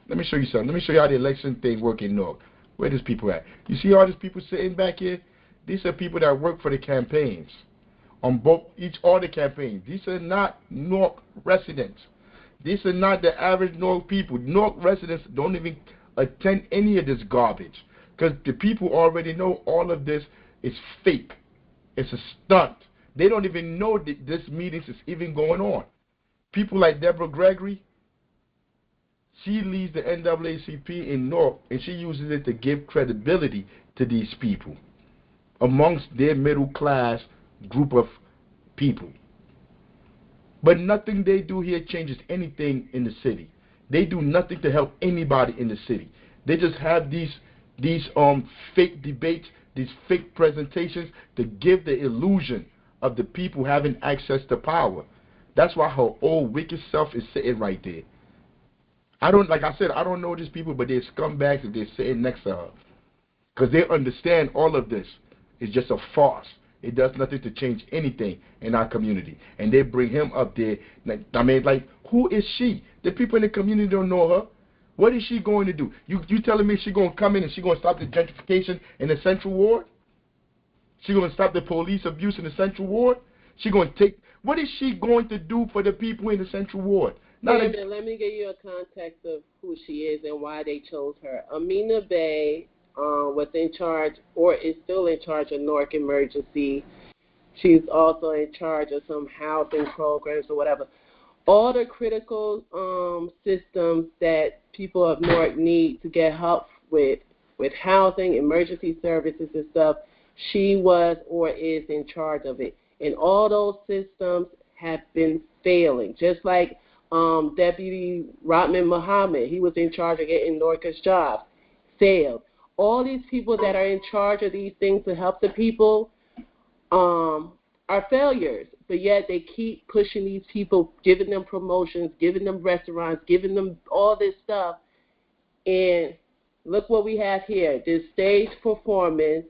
Let me show you how the election thing work in North. Where these people at? You see all these people sitting back here? These are people that work for the campaigns. On all the campaigns. These are not North residents. These are not the average North people. North residents don't even attend any of this garbage. Because the people already know all of this is fake. It's a stunt. They don't even know that this meeting is even going on. People like Deborah Gregory, she leads the NAACP in North, and she uses it to give credibility to these people amongst their middle class group of people. But nothing they do here changes anything in the city. They do nothing to help anybody in the city. They just have these fake debates, these fake presentations to give the illusion of the people having access to power. That's why her old wicked self is sitting right there. Like I said, I don't know these people, but they're scumbags if they're sitting next to her. Because they understand all of this is just a farce. It does nothing to change anything in our community. And they bring him up there. Like, who is she? The people in the community don't know her. What is she going to do? You telling me she's going to come in and she's going to stop the gentrification in the Central Ward? She's going to stop the police abuse in the Central Ward? She's going to take... What is she going to do for the people in the Central Ward? Let me give you a context of who she is and why they chose her. Amina Bey was in charge, or is still in charge of Newark Emergency. She's also in charge of some housing programs or whatever. All the critical systems that people of Newark need to get help with housing, emergency services and stuff, she was or is in charge of it. And all those systems have been failing. Just like Deputy Rodman Muhammad, he was in charge of getting Newarkers jobs, failed. All these people that are in charge of these things to help the people are failures, but yet they keep pushing these people, giving them promotions, giving them restaurants, giving them all this stuff. And look what we have here, this stage performance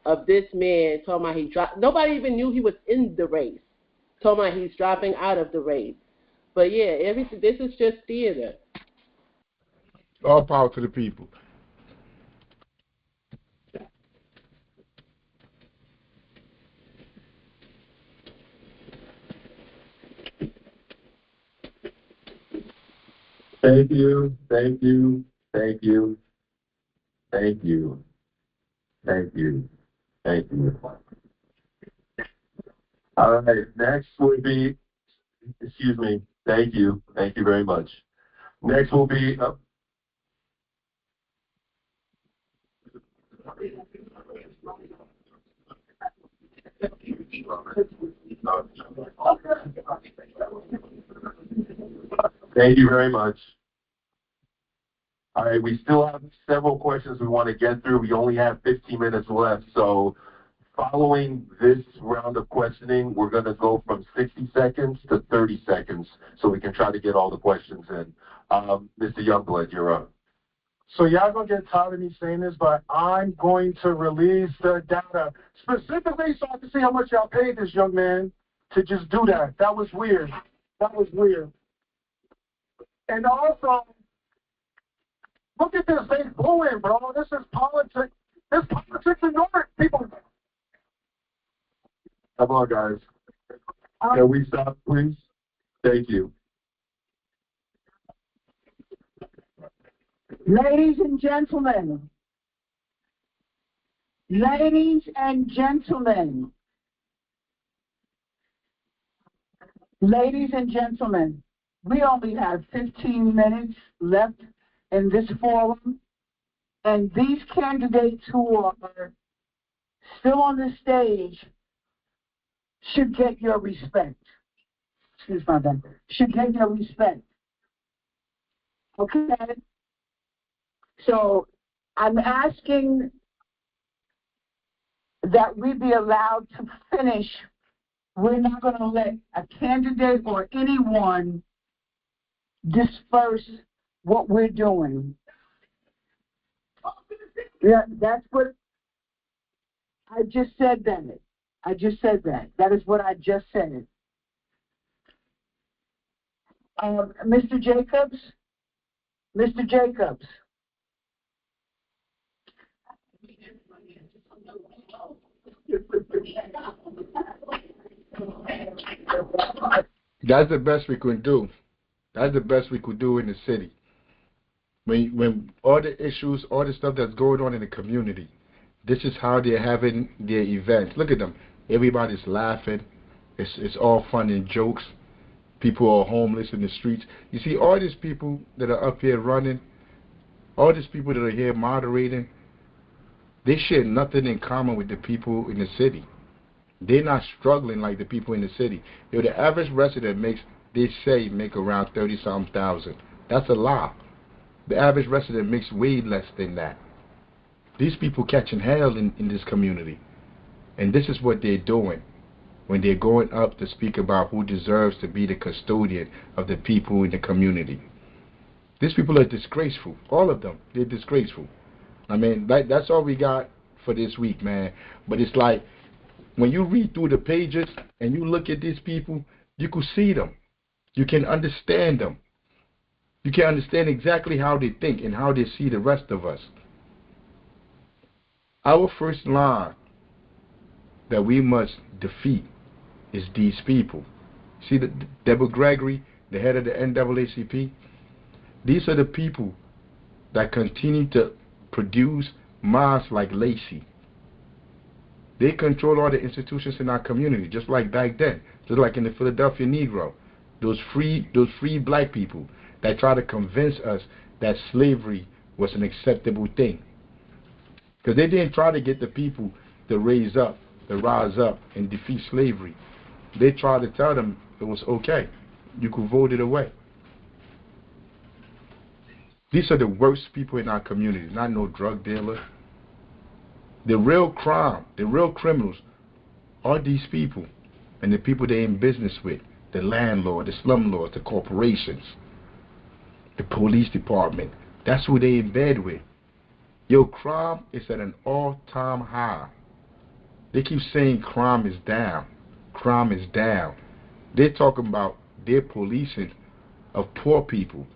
of this man talking about he dropped. Nobody even knew he was in the race. Talking about he's dropping out of the race. But yeah, this is just theater. All power to the people. Thank you, thank you, thank you, thank you, thank you, thank you. All right, next will be, excuse me, thank you very much. Next will be, thank you very much. All right, we still have several questions we want to get through. We only have 15 minutes left, so following this round of questioning, we're going to go from 60 seconds to 30 seconds so we can try to get all the questions in. Mr. Youngblood, you're up. So y'all going to get tired of me saying this, but I'm going to release the data specifically so I can see how much y'all paid this young man to just do that. That was weird. That was weird. And also, look at this. They booing, bro. This is politics. This politics in Newark. People. Come on, guys. Can we stop, please? Thank you. Ladies and gentlemen, ladies and gentlemen, ladies and gentlemen, we only have 15 minutes left in this forum, and these candidates who are still on the stage should get your respect. Excuse my bad. Should get your respect. Okay? So I'm asking that we be allowed to finish. We're not going to let a candidate or anyone disperse what we're doing. Yeah, that's what I just said. That I just said that. That is what I just said. Mr. Jacobs. That's the best we could do. That's the best we could do in the city. When all the issues, all the stuff that's going on in the community, this is how they're having their events. Look at them. Everybody's laughing. It's all fun and jokes. People are homeless in the streets. You see, all these people that are up here running, all these people that are here moderating, they share nothing in common with the people in the city. They're not struggling like the people in the city. The average resident makes around 30-something thousand. That's a lie. The average resident makes way less than that. These people catching hell in this community. And this is what they're doing when they're going up to speak about who deserves to be the custodian of the people in the community. These people are disgraceful. All of them. They're disgraceful. I mean, that's all we got for this week, man. But it's like, when you read through the pages and you look at these people, you can see them. You can understand them. You can understand exactly how they think and how they see the rest of us. Our first line that we must defeat is these people. See, Deborah Gregory, the head of the NAACP, these are the people that continue to produce minds like Lacey. They control all the institutions in our community, just like back then, just like in the Philadelphia Negro. Those free black people that try to convince us that slavery was an acceptable thing. Because they didn't try to get the people to rise up, and defeat slavery. They tried to tell them it was okay. You could vote it away. These are the worst people in our community, not no drug dealer. The real crime, the real criminals are these people and the people they're in business with, the landlord, the slumlords, the corporations, the police department. That's who they in bed with. Yo, crime is at an all-time high. They keep saying crime is down. Crime is down. They're talking about their policing of poor people.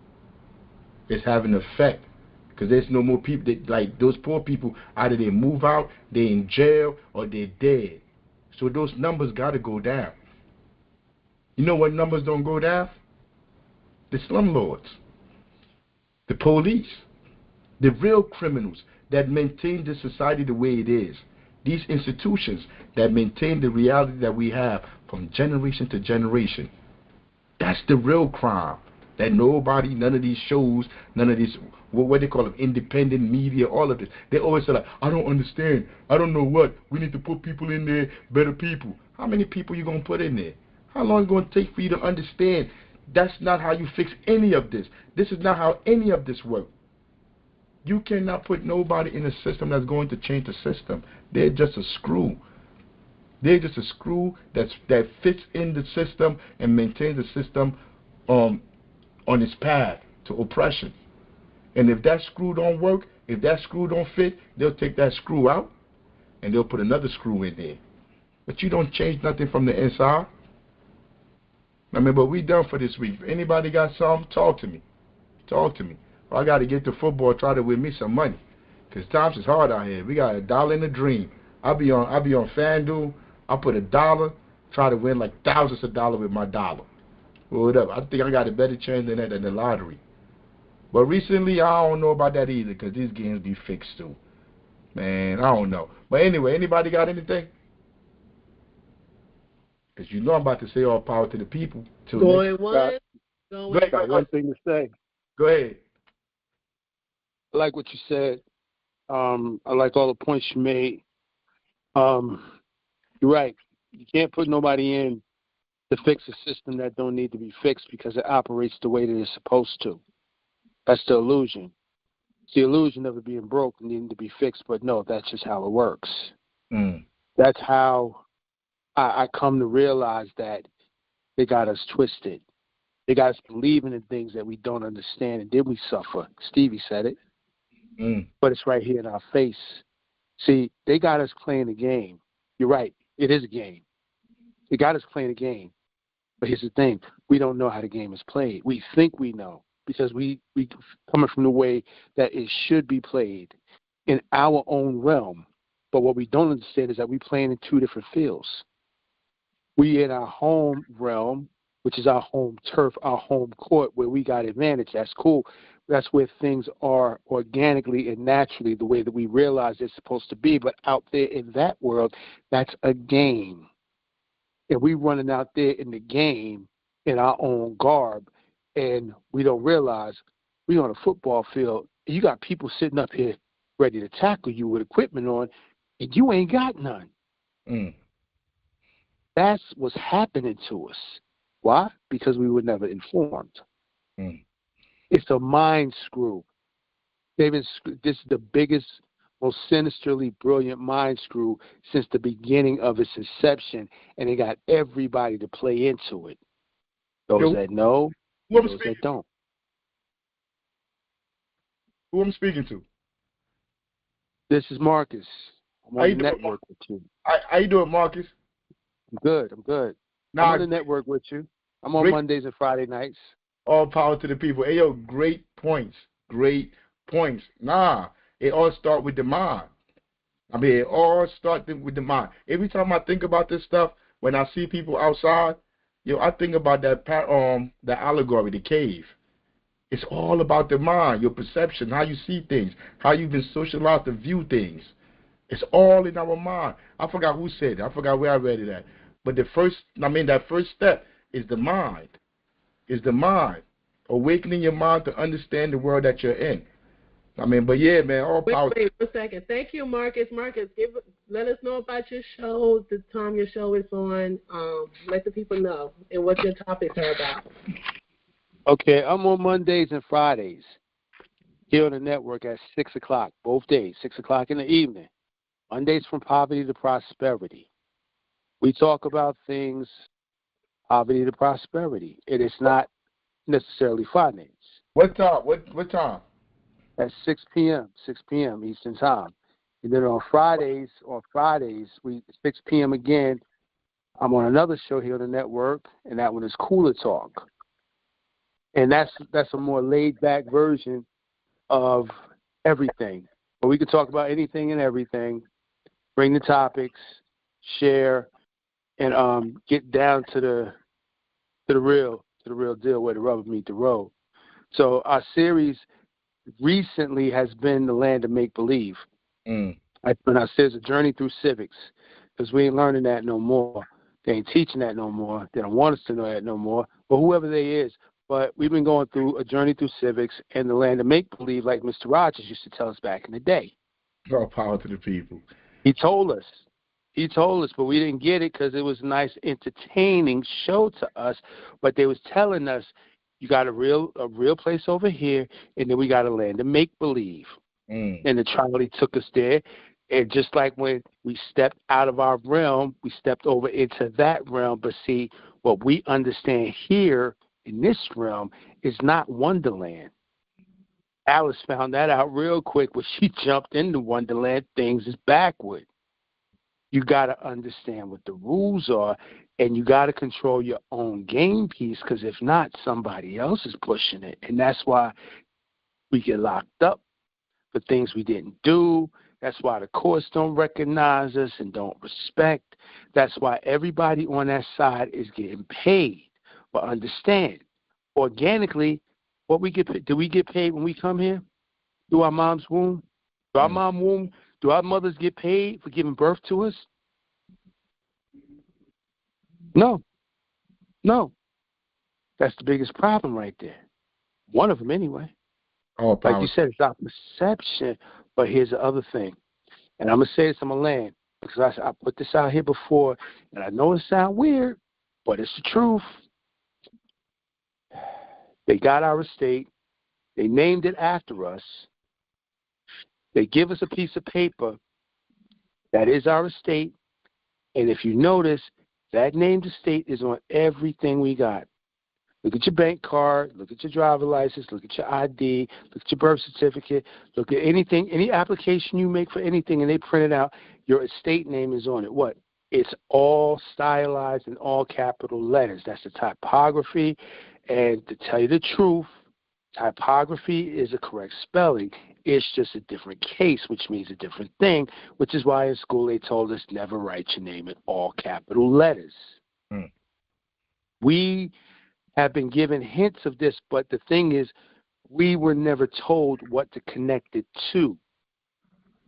It's having an effect because there's no more people. Like those poor people, either they move out, they're in jail, or they're dead. So those numbers got to go down. You know what numbers don't go down? The slumlords, the police, the real criminals that maintain the society the way it is. These institutions that maintain the reality that we have from generation to generation. That's the real crime. That nobody, none of these shows, none of these, what they call them, independent media, all of this. They always say like, I don't understand. I don't know what. We need to put people in there, better people. How many people you going to put in there? How long is it going to take for you to understand? That's not how you fix any of this. This is not how any of this works. You cannot put nobody in a system that's going to change the system. They're just a screw. They're just a screw that fits in the system and maintains the system on its path to oppression. And if that screw don't work, if that screw don't fit, they'll take that screw out and they'll put another screw in there. But you don't change nothing from the inside. I mean, but we done for this week. If anybody got something, talk to me. Talk to me. Or I got to get to football, try to win me some money. Because times is hard out here. We got $1 in a dream. I'll be on FanDuel. I'll put $1, try to win like thousands of dollars with my dollar. Or whatever. I think I got a better chance than that than the lottery. But recently, I don't know about that either because these games be fixed too. Man, I don't know. But anyway, anybody got anything? Because you know I'm about to say all power to the people. Going once, going twice. Got one thing to say. Go ahead. I like what you said. I like all the points you made. You're right. You can't put nobody in to fix a system that don't need to be fixed because it operates the way that it's supposed to. That's the illusion. It's the illusion of it being broke and needing to be fixed, but no, that's just how it works. That's how I come to realize that they got us twisted. They got us believing in things that we don't understand, and then we suffer. Stevie said it. But it's right here in our face. See, they got us playing a game. You're right. It is a game. They got us playing a game. But here's the thing. We don't know how the game is played. We think we know because we coming from the way that it should be played in our own realm. But what we don't understand is that we're playing in two different fields. We in our home realm, which is our home turf, our home court, where we got advantage. That's cool. That's where things are organically and naturally the way that we realize they're supposed to be. But out there in that world, that's a game. And we running out there in the game in our own garb, and we don't realize we on a football field. And you got people sitting up here ready to tackle you with equipment on, and you ain't got none. That's what's happening to us. Why? Because we were never informed. It's a mind screw. This is the biggest, most sinisterly brilliant mind screw since the beginning of its inception, and they got everybody to play into it. Those that know, those that don't. Who I'm speaking to? This is Marcus. I'm on the network with you. How you doing, Marcus? I'm good. I'm on the network with you. I'm on Mondays and Friday nights. All power to the people. Hey, yo, great points. Great points. Nah, it all start with the mind. I mean, it all starts with the mind. Every time I think about this stuff, when I see people outside, I think about the allegory, the cave. It's all about the mind, your perception, how you see things, how you've been socialized to view things. It's all in our mind. I forgot who said it. I forgot where I read it at. But that first step is the mind. Is the mind. Awakening your mind to understand the world that you're in. But yeah, man, all power. Wait 1 second. Thank you, Marcus. Marcus, let us know about your show, the time your show is on. Let the people know and what your topics are about. Okay, I'm on Mondays and Fridays here on the network at 6 o'clock, both days, 6 o'clock in the evening. Mondays from poverty to prosperity. We talk about things, poverty to prosperity. It is not necessarily finance. What time? What time? At 6 p.m. Eastern Time. And then on Fridays, we 6 p.m. again, I'm on another show here on the network, and that one is Cooler Talk. And that's a more laid-back version of everything. But we can talk about anything and everything, bring the topics, share, and get down to the real deal where the rubber meets the road. So our series recently has been the land of make-believe. And I said a journey through civics, because we ain't learning that no more. They ain't teaching that no more. They don't want us to know that no more. But whoever they is, but we've been going through a journey through civics and the land of make-believe like Mr. Rogers used to tell us back in the day. All power to the people. He told us, but we didn't get it because it was a nice, entertaining show to us. But they was telling us, you got a real place over here, and then we got a land of make-believe. And the Charlie took us there. And just like when we stepped out of our realm, we stepped over into that realm. But see, what we understand here in this realm is not Wonderland. Alice found that out real quick when she jumped into Wonderland. Things is backward. You got to understand what the rules are, and you got to control your own game piece, because if not, somebody else is pushing it. And that's why we get locked up for things we didn't do. That's why the courts don't recognize us and don't respect. That's why everybody on that side is getting paid. But understand, organically, what we get, do we get paid when we come here through our mom's womb? Do our mothers get paid for giving birth to us? No. That's the biggest problem right there. One of them, anyway. Like you said, it's our perception. But here's the other thing, and I'm going to say this, I'm going to land, because I put this out here before, and I know it sounds weird, but it's the truth. They got our estate. They named it after us. They give us a piece of paper that is our estate, and if you notice, that named estate is on everything we got. Look at your bank card, look at your driver license, look at your ID, look at your birth certificate, look at anything, any application you make for anything, and they print it out, your estate name is on it. What? It's all stylized in all capital letters. That's the typography. And to tell you the truth, typography is a correct spelling. It's just a different case, which means a different thing, which is why in school they told us never write your name in all capital letters. We have been given hints of this, but the thing is, we were never told what to connect it to.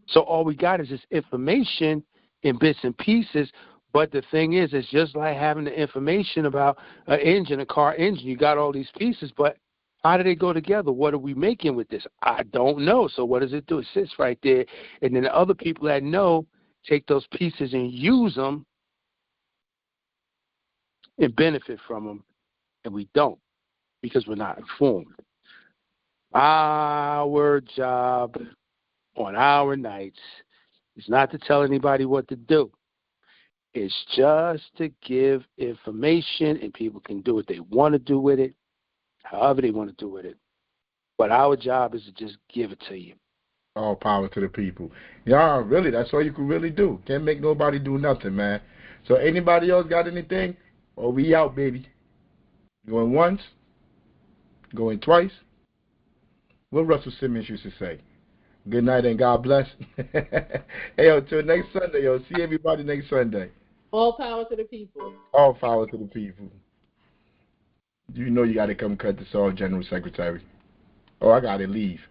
So all we got is this information in bits and pieces, but the thing is, it's just like having the information about an engine, a car engine. You got all these pieces, but how do they go together? What are we making with this? I don't know. So what does it do? It sits right there, and then the other people that know take those pieces and use them and benefit from them. And we don't, because we're not informed. Our job on our nights is not to tell anybody what to do. It's just to give information, and people can do what they want to do with it, however they want to do with it. But our job is to just give it to you. All power to the people. Yeah, really, that's all you can really do. Can't make nobody do nothing, man. So anybody else got anything? Or we out, baby. Going once? Going twice? What Russell Simmons used to say? Good night and God bless. Hey, yo, till next Sunday, yo. See everybody next Sunday. All power to the people. All power to the people. You know you got to come cut this off, General Secretary. Oh, I got to leave.